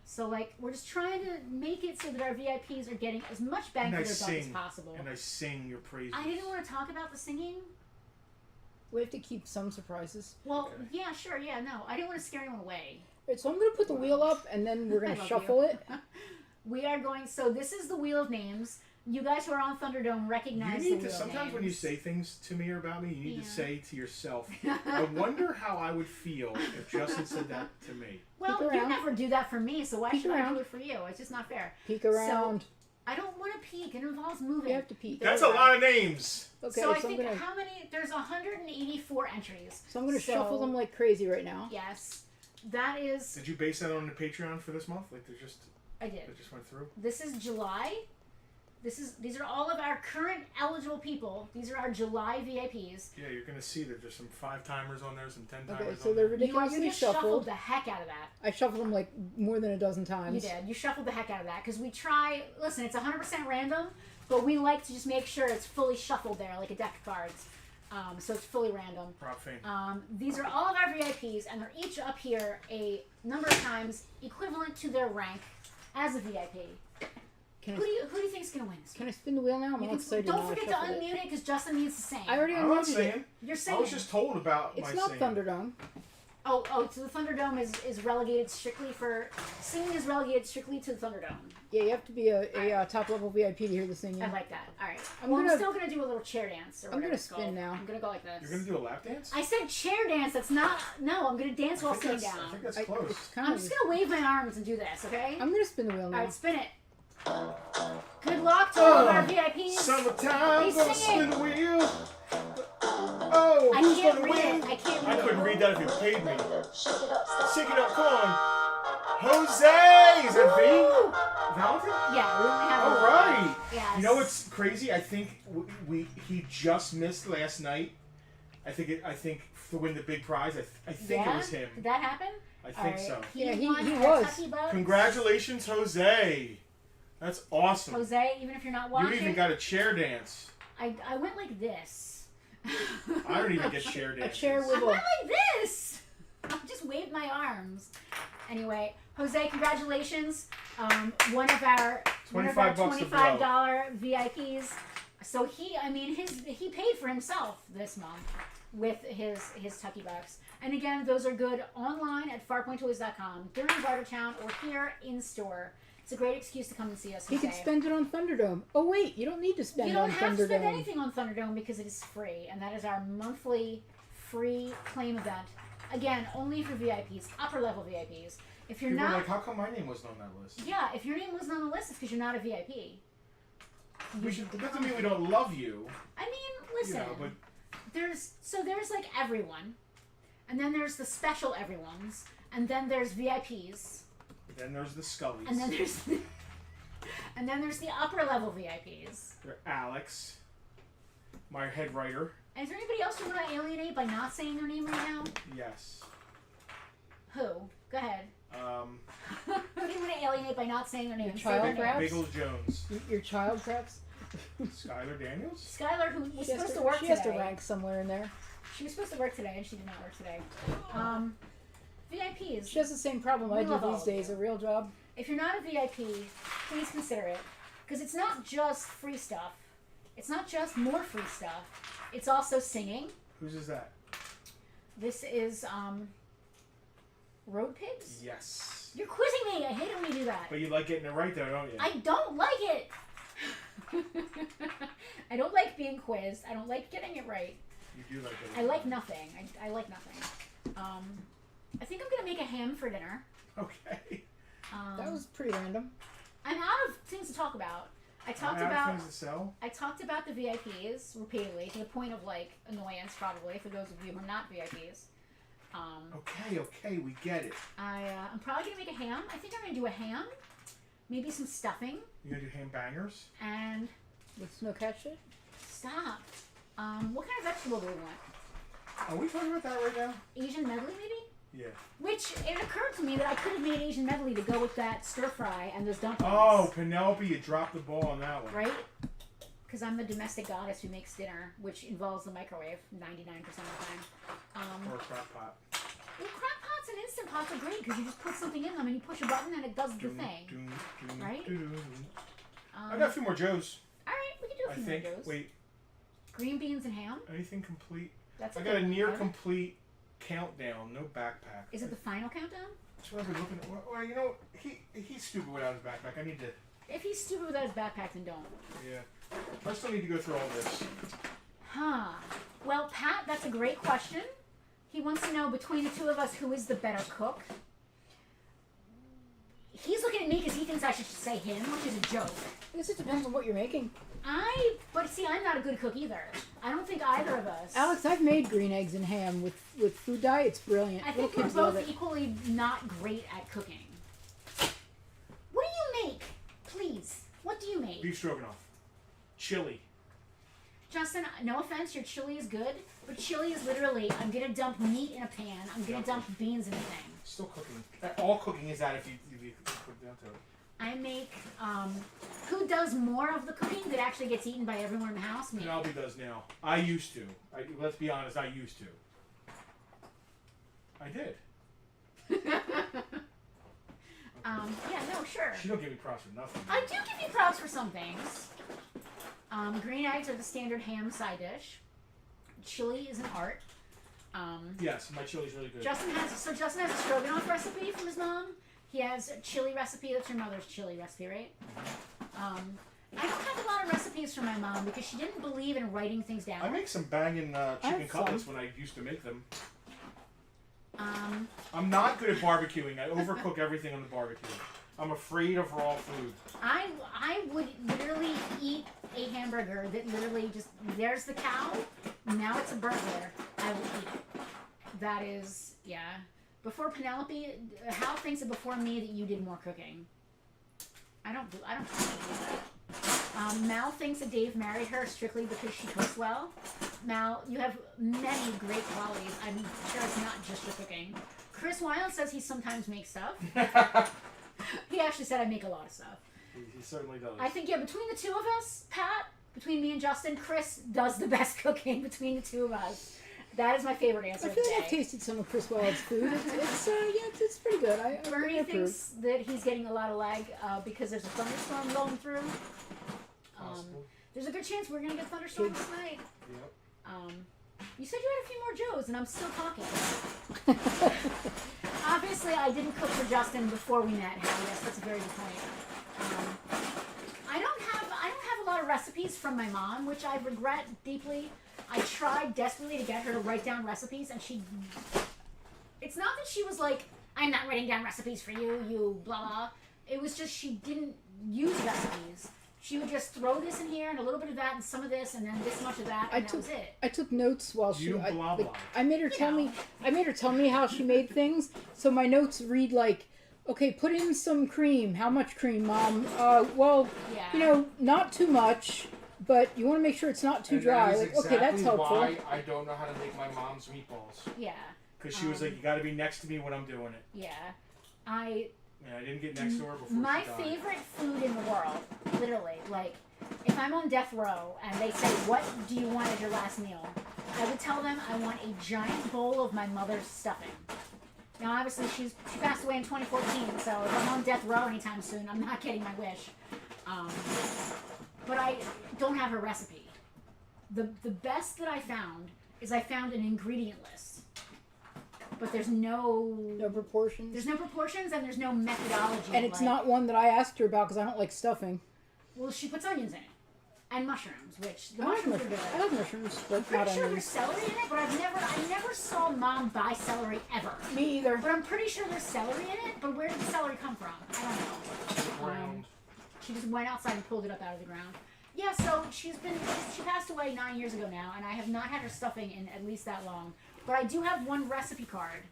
So, like, we're just trying to make it so that our VIPs are getting as much bang for their buck as possible. And I sing your praises. I didn't want to talk about the singing. We have to keep some surprises. Well, Okay. yeah, sure, yeah, no. I didn't want to scare anyone away. Right, so I'm going to put the wheel up, and then we're going I to love shuffle you. it. We are going, so this is the Wheel of Names. You guys who are on Thunderdome recognize You the need Wheel to, of sometimes Names. when you say things to me or about me, you need Yeah. to say to yourself, I wonder how I would feel if Justin said that to me. Well, Peek you around. never do that for me, so why Peek should I around. do it for you? It's just not fair. Peek around. I don't want to peek. It involves moving. You have to peek. That's a lot of names. Okay, so I I'm think gonna, how many? There's 184 entries. so I'm going to shuffle them like crazy right now. Yes, that is. Did you base that on the Patreon for this month? Like I did. it just went through? This is July. These are all of our current eligible people. These are our July VIPs. Yeah, you're going to see that there's some 5-timers on there, some 10-timers Okay, on so there. they're You ridiculously just shuffled shuffled. the heck out of that. I shuffled them like more than a dozen times. You did. You shuffled the heck out of that because we try. Listen, it's 100% random, but we like to just make sure it's fully shuffled there, like a deck of cards. So it's fully random. Prop fame. These are all of our VIPs, and they're each up here a number of times equivalent to their rank as a VIP. Can Who do you think's gonna win? This I spin the wheel now? I'm You all can- excited don't now. I forget to shuffled it. unmute it because Justin needs to sing. I already I'm not unmuted it. saying. You're I singing. was just told about It's my not singing. Thunderdome. Oh, so the Thunderdome is relegated strictly for singing is relegated strictly to the Thunderdome. Yeah, you have to be a top level VIP to hear the singing. I like that. All right. I'm I'm gonna- still gonna do a little chair dance. Or I'm whatever gonna it's spin called. now. I'm gonna go like this. You're going to do a lap dance? I said chair dance. That's not. No, I'm gonna dance while I sitting think down. that's I- close. it's kind I'm of. just gonna wave my arms and do this. Okay. I'm gonna spin the wheel All now. right, spin it. Good luck to all of our VIPs. Summertime, He's gonna singing. spin the wheel. Oh, I who's can't gonna read win? it. I can't I read couldn't it. read that if you paid me. Shake it up, come on. Jose! Is that V? Valentin? Yeah, we only have. All right. Yes. You know what's crazy? I think he just missed last night. I think to win the big prize. I think it was him. Did that happen? I All think right. so. Yeah, he won was. Kentucky Bucks. Congratulations, Jose. That's awesome. Jose, even if you're not You watching, even got a chair dance. I went like this. I don't even get chair A dances. chair I with went like this. I just waved my arms. Anyway, Jose, congratulations. One of our $25 to blow. $25 VIPs. So he paid for himself this month with his Tucky Bucks. And again, those are good online at farpointtoys.com, during Bartertown, or here in store. It's a great excuse to come and see us. He could spend it on Thunderdome. Oh wait, you don't need to spend You it don't on have to spend Thunderdome. anything on Thunderdome because it is free, and that is our monthly free claim event. Again, only for VIPs, upper level VIPs. If you're People are not, like, how come my name wasn't on that list? yeah, if your name wasn't on the list, it's because you're not a VIP. That doesn't mean we don't love you. I mean, listen, You know, but there's like everyone, and then there's the special everyones, and then there's VIPs, then there's the Scullies. and then there's and then there's the upper level VIPs. There's Alex, my head writer. And is there anybody else you want to alienate by not saying their name right now? Yes. Who? Go ahead. Who do you want to alienate by not saying their name? Your Say child, their name. perhaps? Biggles Jones. Your child, perhaps? Skylar Daniels? Skylar, who was She has supposed to work she today. has to rank somewhere in there. She was supposed to work today, and she did not work today. VIPs. She has the same problem We I do love all these of days. you. A real job. If you're not a VIP, please consider it. Because it's not just free stuff. It's not just more free stuff. It's also singing. Whose is that? This is, Road Pigs? Yes. You're quizzing me! I hate it when you do that. But you like getting it right though, don't you? I don't like it! I don't like being quizzed. I don't like getting it right. You do like it. I like nothing. I like nothing. I think I'm gonna make a ham for dinner. Okay. That was pretty random. I'm out of things to talk about. I talked Out of about things to sell. I talked about the VIPs repeatedly to the point of like annoyance, probably for those of you who are not VIPs. Okay, we get it. I'm probably gonna make a ham. I think I'm gonna do a ham, maybe some stuffing, You gonna do ham bangers? and With snow cat shit? stop. What kind of vegetable do we want? Are we talking about that right now? Asian medley, maybe? Yeah. Which it occurred to me that I could have made Asian medley to go with that stir fry and those dumplings. Oh, Penelope, you dropped the ball on that one. Right? Because I'm the domestic goddess who makes dinner, which involves the microwave 99% of the time. Or a crock pot. Well, crock pots and instant pots are great because you just put something in them and you push a button and it does the thing. Right? I got a few more Joes. All right, we can do a few more Joes. Wait, Green beans and ham. anything complete? That's I got a near complete countdown. No backpack. Is it the final countdown? That's what I've been looking at. Well, you know, he's stupid without his backpack. I need to. If he's stupid without his backpack, then don't. Yeah. I still need to go through all this. Huh. Well, Pat, that's a great question. He wants to know between the two of us who is the better cook. He's looking at me because he thinks I should say him, which is a joke. I guess it depends on what you're making. But see, I'm not a good cook either. I don't think either of us. Alex, I've made green eggs and ham with food dye. It's brilliant. I think we're both equally not great at cooking. What do you make? Please. What do you make? Beef stroganoff. Chili. Justin, no offense, your chili is good, but chili is literally, I'm going to dump meat in a pan, I'm going to dump beans in a thing. Still cooking. All cooking is that if you put it down to it. I make, who does more of the cooking that actually gets eaten by everyone in the house? Me. Penelope does now. I used to. Let's be honest, I used to. I did. Yeah, no, sure. She don't give me props for nothing. I do give you props for some things. Green eggs are the standard ham side dish. Chili is an art. Yes, my chili's really good. Justin has a stroganoff recipe from his mom. He has a chili recipe. That's your mother's chili recipe, right? I don't have a lot of recipes from my mom because she didn't believe in writing things down. I make some banging chicken cutlets when I used to make them. I'm not good at barbecuing. I overcook everything on the barbecue. I'm afraid of raw food. I would literally eat a hamburger that literally just, there's the cow, now it's a burger. I will eat it. That is, yeah. Before Penelope, Hal thinks that before me that you did more cooking. I don't think I do that. Mal thinks that Dave married her strictly because she cooks well. Mal, you have many great qualities. I'm sure it's not just your cooking. Chris Wilde says he sometimes makes stuff. He actually said I make a lot of stuff. He certainly does. I think, yeah, between the two of us, Pat, between me and Justin, Chris does the best cooking between the two of us. That is my favorite answer. I feel like I've tasted some of Chris Wilde's food. It's pretty good. Bernie thinks that he's getting a lot of lag because there's a thunderstorm going through. There's a good chance we're going to get a thunderstorm this night. Yep. You said you had a few more Joes, and I'm still talking. Obviously, I didn't cook for Justin before we met. Yes, that's a very good point. I don't have a lot of recipes from my mom, which I regret deeply. I tried desperately to get her to write down recipes, and it's not that she was like, I'm not writing down recipes for you, you blah blah. It was just she didn't use recipes. She would just throw this in here and a little bit of that and some of this and then this much of that and that was it. I took notes while she. Blah, blah. I made her tell me. I made her tell me how she made things. So my notes read like, okay, put in some cream. How much cream, Mom? Well, not too much, but you want to make sure it's not too dry. Like, exactly okay, that's helpful. Why I don't know how to make my mom's meatballs. Yeah. Because she was like, you got to be next to me when I'm doing it. Yeah. Yeah, I didn't get next to her before my she died. favorite food in the world, literally, like, if I'm on death row and they say, what do you want as your last meal? I would tell them I want a giant bowl of my mother's stuffing. Now, obviously, she passed away in 2014, so if I'm on death row anytime soon, I'm not getting my wish. But I don't have her recipe. The best that I found is I found an ingredient list. But there's no proportions. There's no proportions and there's no methodology. And it's not one that I asked her about because I don't like stuffing. Well, she puts onions in it and mushrooms, which the I like mushrooms are good. I like mushrooms, but I'm pretty not sure onions. there's celery in it, but I never saw Mom buy celery ever. Me either. But I'm pretty sure there's celery in it. But where did the celery come from? I don't know. She just went outside and pulled it up out of the ground. Yeah, so she passed away 9 years ago now, and I have not had her stuffing in at least that long. But I do have one recipe card.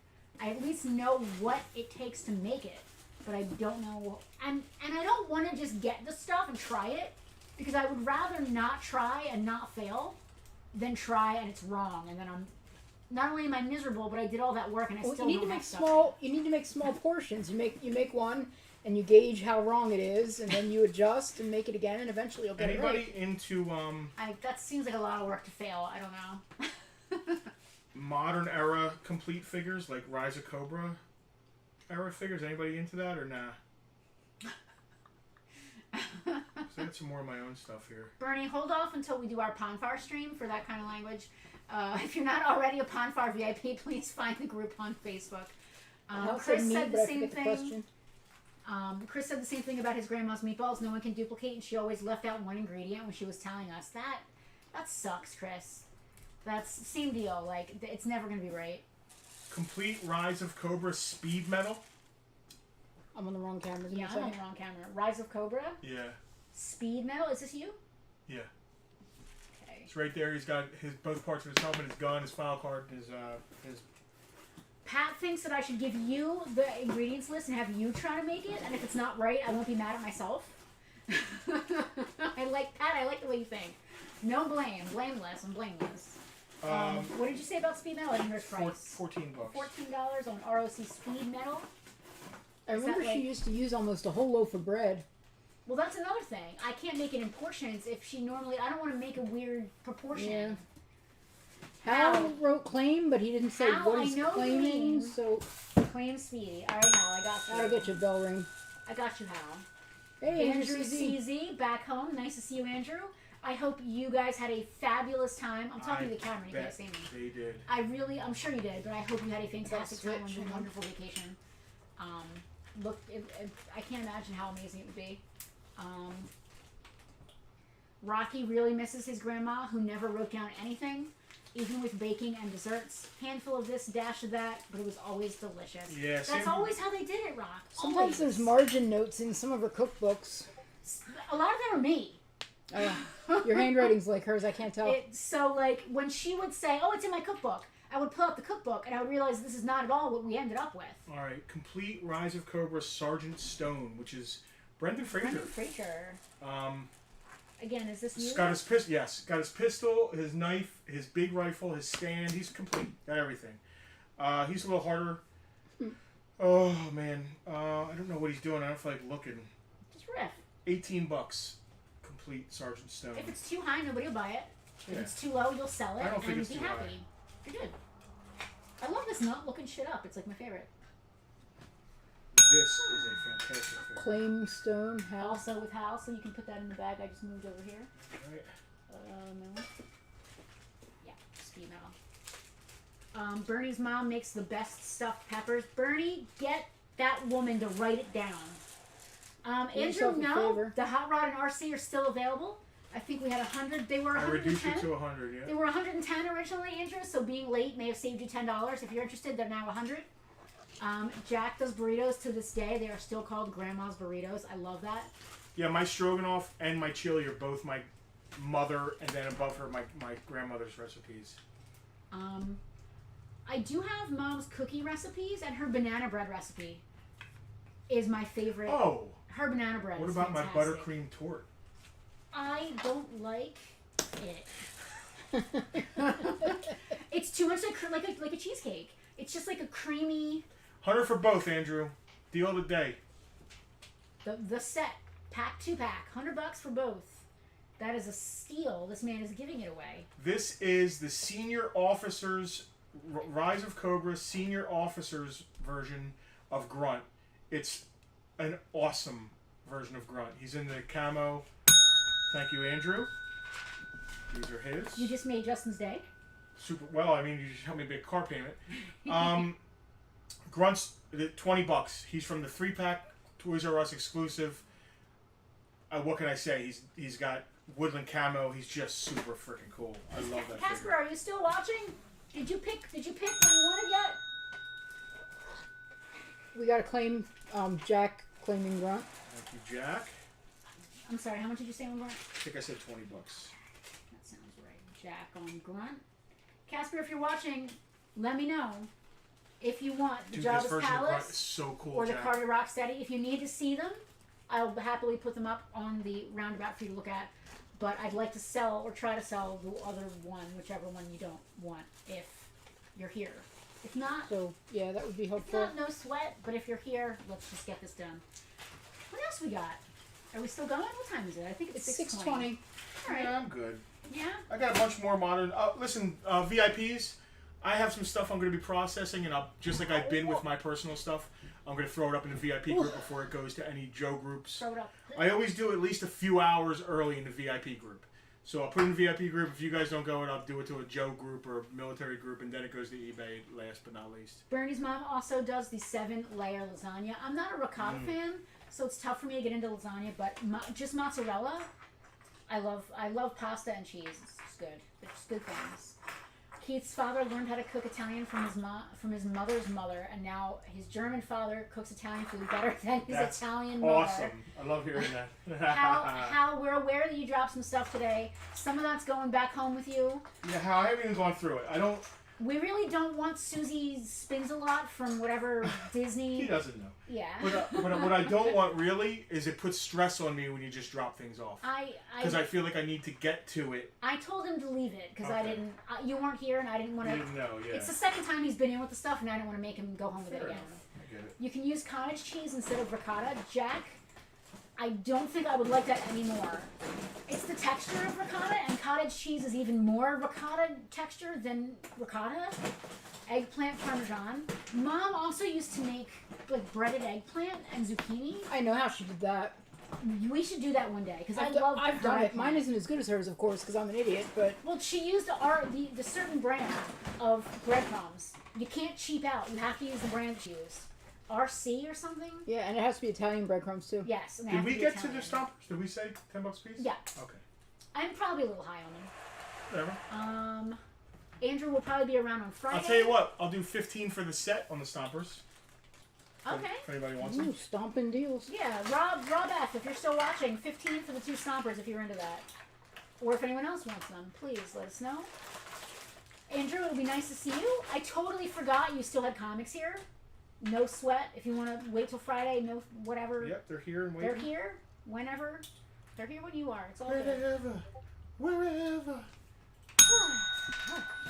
I at least know what it takes to make it, but I don't know. And I don't want to just get the stuff and try it, because I would rather not try and not fail than try and it's wrong, and then not only am I miserable, but I did all that work and I still you need don't to make have stuff. small. You need to make small portions. You make one, and you gauge how wrong it is, and then you adjust and make it again, and eventually you'll get it right. Anybody into That seems like a lot of work to fail. I don't know. modern era complete figures like Rise of Cobra era figures? Anybody into that or nah? I got some more of my own stuff here. Bernie, hold off until we do our Ponfar stream for that kind of language. If you're not already a Ponfar VIP, please find the group on Facebook. Chris said the same thing. Chris said the same thing about his grandma's meatballs. No one can duplicate, and she always left out one ingredient when she was telling us that. That sucks, Chris. That's same deal. Like it's never gonna be right. Complete Rise of Cobra speed metal. I'm on the wrong camera. Yeah, I'm on the wrong camera. Rise of Cobra. Yeah. Speed metal. Is this you? Yeah. Okay. It's right there. He's got his both parts of his helmet, his gun, his file card, his. Pat thinks that I should give you the ingredients list and have you try to make it, and if it's not right, I won't be mad at myself. I like the way you think. No blame. Blameless. I'm blameless. What did you say about speed metal? I didn't hear his price. $14. $14 on ROC speed metal. I remember she used to use almost a whole loaf of bread. Well, that's another thing. I can't make it in portions if she normally... I don't want to make a weird proportion. Yeah. Hal wrote claim, but he didn't say what he's claiming, so... Claim Speedy. All right, Hal, I got you. I'll get you a bell ring. I got you, Hal. Hey, Andrew CZ, back home. Nice to see you, Andrew. I hope you guys had a fabulous time. I'm talking to the camera. You can't see me. They did. I'm sure you did, but I hope you had a fantastic time on your wonderful vacation. Look, I can't imagine how amazing it would be. Rocky really misses his grandma, who never wrote down anything, even with baking and desserts. Handful of this, dash of that, but it was always delicious. Yeah, that's always how they did it, Rock. Sometimes there's margin notes in some of her cookbooks. A lot of them are me. Oh, your handwriting's like hers. I can't tell. So, like, when she would say, "Oh, it's in my cookbook," I would pull out the cookbook and I would realize this is not at all what we ended up with. All right, complete Rise of Cobra Sergeant Stone, which is Brendan Fraser. Again, is this you? Got his pistol. Yes, got his pistol, his knife, his big rifle, his stand. He's complete. Got everything. He's a little harder. Oh man, I don't know what he's doing. I don't feel like looking. Just riff. $18. Complete Sergeant Stone. If it's too high, nobody will buy it. If it's too low, you'll sell it and be happy. You're good. I love this nut looking shit up. It's like my favorite. This is a fantastic figure. Claim Stone, Hal. Also with Hal, so you can put that in the bag I just moved over here. Right. No. Yeah, speed metal. Bernie's mom makes the best stuffed peppers. Bernie, get that woman to write it down. Andrew, no, the Hot Rod and RC are still available. I think we had 100. They were 110. I reduced it to 100, yeah. They were 110 originally, Andrew, so being late may have saved you $10. If you're interested, they're now 100. Jack does burritos to this day. They are still called Grandma's Burritos. I love that. Yeah, my stroganoff and my chili are both my mother, and then above her, my grandmother's recipes. I do have Mom's cookie recipes, and her banana bread recipe is my favorite. Oh. Her banana bread What is about fantastic. my buttercream tort? I don't like it. It's too much like a cheesecake. It's just like a creamy. 100 for both, Andrew. Deal of the day. The set pack 2-pack, $100 for both. That is a steal. This man is giving it away. This is the senior officers Rise of Cobra senior officers version of Grunt. It's an awesome version of Grunt. He's in the camo. Thank you, Andrew. These are his. You just made Justin's day. Super. Well, I mean, you just helped me make a car payment. Grunt's $20. He's from the 3-pack Toys R Us exclusive. What can I say? He's got woodland camo. He's just super freaking cool. I love that. Casper, figure. are you still watching? Did you pick what you wanted yet? We got to claim Jack claiming Grunt. Thank you, Jack. I'm sorry. How much did you say on Grunt? I think I said $20. That sounds right. Jack on Grunt. Casper, if you're watching, let me know if you want the Jabba's Palace is so cool, or the Jack. Carter Rocksteady. If you need to see them, I'll happily put them up on the roundabout for you to look at. But I'd like to sell or try to sell the other one, whichever one you don't want, if you're here. If not, So yeah, that would be if helpful. not, no sweat. But if you're here, let's just get this done. What else we got? Are we still going? What time is it? I think it's 6:20. All right. Yeah, I'm good. Yeah. I got a bunch more modern. Listen, VIPs. I have some stuff I'm going to be processing, and just like I've been with my personal stuff, I'm going to throw it up in the VIP group before it goes to any Joe groups. Throw it up. I always do at least a few hours early in the VIP group. So I'll put it in the VIP group. If you guys don't go, I'll do it to a Joe group or a military group, and then it goes to eBay last but not least. Bernie's mom also does the 7-layer lasagna. I'm not a ricotta fan, so it's tough for me to get into lasagna, but just mozzarella. I love pasta and cheese. It's good. It's just good things. Keith's father learned how to cook Italian from his mother's mother, and now his German father cooks Italian food better than his Italian mother. Awesome. I love hearing that. How we're aware that you dropped some stuff today. Some of that's going back home with you. Yeah, how I haven't even gone through it. We really don't want Susie spins a lot from whatever Disney. He doesn't know. Yeah. But what I don't want really is it puts stress on me when you just drop things off. Because I feel like I need to get to it. I told him to leave it because I didn't. You weren't here, and I didn't want to. You didn't know, yeah. It's the second time he's been in with the stuff, and I didn't want to make him go home with it again. I get it. You can use cottage cheese instead of ricotta. Jack, I don't think I would like that anymore. It's the texture of ricotta, and cottage cheese is even more ricotta texture than ricotta. Eggplant parmesan. Mom also used to make like breaded eggplant and zucchini. I know how she did that. We should do that one day because I've love done it. Mine isn't as good as hers, of course, because I'm an idiot. But well, she used the certain brand of breadcrumbs. You can't cheap out. You have to use the brand she used. RC or something. Yeah, and it has to be Italian breadcrumbs too. Yes. And Did we get to the stoppers? Did we say $10 a piece? Yeah. Okay. I'm probably a little high on them. Whatever. Andrew will probably be around on Friday. I'll tell you what. I'll do 15 for the set on the stompers. Okay. If anybody wants Ooh, them. stomping deals. Yeah, Rob F, if you're still watching, 15 for the 2 stompers if you're into that. Or if anyone else wants them, please let us know. Andrew, it would be nice to see you. I totally forgot you still had comics here. No sweat. If you want to wait till Friday, no whatever. Yep, they're here and waiting. They're here whenever. They're here when you are. It's all good. Wherever.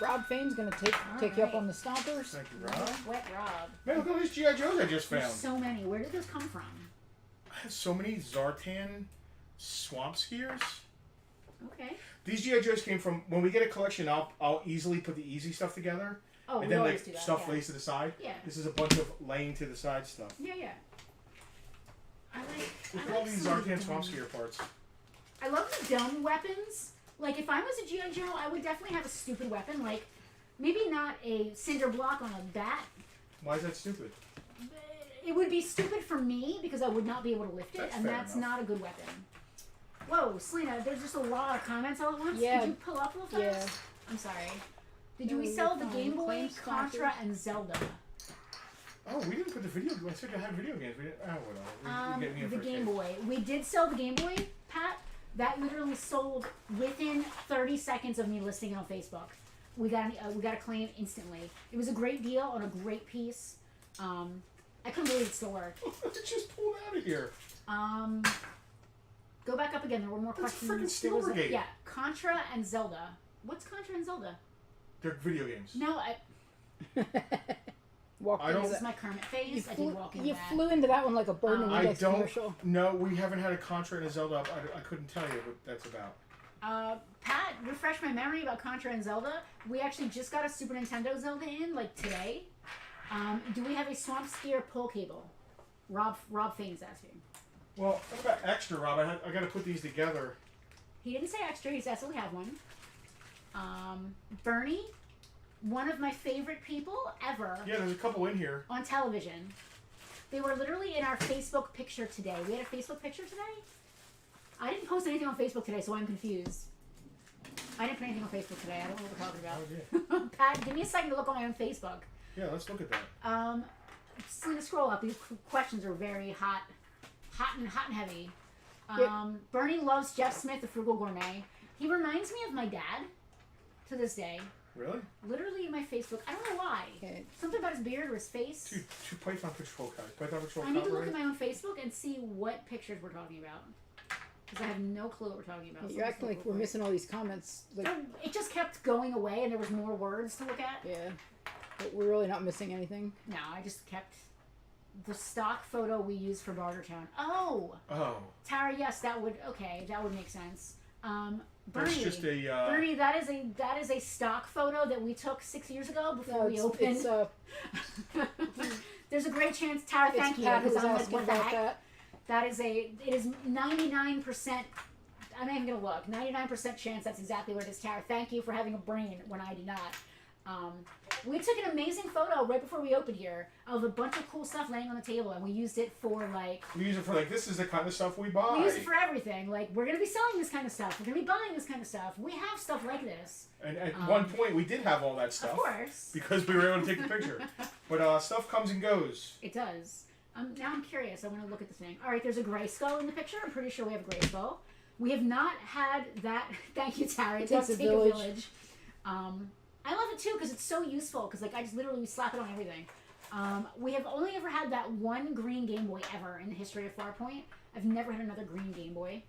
Rob Fane's gonna take you up on the stompers. Thank you, Rob. Wet Rob. Man, look at all these G.I. Joes I just There's found. so many. Where did those come from? I have so many Zartan swamp skiers. Okay. These G.I. Joes came from, when we get a collection, I'll easily put the easy stuff together. Oh, and we then always like do that. stuff Yeah. lays to the side. Yeah. This is a bunch of laying to the side stuff. Yeah. I Look at all these some of Zartan the swamp dome. skier parts. I love the dome weapons. Like, if I was a G.I. Joe, I would definitely have a stupid weapon. Like, maybe not a cinder block on a bat. Why is that stupid? It would be stupid for me because I would not be able to lift it, That's and fair that's enough. not a good weapon. Whoa, Selena, there's just a lot of comments all at once. Yeah. Did you pull up real fast? Yeah. I'm sorry. No, we you're sell the fine. Game Boy, Claim Contra, stoppers. and Zelda? Oh, we didn't put the video. I said I had video games. We didn't. Oh, whatever. We get me in The for a Game cake. Boy. We did sell the Game Boy, Pat. That literally sold within 30 seconds of me listing it on Facebook. We got a claim instantly. It was a great deal on a great piece. I couldn't believe it still worked. It just pulled out of here. Go back up again. There were more That's questions. freaking Steel Brigade. Yeah, Contra and Zelda. What's Contra and Zelda? They're video games. No, Walked I into don't- this that. is my Kermit face. You I flew, did walk into you that. flew into that one like a bird in a I Windex don't commercial. know. We haven't had a Contra and a Zelda up. I couldn't tell you what that's about. Pat, refresh my memory about Contra and Zelda. We actually just got a Super Nintendo Zelda in, like today. Do we have a Swamp Skier pull cable? Rob Fane's asking. Well, what about extra, Rob? I got to put these together. He didn't say extra. He said we have one. Bernie, one of my favorite people ever Yeah, there's a couple in here. on television. They were literally in our Facebook picture today. We had a Facebook picture today? I didn't post anything on Facebook today, so I'm confused. I didn't put anything on Facebook today. I don't know what we're talking about. Oh, yeah. Pat, give me a second to look on my own Facebook. Yeah, let's look at that. Selena, scroll up. These questions are very hot and heavy. Yep. Bernie loves Jeff Smith, the Frugal Gourmet. He reminds me of my dad to this day. Really? Literally in my Facebook. I don't know why. Okay. Something about his beard or his face. Two Python Patrol guys. Python Patrol I need to look copyright. at my own Facebook and see what pictures we're talking about. Because I have no clue what we're talking about. You're acting like we're missing all these comments. Like, It just kept going away and there was more words to look at. yeah. But we're really not missing anything. No, I just kept the stock photo we used for Bartertown. Oh, Tara, yes, that would make sense. Bernie, that's just a Bernie, that is a stock photo that we took 6 years ago before we opened. There's a great chance, Tara. Thank you. Because I'm like, what the heck? It is 99%. I'm not even gonna look. 99% chance that's exactly what it is, Tara. Thank you for having a brain when I do not. We took an amazing photo right before we opened here of a bunch of cool stuff laying on the table, and we used it for this is the kind of stuff we buy. We use it for everything. Like, we're gonna be selling this kind of stuff. We're gonna be buying this kind of stuff. We have stuff like this. And at one point, we did have all that stuff. Of course. Because we were able to take the picture. But stuff comes and goes. It does. Now I'm curious. I want to look at the thing. All right, there's a gray skull in the picture. I'm pretty sure we have a gray skull. We have not had that. Thank you, Tara. It does take a village. I love it too because it's so useful. Because like I just literally slap it on everything. We have only ever had that one green Game Boy ever in the history of Farpoint. I've never had another green Game Boy.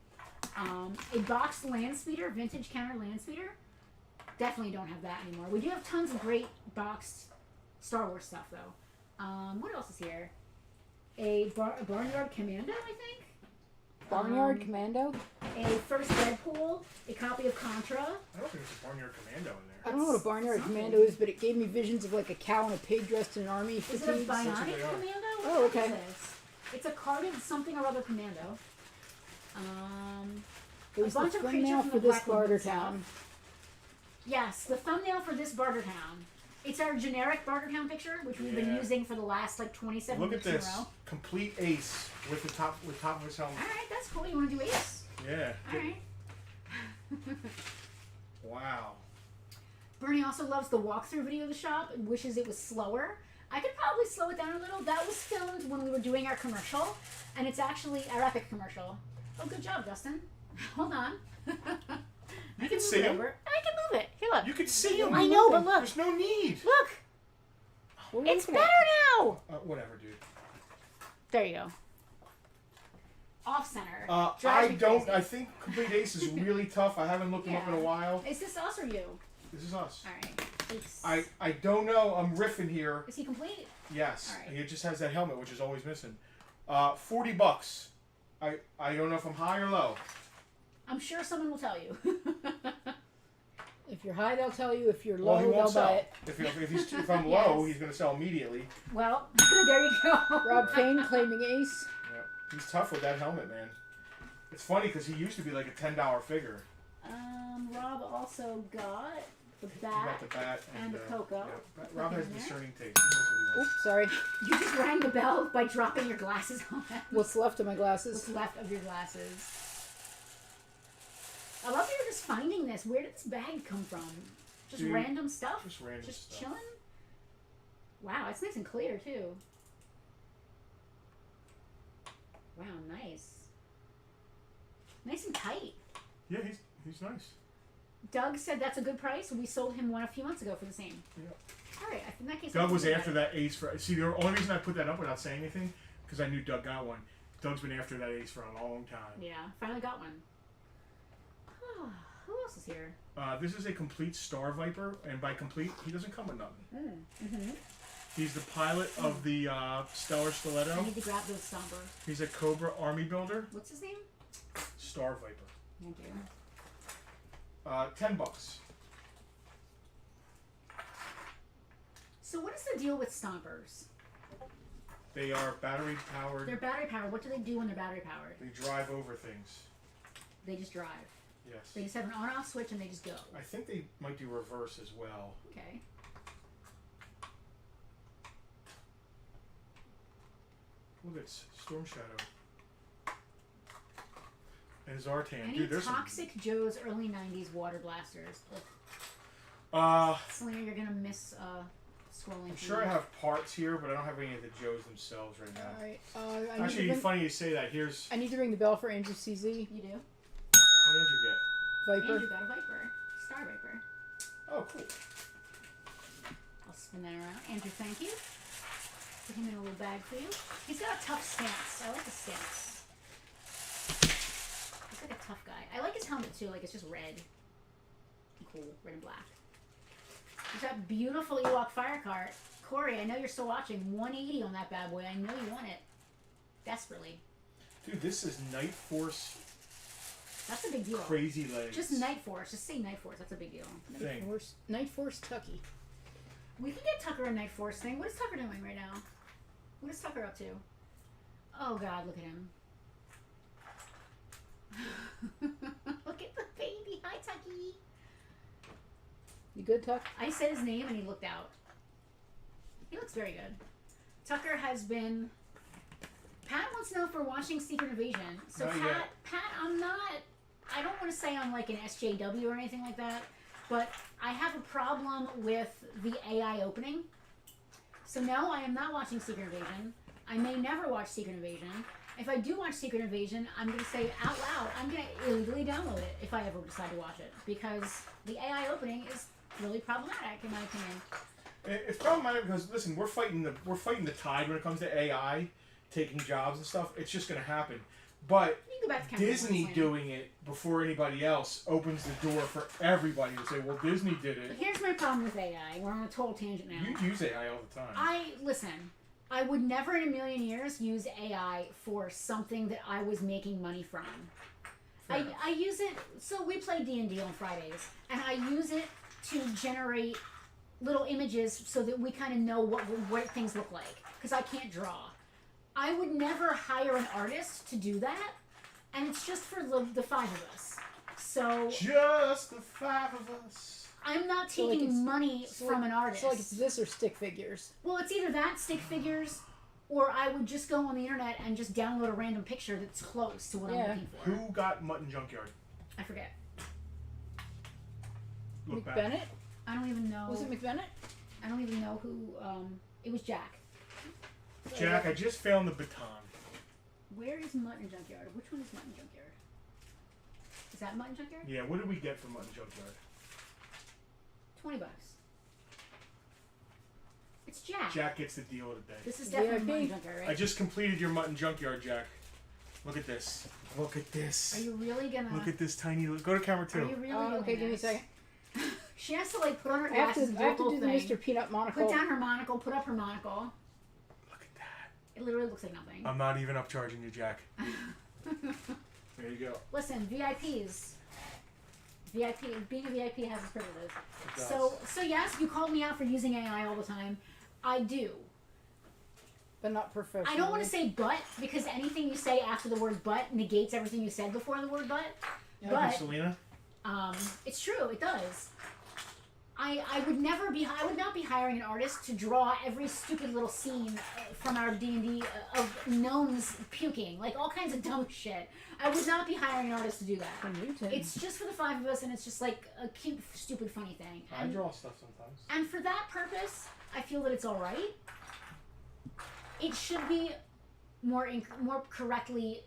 A boxed land speeder, vintage counter land speeder. Definitely don't have that anymore. We do have tons of great boxed Star Wars stuff though. What else is here? A Barnyard Commando, I think. Barnyard Commando? A first Deadpool, a copy of Contra. I don't think there's a Barnyard Commando in there. I don't know what a Barnyard Commando is, but it gave me visions of like a cow and a pig dressed in army fatigues. Is it a Bionic Commando? Oh, okay. It's a carded something or other Commando. It was the thumbnail for this Bartertown. Yes, the thumbnail for this Bartertown. It's our generic Bartertown picture, which we've been using for the last like 27 Look weeks at this. in a row. Complete ace with the top of his helmet. Alright, that's cool. You want to do ace? Yeah. Alright. Wow. Bernie also loves the walkthrough video of the shop and wishes it was slower. I could probably slow it down a little. That was filmed when we were doing our commercial, and it's actually our epic commercial. Oh, good job, Dustin. Hold on. You can see him. I can move it. Here, look. You can see him. I know, but look. There's no need. Look. It's better now. Whatever, dude. There you go. Off center. I think Complete Ace is really tough. I haven't looked him up in a while. Is this us or you? This is us. Alright. I don't know. I'm riffing here. Is he complete? Yes. All right. He just has that helmet, which is always missing. $40. I don't know if I'm high or low. I'm sure someone will tell you. If you're high, they'll tell you. If you're low, Well, he won't they'll sell. buy it. If I'm low, he's going to sell immediately. Well, there you go. Rob Fane claiming ace. Yeah. He's tough with that helmet, man. It's funny because he used to be like a $10 figure. Rob also got the He bat, got the bat and the cocoa. Yeah. Rob has discerning taste. He knows what he wants. Oops, sorry. You just rang the bell by dropping your glasses on them. What's left of my glasses? What's left of your glasses? I love that you're just finding this. Where did this bag come from? Just Dude, random stuff? Just random Just stuff. chilling? Wow, it's nice and clear too. Wow, nice. Nice and tight. Yeah, he's nice. Doug said that's a good price. We sold him one a few months ago for the same. Yeah. All right, in that case. Doug was after that ace for. See, the only reason I put that up without saying anything, because I knew Doug got one. Doug's been after that ace for a long time. Yeah, finally got one. Who else is here? This is a complete Star Viper, and by complete, he doesn't come with nothing. Mm-hmm. He's the pilot of the Stellar Stiletto. I need to grab those stompers. He's a Cobra Army Builder. What's his name? Star Viper. Thank you. $10. So what is the deal with stompers? They are battery powered. They're battery powered. What do they do when they're battery powered? They drive over things. They just drive. Yes. They just have an on-off switch and they just go. I think they might do reverse as well. Okay. Look, it's Storm Shadow. And Zartan. Any Dude, there's Toxic Joe's early 90s water blasters. Selena, you're going to miss scrolling. I'm sure I have parts here, but I don't have any of the Joes themselves right now. Alright. Actually, funny you say that. Here's... I need to ring the bell for Andrew CZ. You do? What did you get? Viper. Andrew got a Viper. Star Viper. Oh, cool. I'll spin that around. Andrew, thank you. Put him in a little bag for you. He's got a tough stance. I like the stance. He's like a tough guy. I like his helmet too. Like it's just red. Cool. Red and black. There's that beautiful Ewok fire cart. Corey, I know you're still watching. 180 on that bad boy. I know you want it. Desperately. Dude, this is Night Force. That's a big deal. Crazy legs. Just Night Force. Just say Night Force. That's a big deal. Night Force Tucky. We can get Tucker a Night Force thing. What is Tucker doing right now? What is Tucker up to? Oh, God, look at him. Look at the baby. Hi, Tucky. You good, Tuck? I said his name and he looked out. He looks very good. Tucker has been... Pat wants to know if we're watching Secret Invasion. So Pat, I'm not... I don't want to say I'm like an SJW or anything like that, but I have a problem with the AI opening. So no, I am not watching Secret Invasion. I may never watch Secret Invasion. If I do watch Secret Invasion, I'm going to say out loud, I'm going to illegally download it if I ever decide to watch it. Because the AI opening is really problematic, in my opinion. It's problematic because, listen, we're fighting the tide when it comes to AI taking jobs and stuff. It's just going to happen. But You can go back to Disney doing it before anybody else opens the door for everybody to say, well, Disney did it. Here's my problem with AI. We're on a total tangent now. You use AI all the time. Listen, I would never in a million years use AI for something that I was making money from. I use it, so we play D&D on Fridays, and I use it to generate little images so that we kind of know what things look like, because I can't draw. I would never hire an artist to do that, and it's just for the five of us. So just the five of us. I'm not taking money from an artist. So like it's this or stick figures. Well, it's either that, stick figures, or I would just go on the internet and just download a random picture that's close to what I'm looking for. Who got Mutton Junkyard? I forget. Look back. McBennett? I don't even know. Was it McBennett? I don't even know who. It was Jack. Jack, I just found the baton. Where is Mutton Junkyard? Which one is Mutton Junkyard? Is that Mutton Junkyard? Yeah, what did we get for Mutton Junkyard? $20. It's Jack. Jack gets the deal of the day. This is definitely VIP. Mutton Junkyard, right? I just completed your Mutton Junkyard, Jack. Look at this. Look at this. Are you really gonna? Look at this tiny. Go to camera Are you 2. really? Okay, give me a this? second. She has to like put on her I have glasses. to do the thing. Mr. Peanut monocle. Put down her monocle. Put up her monocle. Look at that. It literally looks like nothing. I'm not even upcharging you, Jack. There you go. Listen, VIPs. Being a VIP has its privileges. It does. So yes, you called me out for using AI all the time. I do. But not professional. I don't want to say but, because anything you say after the word but negates everything you said before the word but. Thank you, Selena. It's true. It does. I would not be hiring an artist to draw every stupid little scene from our D&D of gnomes puking, like all kinds of dumb shit. I would not be hiring an artist to do that. It's just for the five of us, and it's just like a cute, stupid, funny thing. I draw stuff sometimes. And for that purpose, I feel that it's all right. It should be more correctly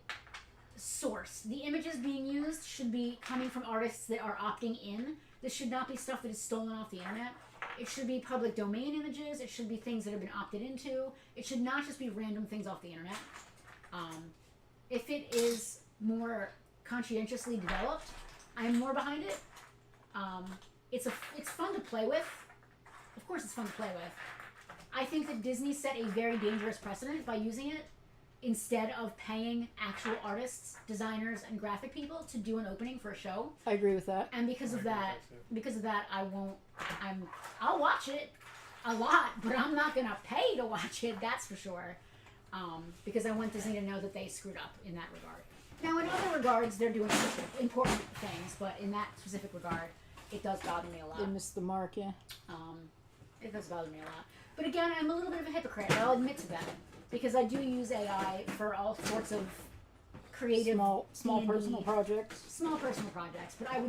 sourced. The images being used should be coming from artists that are opting in. This should not be stuff that is stolen off the internet. It should be public domain images. It should be things that have been opted into. It should not just be random things off the internet. If it is more conscientiously developed, I'm more behind it. It's fun to play with. Of course it's fun to play with. I think that Disney set a very dangerous precedent by using it instead of paying actual artists, designers, and graphic people to do an opening for a show. I agree with that. And because of that, I'll watch it a lot, but I'm not gonna pay to watch it. That's for sure. Because I want Disney to know that they screwed up in that regard. Now, in other regards, they're doing important things, but in that specific regard, it does bother me a lot. They missed the mark, yeah. It does bother me a lot. But again, I'm a little bit of a hypocrite. I'll admit to that. Because I do use AI for all sorts of creative, small D&D, personal projects. Small personal projects. But I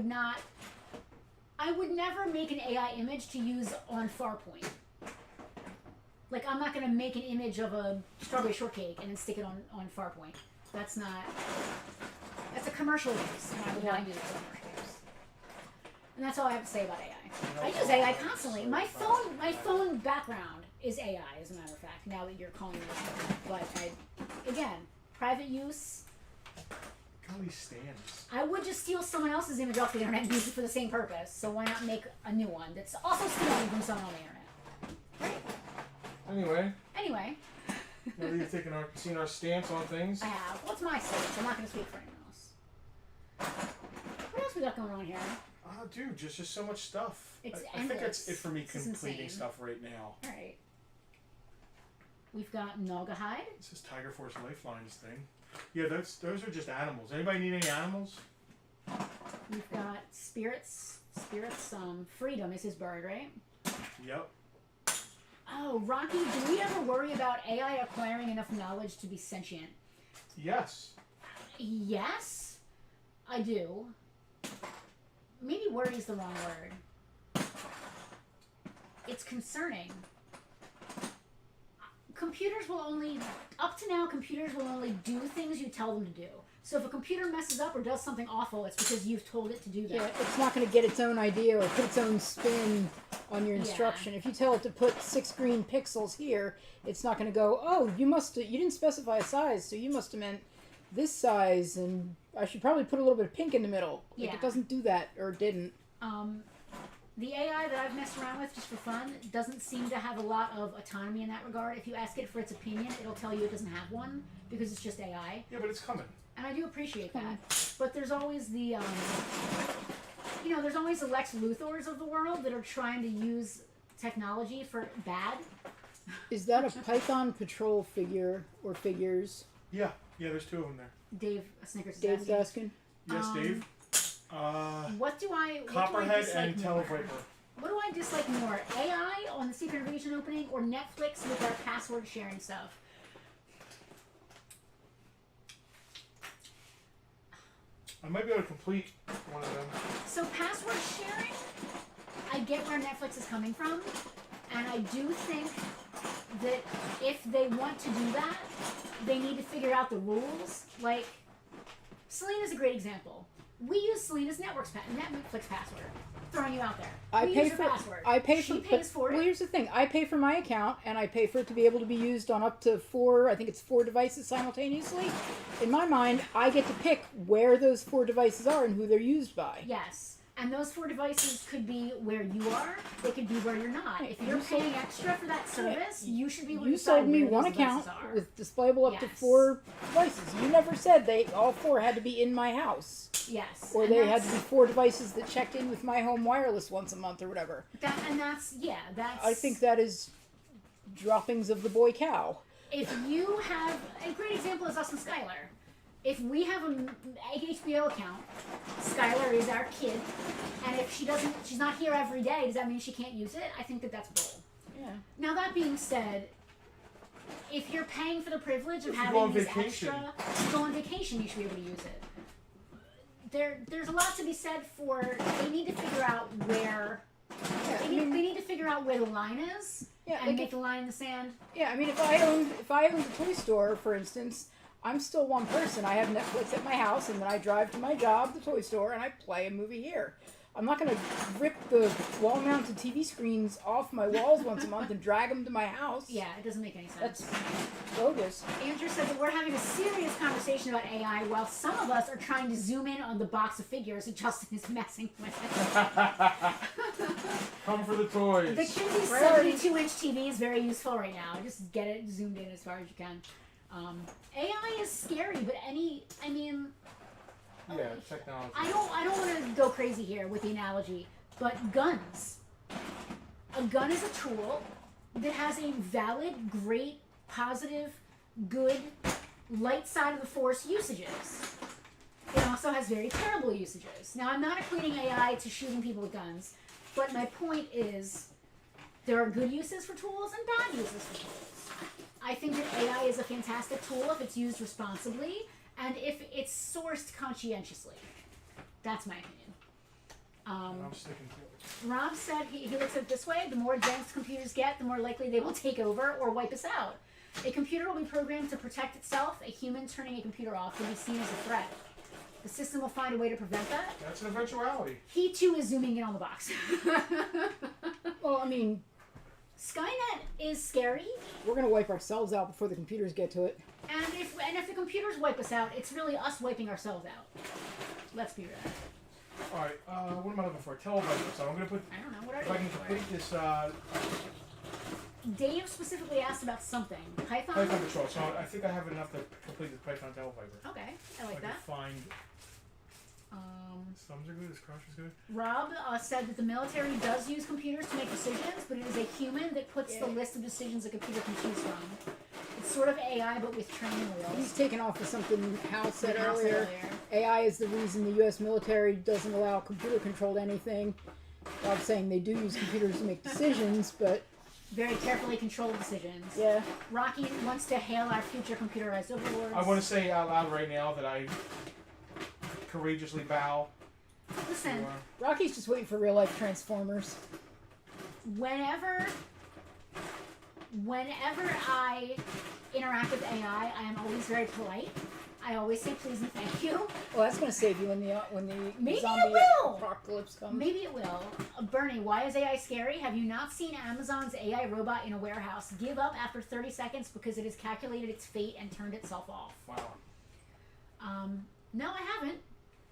would never make an AI image to use on Farpoint. Like, I'm not going to make an image of a strawberry shortcake and then stick it on Farpoint. That's a commercial use, and I would not use it for commercial use. And that's all I have to say about AI. I use AI constantly. My phone background is AI, as a matter of fact, now that you're calling it. But again, private use, Look at all these stands. I would just steal someone else's image off the internet and use it for the same purpose. So why not make a new one that's also stealing from someone on the internet? Right? Anyway, now that you've seen our stance on things. I have. What's my stance? I'm not going to speak for anyone else. What else we got going on here? Oh, dude, just so much stuff. It's I think that's it for me This is completing insane. stuff right now. All right. We've got Naugahyde. This is Tiger Force Lifelines thing. Yeah, those are just animals. Anybody need any animals? We've got Spirits. Freedom is his bird, right? Yep. Oh, Rocky, do we ever worry about AI acquiring enough knowledge to be sentient? Yes. Yes, I do. Maybe worry is the wrong word. It's concerning. Up to now, computers will only do things you tell them to do. So if a computer messes up or does something awful, it's because you've told it to do that. Yeah, it's not going to get its own idea or put its own spin on your instruction. If you tell it to put 6 green pixels here, it's not going to go, oh, you didn't specify a size, so you must have meant this size, and I should probably put a little bit of pink in the middle. It doesn't do that, or didn't. The AI that I've messed around with just for fun doesn't seem to have a lot of autonomy in that regard. If you ask it for its opinion, it'll tell you it doesn't have one because it's just AI. Yeah, but it's coming. And I do appreciate that. But there's always the, there's always the Lex Luthors of the world that are trying to use technology for bad. Is that a Python patrol figure or figures? Yeah, there's 2 of them there. Dave Snickers is Dave's asking. Yes, Dave. What do I Copperhead dislike and more? Televiper. What do I dislike more? AI on the Secret Invasion opening or Netflix with their password sharing stuff? I might be able to complete one of them. So password sharing, I get where Netflix is coming from, and I do think that if they want to do that, they need to figure out the rules. Like, Selena's a great example. We use Selena's Netflix password. Throwing you out there. I we pay use her for password. She pays for it. Well, here's the thing. I pay for my account, and I pay for it to be able to be used on up to 4 devices simultaneously. In my mind, I get to pick where those 4 devices are and who they're used by. Yes. And those 4 devices could be where you are. They could be where you're not. If you're paying extra for that service, you should be able to decide sold me where one those account devices are. with displayable up to 4 devices. You never said all 4 had to be in my house. Yes. Or they had to be 4 devices that checked in with my home wireless once a month or whatever. That's. I think that is droppings of the boy cow. If you have a great example is us and Skylar. If we have an HBO account, Skylar is our kid, and if she's not here every day, does that mean she can't use it? I think that's bull. Yeah. Now that being said, if you're paying for the privilege of having these extra, go on vacation, you should be able to use it. There's a lot to be said for. They need to figure out where. They need to figure out where the line is. Yeah, and make the line in the sand. Yeah, I mean, if I owned a toy store, for instance, I'm still one person. I have Netflix at my house, and then I drive to my job, the toy store, and I play a movie here. I'm not going to rip the wall-mounted TV screens off my walls once a month and drag them to my house. Yeah, it doesn't make any sense. That's bogus. Andrew said that we're having a serious conversation about AI while some of us are trying to zoom in on the box of figures that Justin is messing with. Come for the toys. The Kinsey 72-inch TV is very useful right now. Just get it zoomed in as far as you can. AI is scary, but yeah, technology. I don't want to go crazy here with the analogy, but guns. A gun is a tool that has a valid, great, positive, good, light side of the force usages. It also has very terrible usages. Now, I'm not equating AI to shooting people with guns, but my point is there are good uses for tools and bad uses for tools. I think that AI is a fantastic tool if it's used responsibly and if it's sourced conscientiously. That's my opinion. I'm sticking to it. Rob said he looks at it this way: the more advanced computers get, the more likely they will take over or wipe us out. A computer will be programmed to protect itself. A human turning a computer off will be seen as a threat. The system will find a way to prevent that. That's an eventuality. He too is zooming in on the box. Well, I mean, Skynet is scary. we're going to wipe ourselves out before the computers get to it. And if the computers wipe us out, it's really us wiping ourselves out. Let's be real. All right. What am I looking for? Television. So I'm gonna put. I don't know. What are If you I can looking complete this Dave specifically asked about something. Python? Python patrol. So I think I have enough to complete this Python televiper. Okay, I like I that. can find. Thumbs are good. This crush is good. Rob said that the military does use computers to make decisions, but it is a human that puts the list of decisions a computer can choose from. It's sort of AI, but with training wheels. He's taken off of something Hal said Hal said earlier. AI is the reason the U.S. military doesn't allow computer-controlled anything. Rob's saying they do use computers to make decisions, but... Very carefully controlled decisions. Yeah. Rocky wants to hail our future computerized overlords. I want to say out loud right now that I courageously bow. Listen, Rocky's just waiting for real-life Transformers. whenever I interact with AI, I am always very polite. I always say please and thank you. Well, that's going to save you when the Maybe zombie it will. apocalypse comes. Maybe it will. Bernie, why is AI scary? Have you not seen Amazon's AI robot in a warehouse give up after 30 seconds because it has calculated its fate and turned itself off? Wow. No, I haven't.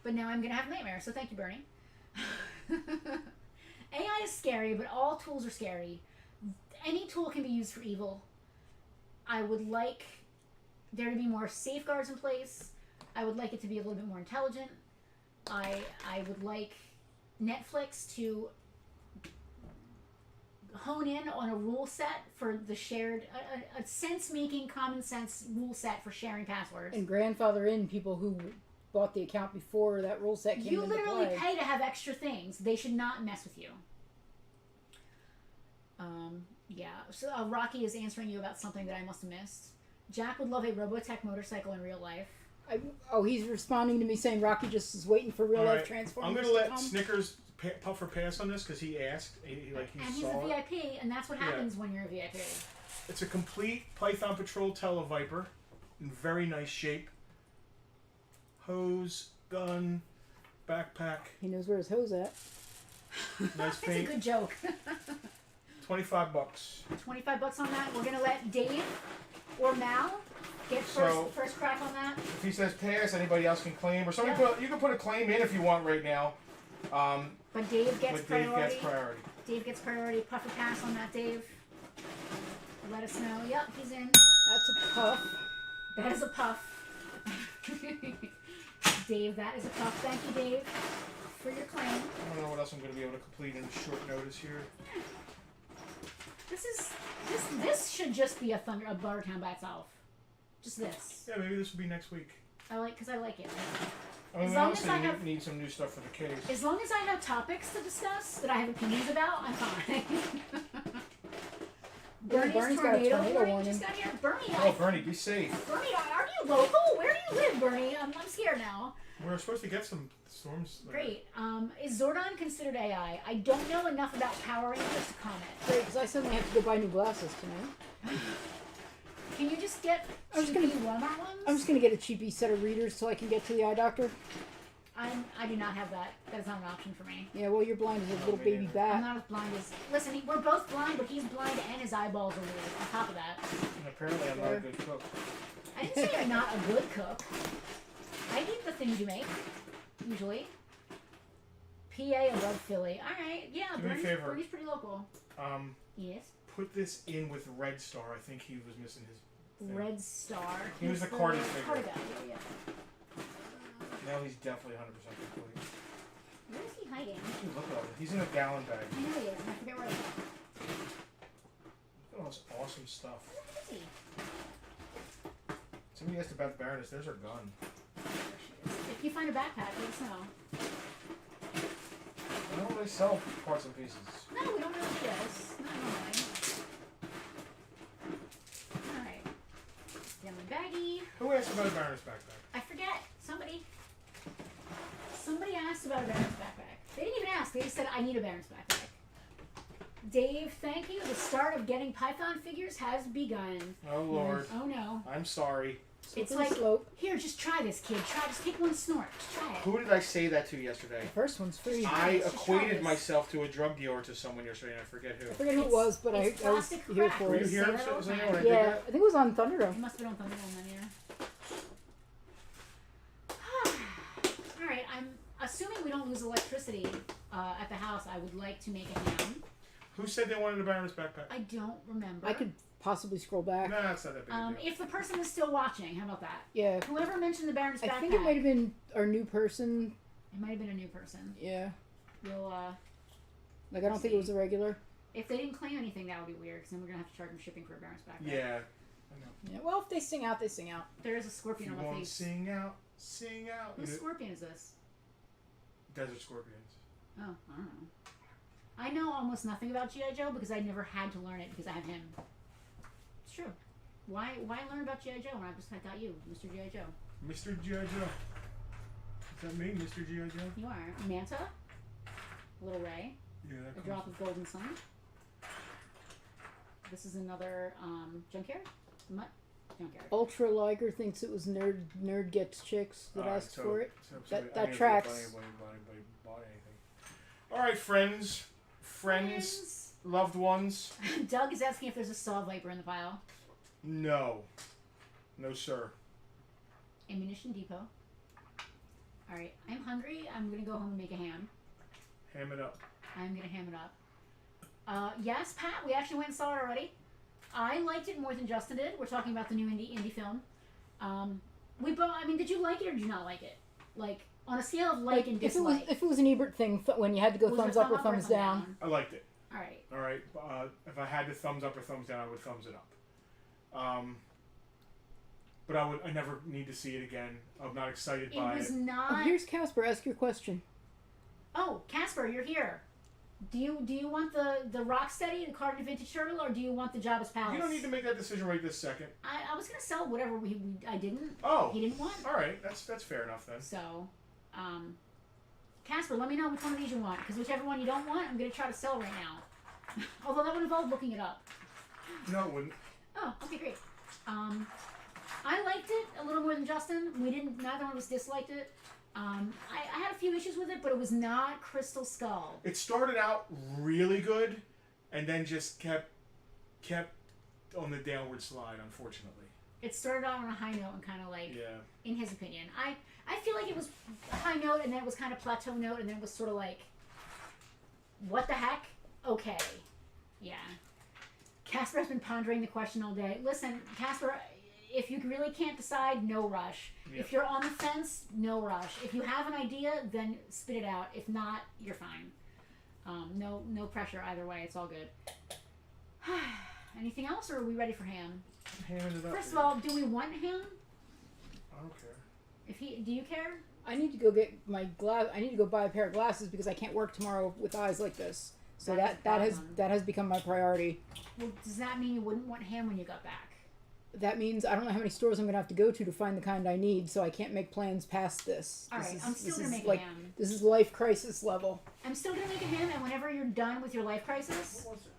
But now I'm going to have nightmares, so thank you, Bernie. AI is scary, but all tools are scary. Any tool can be used for evil. I would like there to be more safeguards in place. I would like it to be a little bit more intelligent. I would like Netflix to hone in on a rule set for the shared, a sense-making, common sense rule set for sharing passwords. And grandfather in people who bought the account before that rule set came You into literally play. pay to have extra things. They should not mess with you. Yeah. So Rocky is answering you about something that I must have missed. Jack would love a Robotech motorcycle in real life. He's responding to me saying Rocky just is waiting for real life Transformers. I'm gonna let Snickers Puffer pass on this because he asked. He And he's saw a it. VIP, and that's what happens when you're a VIP. It's a complete Python Patrol Televiper in very nice shape. Hose, gun, backpack. He knows where his hose at. Nice That's a paint. good joke. $25. $25 on that. We're gonna let Dave or Mal get first crack on that. If he says pass, anybody else can claim, or somebody you can put a claim in if you want right now. But Dave gets priority. Dave gets priority. Dave gets priority. Puffer pass on that, Dave. Let us know. Yep, he's in. That's a puff. That is a puff. Dave, that is a puff. Thank you, Dave, for your claim. I don't know what else I'm going to be able to complete in short notice here. This should just be a Bartertown by itself. Just this. Yeah, maybe this will be next week. I like it. I mean, As we long as obviously I have- need some new stuff for the case. As long as I know topics to discuss that I have opinions about, I'm fine. Bernie's Bernie's got a tornado warning warning. just got here. Bernie, Oh, Bernie, be safe. Bernie, are you local? Where do you live, Bernie? I'm scared now. We're supposed to get some storms. Great. Is Zordon considered AI? I don't know enough about Power Rangers to comment. Great, because I suddenly have to go buy new glasses tonight. Can you just get cheapy Walmart ones? I'm just going to get a cheapy set of readers so I can get to the eye doctor. I do not have that. That is not an option for me. Yeah, well, you're blind as a little baby I'm bat. not as blind as... Listen, we're both blind, but he's blind and his eyeballs are weird on top of that. And apparently I'm not a good cook. I didn't say you're not a good cook. I eat the things you make, usually. PA above Philly. Alright, yeah, Do me a favor. Bernie's pretty local. Yes. Put this in with Red Star. I think he was missing his thing. Red Star. He was the carded figure. Carded guy, yeah. Now he's definitely 100% complete. Where is he hiding? Dude, look at all this. He's in a gallon bag. I know he is, and I forget where he is. Look at all this awesome stuff. Where is he? Somebody asked about the Baroness. There's her gun. If you find a backpack, let us know. I don't really sell parts and pieces. No, we don't really do this. Not normally. Alright. Yellow baggie. Who asked about a Baroness backpack? I forget. Somebody asked about a Baron's backpack. They didn't even ask. They just said, I need a Baron's backpack. Dave, thank you. The start of getting Python figures has begun. Oh, Lord. Oh, no. I'm sorry. It's Slippery like, slope. here, just try this, kid. Just take one snort. Just try it. Who did I say that to yesterday? The first one's free. I Just try equated this. myself to a drug dealer to someone yesterday, and I forget who. I forget who it was, but I It's was plastic here crack. for Were you it. here? Say that all the When I time. did Yeah, that? I think it was on It Thunderdome. must have been on Thunderdome then, yeah. All right, I'm assuming we don't lose electricity at the house. I would like to make a ham. Who said they wanted a Baroness backpack? I don't remember. I could possibly scroll back. No, it's not that big a deal. If the person is still watching, how about that? Yeah. Whoever mentioned the Baroness I backpack. think it might have been our new person. It might have been a new person. Yeah. We'll Like, I don't think it was a regular. if they didn't claim anything, that would be weird. Because then we're gonna have to charge them shipping for a Baroness backpack. Yeah. Yeah. Well, if they sing out, they sing out. There is a If scorpion you on my want to face. sing out, sing out. Whose scorpion is this? Desert Scorpions. Oh, I don't know. I know almost nothing about G.I. Joe because I never had to learn it because I have him. It's true. Why learn about G.I. Joe when I got you, Mr. G.I. Joe? Mr. G.I. Joe. Is that me, Mr. G.I. Joe? You are. Manta, Little Ray, Yeah, a that drop comes. of golden sun. This is another junkyard? Mutt? Junkyard. Ultra Liger thinks it was nerd gets chicks that Alright, asked so- for it. so That- I that ain't tracks. Anybody bought anything. All right, friends, loved ones. Doug is asking if there's a saw viper in the pile. No, sir. Ammunition depot. Alright, I'm hungry. I'm gonna go home and make a ham. Ham it up. I'm gonna ham it up. Yes, Pat, we actually went and saw it already. I liked it more than Justin did. We're talking about the new indie film. We both. I mean, did you like it or did you not like it? Like on a scale of like and dislike. If it was an Ebert thing, when you had to go was it thumbs a up or thumb thumbs down. I liked it. All right. All right. If I had to thumbs up or thumbs down, I would thumbs it up. But I never need to see it again. I'm not excited It by was it. not. Oh, here's Casper. Ask your question. Oh, Casper, you're here. Do you want the Rocksteady, the Carded Vintage Turtle, or do you want the Jabba's Palace? You don't need to make that decision right this second. I was gonna sell whatever I didn't. Oh. He didn't want. All right. That's fair enough then. So, Casper, let me know which one of these you want, because whichever one you don't want, I'm gonna try to sell right now. Although that would involve looking it up. No, it wouldn't. Oh, okay, great. I liked it a little more than Justin. Neither one of us disliked it. I had a few issues with it, but it was not Crystal Skull. It started out really good, and then just kept on the downward slide. Unfortunately. It started out on a high note and kind of like, Yeah. in his opinion, I feel like it was a high note and then it was kind of plateau note and then it was sort of like, what the heck? Okay, yeah. Casper's been pondering the question all day. Listen, Casper, if you really can't decide, no rush. Yeah. If you're on the fence, no rush. If you have an idea, then spit it out. If not, you're fine. No pressure either way. It's all good. Anything else, or are we ready for ham? Hamming it up. First of all, do we want ham? I don't care. Do you care? I need to go get my glass. I need to go buy a pair of glasses because I can't work tomorrow with eyes like this. So that has become my priority. Well, does that mean you wouldn't want ham when you got back? That means I don't know how many stores I'm going to have to go to find the kind I need, so I can't make plans past this. All right, I'm still gonna make like, ham. This is life crisis level. I'm still gonna make a ham, and whenever you're done with your life crisis, What was it?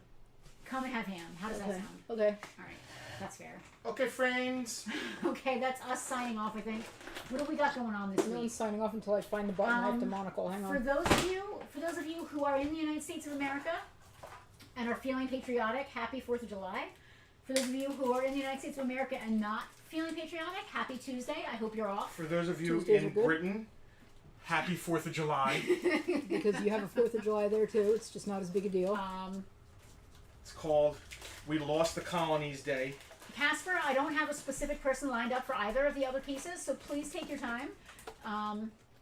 come and have ham. How does that Okay. sound? Okay. All right, that's fair. Okay, friends. Okay, that's us signing off. I think. What do we got going on this No one's week? signing off until I find the button. I have to monocle. Hang For on. those of you who are in the United States of America and are feeling patriotic, happy 4th of July. For those of you who are in the United States of America and not feeling patriotic, happy Tuesday. I hope you're off. For those of you Tuesdays are in good. Britain, happy 4th of July. Because you have a 4th of July there too. It's just not as big a deal. It's called We Lost the Colonies Day. Casper, I don't have a specific person lined up for either of the other pieces, so please take your time.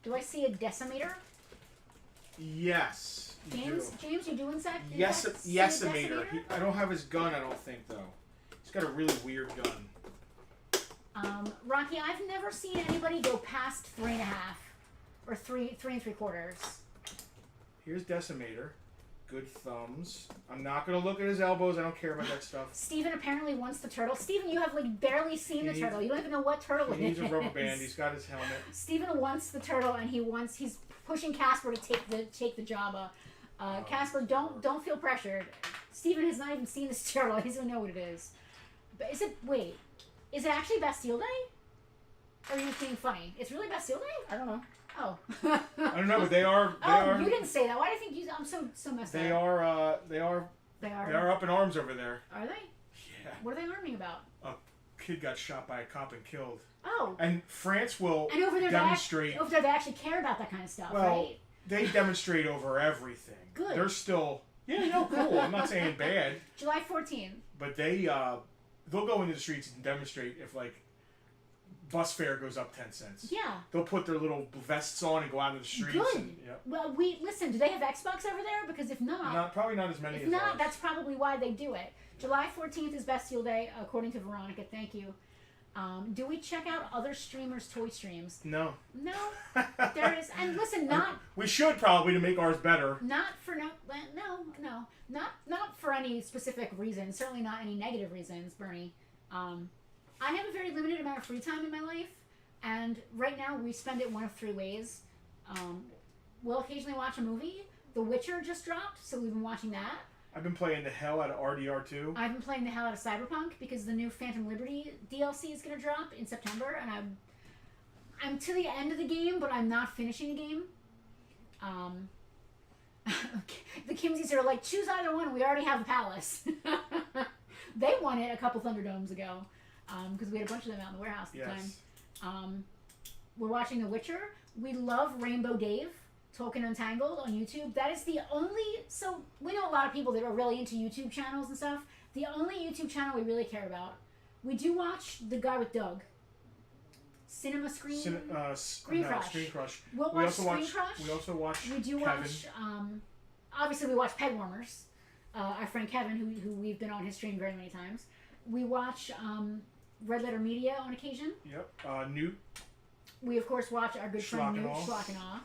Do I see a decimator? Yes. you James, you doing that? do. Yesimator. I don't have his gun, I don't think, though. He's got a really weird gun. Rocky, I've never seen anybody go past 3.5 or 3 3.75. Here's Decimator. Good thumbs. I'm not going to look at his elbows. I don't care about that stuff. Steven apparently wants the turtle. Steven, you have like barely seen the turtle. You don't even know what turtle He it needs is. a rubber band. He's got his helmet. Steven wants the turtle, and he's pushing Casper to take the Jabba. Casper, don't feel pressured. Steven has not even seen this turtle. He doesn't know what it is. But is it actually Bastille Day? Or are you being funny? It's really Bastille Day? I don't know. Oh. I don't know, but they are. You didn't say that. Why do you think you? I'm so messed They up. are. They They are are. up in arms over there. Are they? Yeah. What are they arming about? A kid got shot by a cop and killed. Oh. And France will And over there, demonstrate. over there, they actually care about that kind of stuff, Well, right? they demonstrate over everything. Good. They're still. Yeah, no, cool. I'm not saying bad. July 14th. But they'll go into the streets and demonstrate if like bus fare goes up 10 cents. Yeah. They'll put their little vests on and go out into the streets. Good. And, yep. Well, listen. Do they have Xbox over there? Because if not, Probably not as many if as not, ours. that's probably why they do it. July 14th is Bastille Day, according to Veronica. Thank you. Do we check out other streamers' toy streams? No. No. There is, and listen, We should probably to make ours better. not for any specific reason. Certainly not any negative reasons, Bernie. I have a very limited amount of free time in my life, and right now we spend it one of three ways. We'll occasionally watch a movie. The Witcher just dropped, so we've been watching that. I've been playing the hell out of RDR2. I've been playing the hell out of Cyberpunk because the new Phantom Liberty DLC is going to drop in September, and I'm to the end of the game, but I'm not finishing the game. The Kimsies are like, choose either one. We already have the palace. They won it a couple Thunderdomes ago because we had a bunch of them out in the warehouse at the time. We're watching The Witcher. We love Rainbow Dave, Tolkien Untangled on YouTube. That is the only... So we know a lot of people that are really into YouTube channels and stuff. The only YouTube channel we really care about. We do watch the guy with Doug. Screen Crush. Screen Crush. We'll watch Screen Crush. We also watch We do Kevin. watch... obviously, we watch Peg Warmers. Our friend Kevin, who we've been on his stream very many times. We watch Red Letter Media on occasion. Yep. Newt. We, of course, watch our good friend Newt Schlockenaw.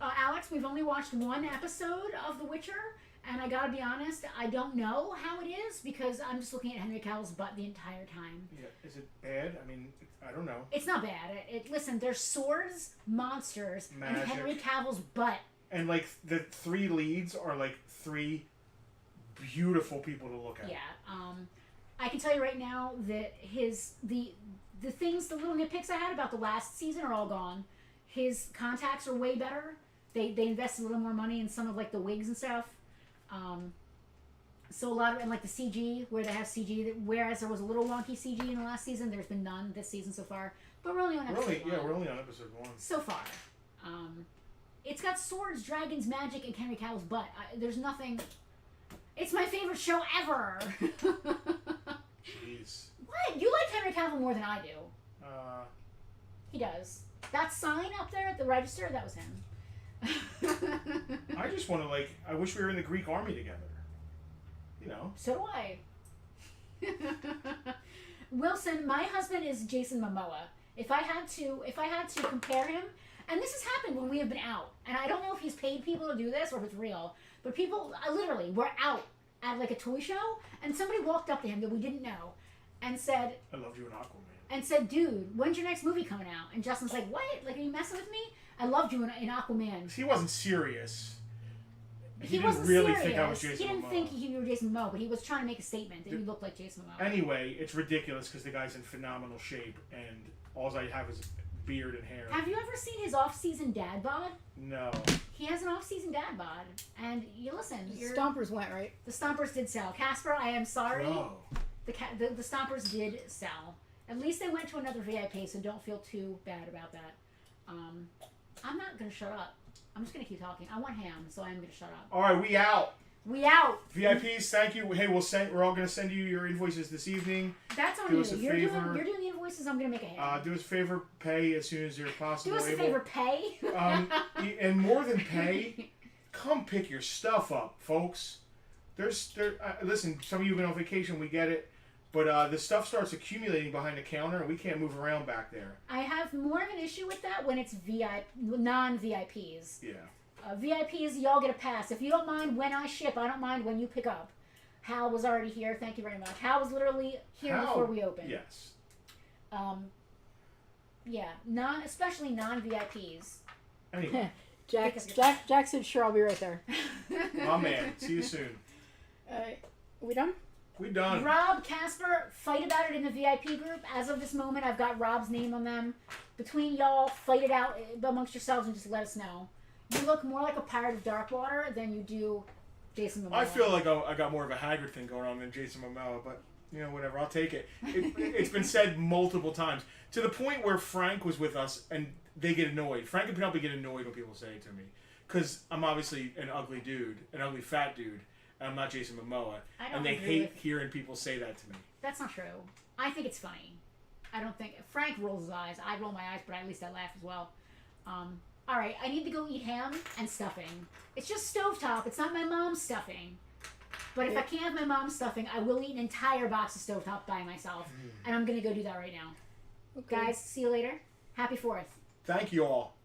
Alex, we've only watched one episode of The Witcher, and I gotta be honest, I don't know how it is because I'm just looking at Henry Cavill's butt the entire time. Yeah. Is it bad? I mean, I don't know. It's not bad. Listen, there's swords, monsters, Magic. and Henry Cavill's butt. And like the three leads are like three beautiful people to look at. Yeah. I can tell you right now that the things, the little nitpicks I had about the last season are all gone. His contacts are way better. They invested a little more money in some of like the wigs and stuff. So a lot of, and like the CG, where they have CG, whereas there was a little wonky CG in the last season, there's been none this season so far. But we're only on episode 1. Yeah, we're only on episode 1. So far. It's got swords, dragons, magic, and Henry Cavill's butt. There's nothing... It's my favorite show ever! Jeez. What? You like Henry Cavill more than I do. He does. That sign up there at the register, that was him. I just want to, I wish we were in the Greek army together. You know? So do I. Wilson, my husband is Jason Momoa. If I had to compare him, and this has happened when we have been out, and I don't know if he's paid people to do this or if it's real, but people, literally, we're out at like a toy show, and somebody walked up to him that we didn't know, and said, I loved you in Aquaman. And said, dude, when's your next movie coming out? And Justin's like, what? Like, are you messing with me? I loved you in Aquaman. He wasn't serious. He didn't wasn't really serious. think I was Jason He didn't Momoa. think you were Jason Momoa, but he was trying to make a statement that you looked like Jason Momoa. Anyway, it's ridiculous because the guy's in phenomenal shape, and all I have is beard and hair. Have you ever seen his off-season dad bod? No. He has an off-season dad bod, and you listen. Stompers went, right? The Stompers did sell. Casper, I am sorry. Oh. The Stompers did sell. At least they went to another VIP, so don't feel too bad about that. I'm not gonna shut up. I'm just gonna keep talking. I want ham, so I'm gonna shut up. All right, we out. We out. VIPs, thank you. Hey, we're all gonna send you your invoices this evening. That's on Do you. us a You're favor. doing the invoices. I'm gonna make a ham. Do us a favor, pay as soon as you're possible. Do us a favor, pay. And more than pay, come pick your stuff up, folks. Listen, some of you have been on vacation, we get it. But the stuff starts accumulating behind the counter, and we can't move around back there. I have more of an issue with that when it's non-VIPs. Yeah. VIPs, y'all get a pass. If you don't mind when I ship, I don't mind when you pick up. Hal was already here. Thank you very much. Hal was literally here before we opened. Yes. Yeah, especially non-VIPs. Anyway. Jack said, sure, I'll be right there. My man. See you soon. We done? We done. Rob, Casper, fight about it in the VIP group. As of this moment, I've got Rob's name on them. Between y'all, fight it out amongst yourselves and just let us know. You look more like a pirate of Darkwater than you do Jason Momoa. I feel like I got more of a Haggard thing going on than Jason Momoa, but whatever. I'll take it. It's been said multiple times to the point where Frank was with us and they get annoyed. Frank and Penelope get annoyed when people say it to me because I'm obviously an ugly dude, an ugly fat dude. I'm not Jason Momoa, and they hate hearing people say that to me. That's not true. I think it's funny. I don't think Frank rolls his eyes. I roll my eyes, but at least I laugh as well. All right, I need to go eat ham and stuffing. It's just stovetop. It's not my mom's stuffing. But if I can't have my mom's stuffing, I will eat an entire box of stovetop by myself, and I'm gonna go do that right now. Okay. Guys, see you later. Happy 4th. Thank you all.